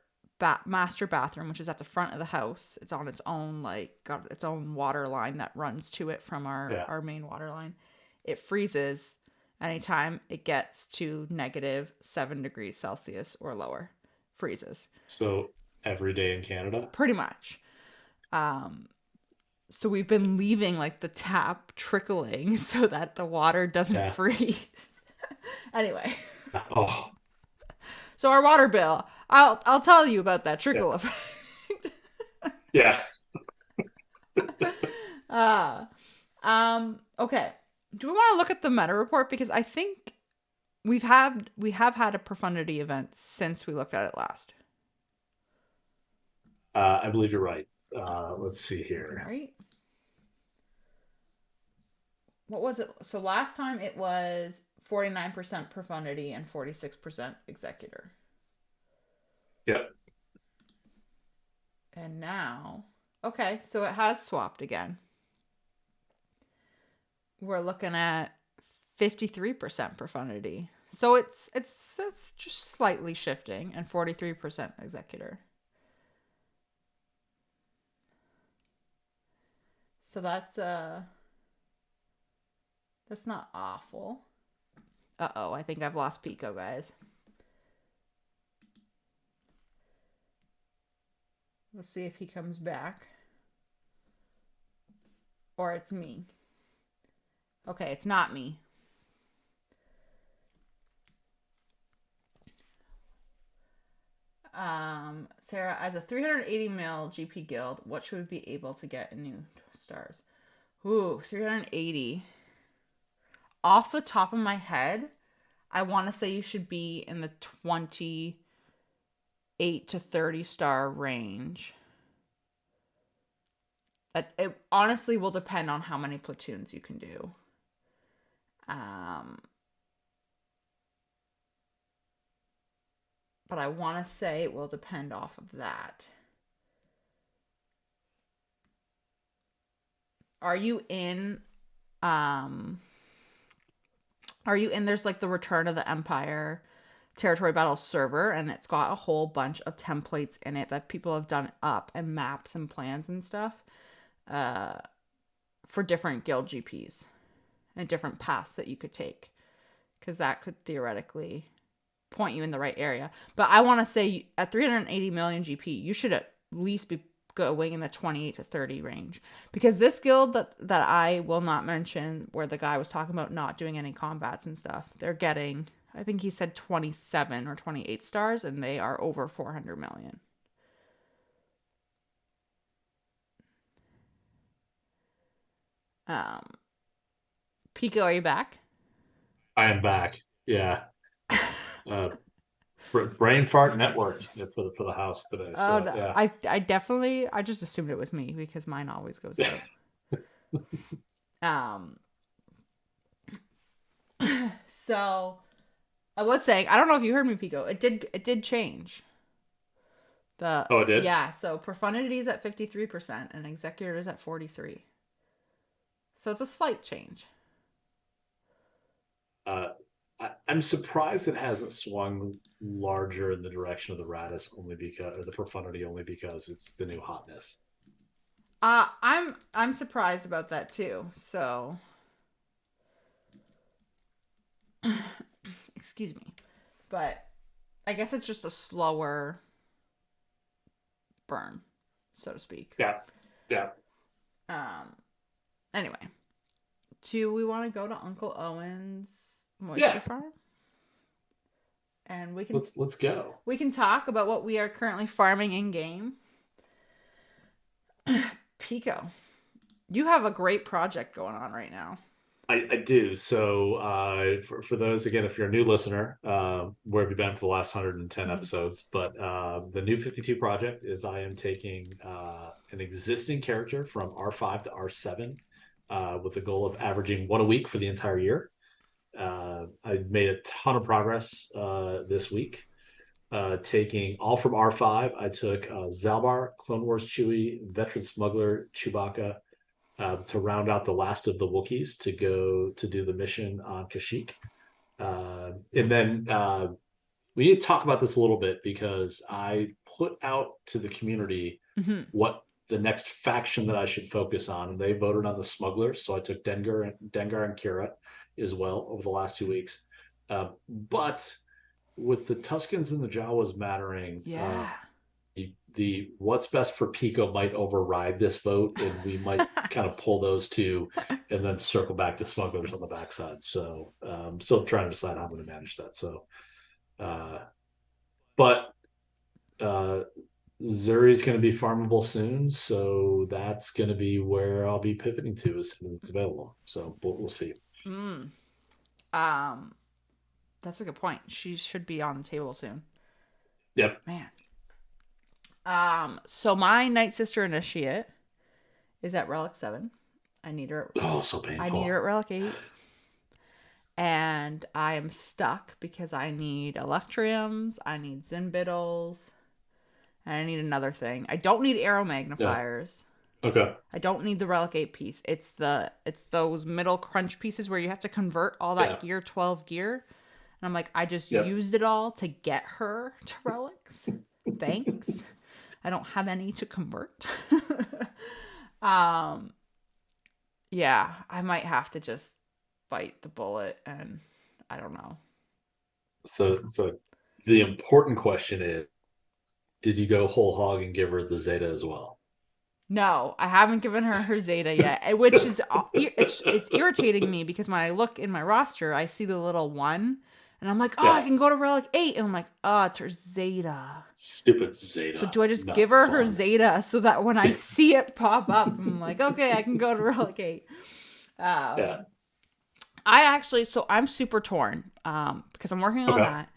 master bathroom, which is at the front of the house, it's on its own like got its own water line that runs to it from Yeah, our main water line. It freezes anytime it gets to -7 degrees Celsius or lower, freezes. So every day in Canada. Pretty much. Um, so we've been leaving like the tap trickling so that the water doesn't Yeah. freeze. Anyway, Oh, so our water bill, I'll tell you about that yeah. trickle effect. Yeah. uh, okay. Do we want to look at the meta report, because I think we have had a profundity event since we looked at it last. I believe you're right. Let's see here. Right? What was it? So last time it was 49% profundity and 46% executor. Yep. And now, okay, so it has swapped again. We're looking at 53% profundity. So it's just slightly shifting, and 43% executor. So that's not awful. Uh-oh, I think I've lost Pico, guys. We'll see if he comes back. Or it's me. Okay, it's not me. Sarah, as a 380 mil GP guild, what should we be able to get in new stars? Ooh, 380. Off the top of my head, I want to say you should be in the 28 to 30 star range. It honestly will depend on how many platoons you can do. But I want to say it will depend off of that. Are you in there's like the Return of the Empire Territory Battle server, and it's got a whole bunch of templates in it that people have done up, and maps and plans and stuff for different guild GPs and different paths that you could take, because that could theoretically point you in the right area. But I want to say at 380 million GP, you should at least be going in the 28 to 30 range, because this guild that I will not mention, where the guy was talking about not doing any combats and stuff, they're getting, I think he said 27 or 28 stars, and they are over 400 million. Pico, are you back? I am back. Yeah. Brain fart network for the house today. Oh So no, yeah. I just assumed it was me, because mine always goes out. So I was saying, I don't know if you heard me, Pico. It did change. Oh, it did? Yeah, so profundity is at 53% and executor is at 43. So it's a slight change. I'm surprised it hasn't swung larger in the direction of the Radis, only because, or the profundity, only because it's the new hotness. I'm surprised about that too. So excuse me. But I guess it's just a slower burn, so to speak. Yeah. Yeah. Anyway, do we want to go to Uncle Owen's moisture farm? And we can let's go. We can talk about what we are currently farming in game. Pico, you have a great project going on right now. I do. So for those, again, if you're a new listener, where have you been for the last 110 episodes? But the new 52 project is I am taking an existing character from R5 to R7 with the goal of averaging one a week for the entire year. I made a ton of progress this week. Taking all from R5, I took Zalbar, Clone Wars Chewie, Veteran Smuggler, Chewbacca, to round out the last of the Wookiees to go to do the mission on Kashyyyk. And then we need to talk about this a little bit, because I put out to the community what the next faction that I should focus on, and they voted on the smugglers. So I took Dengar and Kira. as well over the last 2 weeks. But with the Tuscans and the Jawas mattering, Yeah. the what's best for Pico might override this vote, and we might kind of pull those two and then circle back to smugglers on the backside. So still trying to decide how I'm going to manage that. So, but Zuri's going to be farmable soon, so that's going to be where I'll be pivoting to as soon as it's available. So we'll see. Mm. Um, that's a good point. She should be on the table soon. Yep. Man. So my Night Sister Initiate is at Relic 7. I need her. Oh, so painful. I need her at Relic 8. And I am stuck because I need Electriums, I need Zimbiddles, and I need another thing. I don't need Arrow Magnifiers. Yeah. Okay. I don't need the Relic 8 piece. It's those middle crunch pieces where you have to convert all that gear, 12 gear. And I'm like, I just used it all to get her to relics. Thanks. I don't have any to convert. Yeah, I might have to just bite the bullet, and I don't know. So the important question is, did you go whole hog and give her the Zeta as well? No, I haven't given her Zeta yet, which is it's irritating me because when I look in my roster, I see the little 1, and I'm like, I can go to Relic 8, and I'm like, it's her Zeta. Stupid Zeta. So do I just give her Zeta so that when I see it pop up, I'm like, okay, I can go to Relic 8. I'm super torn because I'm working on that,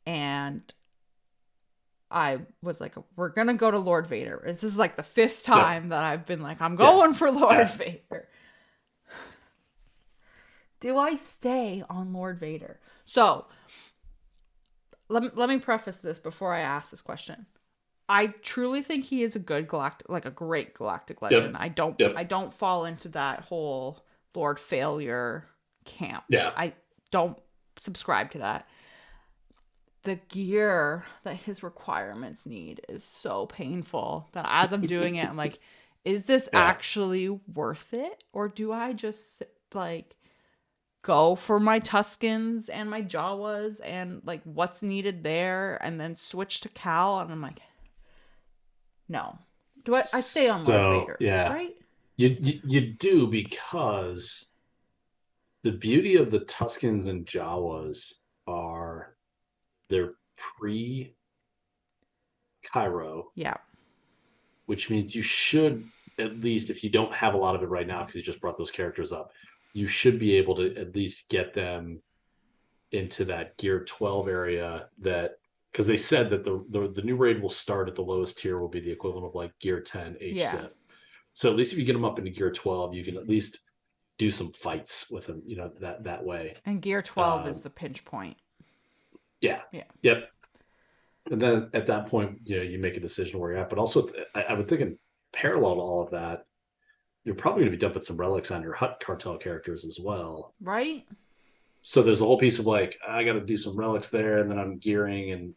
and I was like, we're gonna go to Lord Vader. This is like the 5th time that I've been like, I'm going for Lord Vader. Do I stay on Lord Vader? So let me preface this before I ask this question. I truly think he is a good a great galactic legend. I don't fall into that whole Lord Failure camp. I don't subscribe to that. The gear that his requirements need is so painful that as I'm doing it, I'm like, is this actually worth it? Or do I just like go for my Tuscans and my Jawas and like what's needed there and then switch to Cal? And I'm like, no. I stay on Lord Vader? Yeah. Right? You do, because the beauty of the Tuscans and Jawas are they're pre-Cairo. Yeah. Which means you should, at least if you don't have a lot of it right now because you just brought those characters up, you should be able to at least get them into that gear 12 area, that because they said that the new raid will start at the lowest tier, will be the equivalent of like gear 10 Sith. So at least if you get them up into gear 12, you can at least do some fights with them, that way. And gear 12 is the pinch point. Yeah. Yep. And then at that point, you make a decision where you're at. But also, I would think in parallel to all of that, you're probably going to be dumping some relics on your Hut cartel characters as well. Right. So there's a whole piece of like, I got to do some relics there, and then I'm gearing, and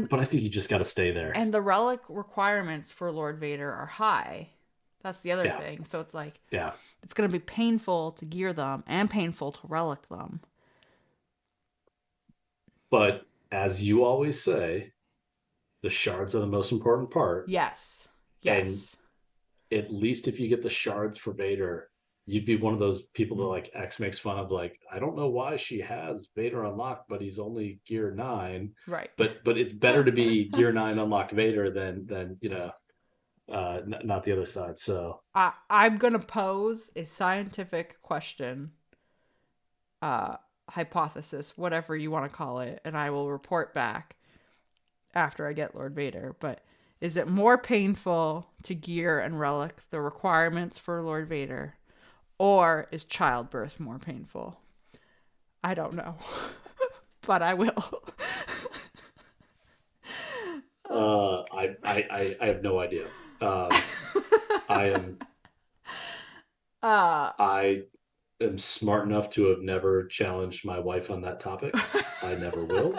but I think you just got to stay there. And the relic requirements for Lord Vader are high. That's the other thing. So it's like, it's going to be painful to gear them and painful to relic them. But as you always say, the shards are the most important part. Yes. And at least if you get the shards for Vader, you'd be one of those people that like X makes fun of, like, I don't know why she has Vader unlocked, but he's only gear 9. Right. But it's better to be gear 9 unlocked Vader than not the other side. So I'm gonna pose a scientific question, hypothesis, whatever you want to call it, and I will report back after I get Lord Vader. But is it more painful to gear and relic the requirements for Lord Vader, or is childbirth more painful? I don't know, but I will. I have no idea. I am smart enough to have never challenged my wife on that topic. I never will.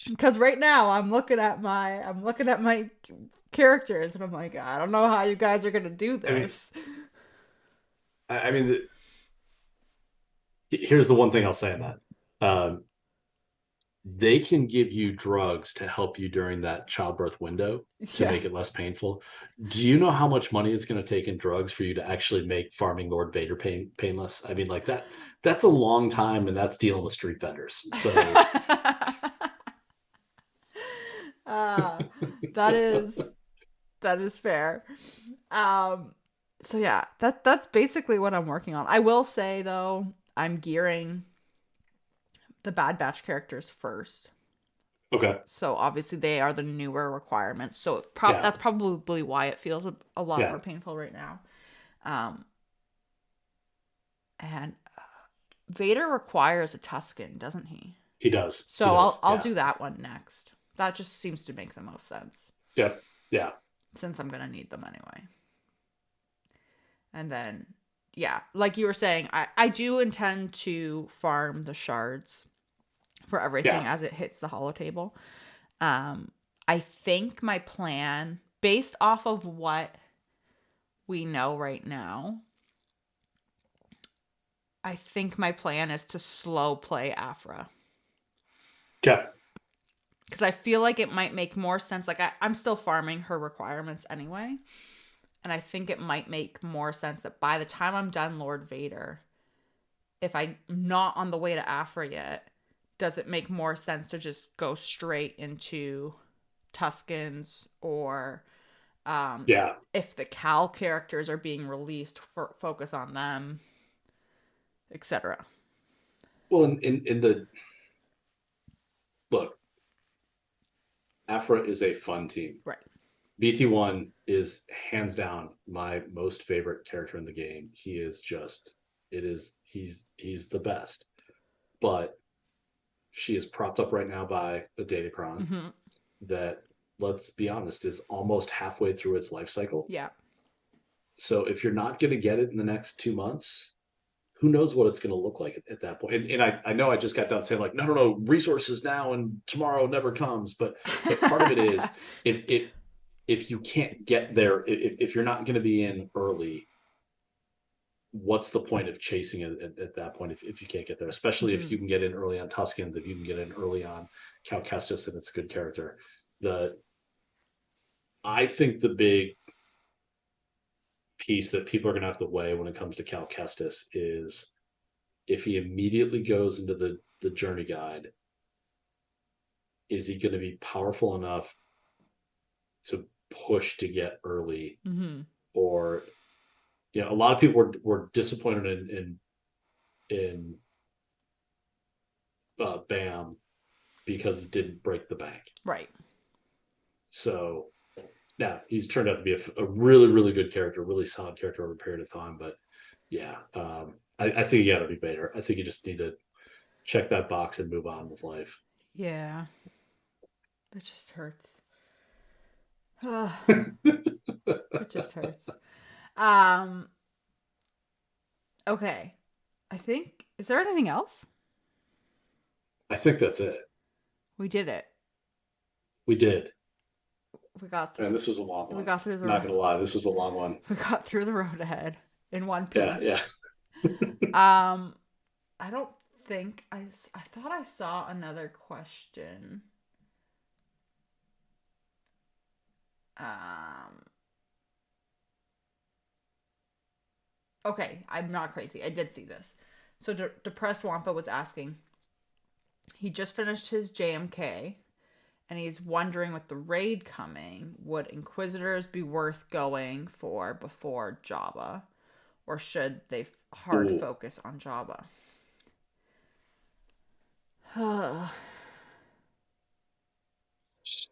Because right now I'm looking at my characters and I'm like, I don't know how you guys are gonna do I mean, this. I mean, here's the one thing I'll say on that. Um, they can give you drugs to help you during that childbirth window to Yeah. make it less painful. Do you know how much money it's going to take in drugs for you to actually make farming Lord Vader painless? I mean, like that's a long time, and that's dealing with street vendors. So uh, that is that is fair. Um, so yeah, that's basically what I'm working on. I will say though, I'm gearing the Bad Batch characters first. okay, So obviously they are the newer requirements. So yeah, that's probably why it feels a lot yeah, more painful right now. Um, and Vader requires a Tusken, doesn't he? he does, he So I'll does, I'll yeah, do that one next. That just seems to make the most sense yep, yeah, since I'm gonna need them anyway. And then yeah, like you were saying, I do intend to farm the shards for everything yeah, as it hits the holotable. Um, I think my plan, based off of what we know right now, I think my plan is to slow play Afra. okay, Because I feel like it might make more sense. Like, I'm still farming her requirements anyway. And I think it might make more sense that by the time I'm done Lord Vader, if I'm not on the way to Afra yet, does it make more sense to just go straight into Tuskens or yeah. if the Cal characters are being released, for focus on them, etc. Well, in the look, Afra is a fun team. Right. BT1 is hands down my most favorite character in the game. He is just he's the best. But she is propped up right now by a datacron Mm-hmm. that, let's be honest, is almost halfway through its life cycle. Yeah. So if you're not going to get it in the next 2 months, who knows what it's going to look like at that point. And I know I just got done saying like, no, resources now and tomorrow never comes. But part of it is if you can't get there, if you're not going to be in early, what's the point of chasing it at that point if you can't get there, especially if Mm-hmm. you can get in early on Tuskens, if you can get in early on Cal Kestis and it's a good character. The I think the big piece that people are going to have to weigh when it comes to Cal Kestis is if he immediately goes into the journey guide, is he going to be powerful enough to push to get early? Mm-hmm. Or a lot of people were disappointed in Bam because he didn't break the bank. Right. So now he's turned out to be a really, really good character, really solid character over a period of time. But yeah, I think you got to be better. I think you just need to check that box and move on with life. Yeah. It just hurts. Ugh, it just hurts. Um. Okay. I think. Is there anything else? I think that's it. We did it. We did. We got And through. this was a long We one. got through Not the. gonna lie, this was a long one. We got through the road ahead in one Yeah, piece. yeah. Um. I don't think I thought I saw another question. Um. Okay, I'm not crazy. I did see this. So depressed Wampa was asking. He just finished his JMK, and he's wondering with the raid coming, would Inquisitors be worth going for before Jabba, or should they hard Ooh. focus on Jabba?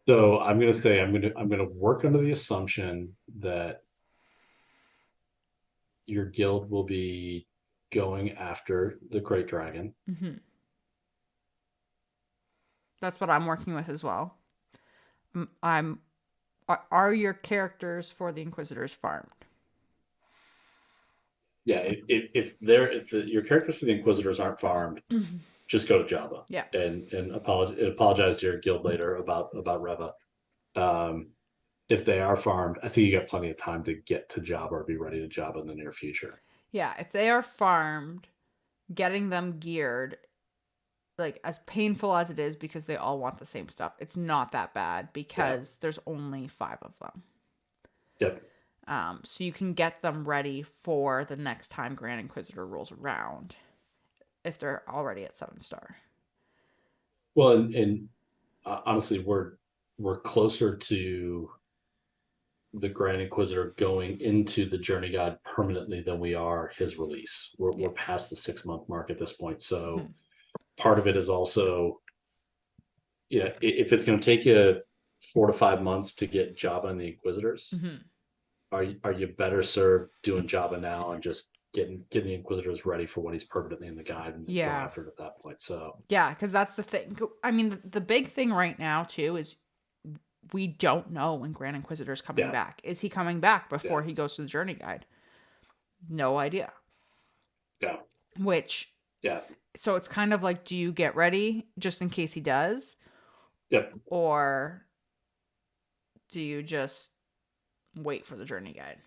So I'm gonna say I'm gonna work under the assumption that your guild will be going after the Great Dragon. Mm-hmm. That's what I'm working with as well. I'm. Are your characters for the Inquisitors farmed? Yeah, if your characters for the Inquisitors aren't farmed, just go to Java Yeah. and apologize to your guild later about Reva. If they are farmed, I think you got plenty of time to get to Java or be ready to Java in the near future. Yeah, if they are farmed, getting them geared, like as painful as it is because they all want the same stuff, it's not that bad because there's only 5 of them. Yep. So you can get them ready for the next time Grand Inquisitor rolls around if they're already at 7-star. Well, and honestly, we're closer to the Grand Inquisitor going into the Journey Guide permanently than we are his release. We're past the 6-month mark at this point, so part of it is also, if it's going to take you 4 to 5 months to get Java and the Inquisitors, are you better served doing Java now and just getting the Inquisitors ready for when he's permanently in the guide and go after it at that point? So yeah, because that's the thing. I mean, the big thing right now too is we don't know when Grand Inquisitor's coming back. Is he coming back before he goes to the Journey Guide? No idea. Yeah. Which, so it's kind of like, do you get ready just in case he does? Yep. Or do you just wait for the Journey Guide?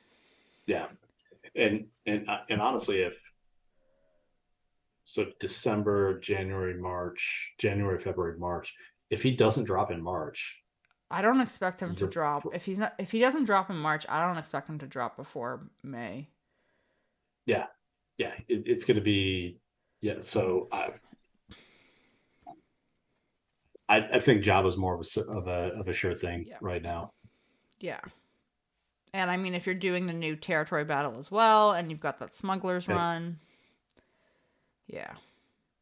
Yeah. And honestly, December, January, February, March, if he doesn't drop in March, I don't expect him to drop. If he doesn't drop in March, I don't expect him to drop before May. Yeah. Yeah. It's going to be, so I think Java's more of a sure thing right now. Yeah. And I mean, if you're doing the new territory battle as well, and you've got that smugglers run. Yeah.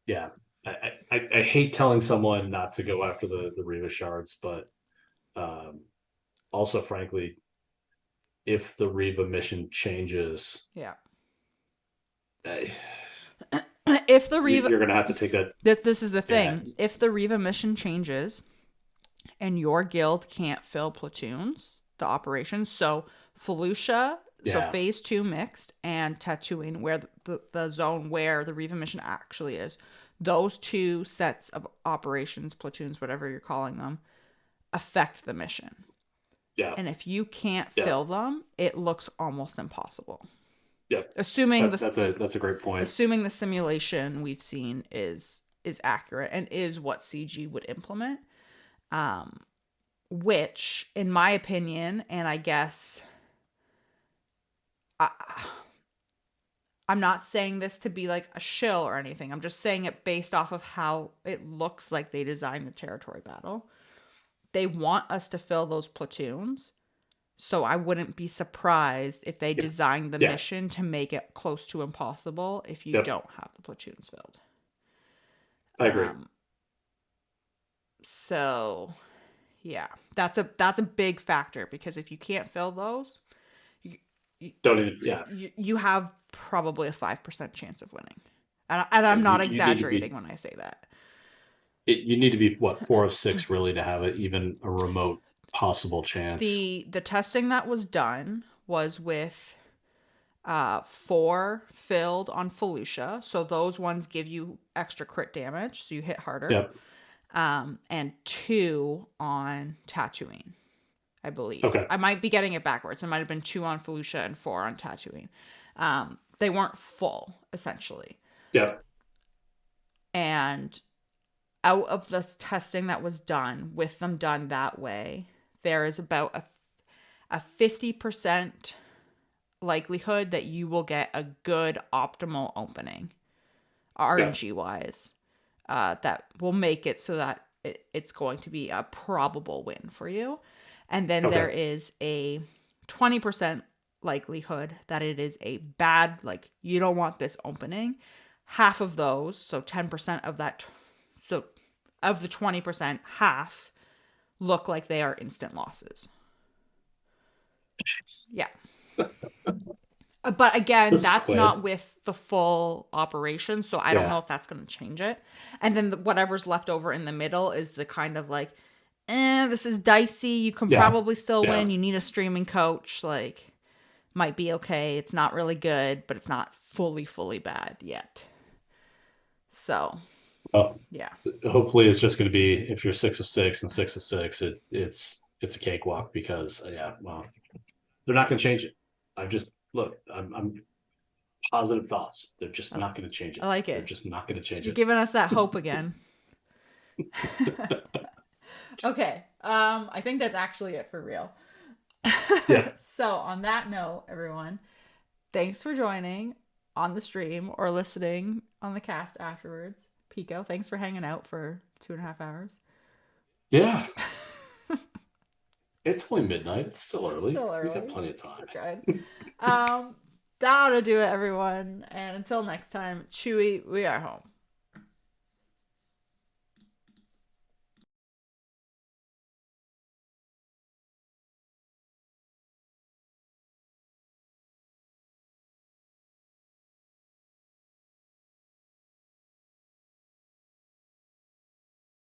Yeah. I hate telling someone not to go after the Reva shards, but also, frankly, if the Reva mission changes, if the Reva, you're gonna have to take that. This is the thing. Yeah. If the Reva mission changes, and your guild can't fill platoons, the operations. So Felucia, so phase 2 mixed, and Tatooine, where the zone where the Reva mission actually is. Those 2 sets of operations, platoons, whatever you're calling them, affect the mission. Yeah. And if you can't fill them, it looks almost impossible. Yeah. Assuming that's a great point. Assuming the simulation we've seen is accurate and is what CG would implement. Which, in my opinion, and I guess I'm not saying this to be like a shill or anything. I'm just saying it based off of how it looks like they designed the territory battle. They want us to fill those platoons. So I wouldn't be surprised if they designed the mission to make it close to impossible if you don't have the platoons filled. I agree. So, yeah, that's a big factor because if you can't fill those, you have probably a 5% chance of winning. And I'm not exaggerating when I say that. You need to be 4 of 6 really to have even a remote possible chance. The testing that was done was with 4 filled on Felucia, so those ones give you extra crit damage, so you hit harder. Yep. And 2 on Tatooine, I believe. Okay. I might be getting it backwards. It might have been 2 on Felucia and 4 on Tatooine. They weren't full, essentially. Yep. And out of the testing that was done, with them done that way, there is about a 50% likelihood that you will get a good optimal opening, RNG-wise, that will make it so that it's going to be a probable win for you. And then there is a 20% likelihood that it is a bad, like, you don't want this opening. Half of those, so 10% of that, so of the 20%, half look like they are instant losses. Yeah. But again, that's not with the full operation, so I don't know if that's going to change it. And then whatever's left over in the middle is the kind of like, this is dicey. You can probably still win. You need a streaming coach. Like, might be okay. It's not really good, but it's not fully bad yet. So, Oh, yeah. hopefully it's just going to be if you're 6 of 6 and 6 of 6, it's a cakewalk because yeah, well, they're not going to change it. I'm positive thoughts. They're just not going to change I it. like They're it. just not going to change You're it. giving us that hope again. Okay. I think that's actually it for real. Yeah. So, on that note, everyone, thanks for joining on the stream or listening on the cast afterwards. Pico, thanks for hanging out for 2.5 hours. Yeah. It's only midnight. It's still It's early. still We got early. plenty of time. Good. That ought to do it, everyone. And until next time, Chewy, we are home.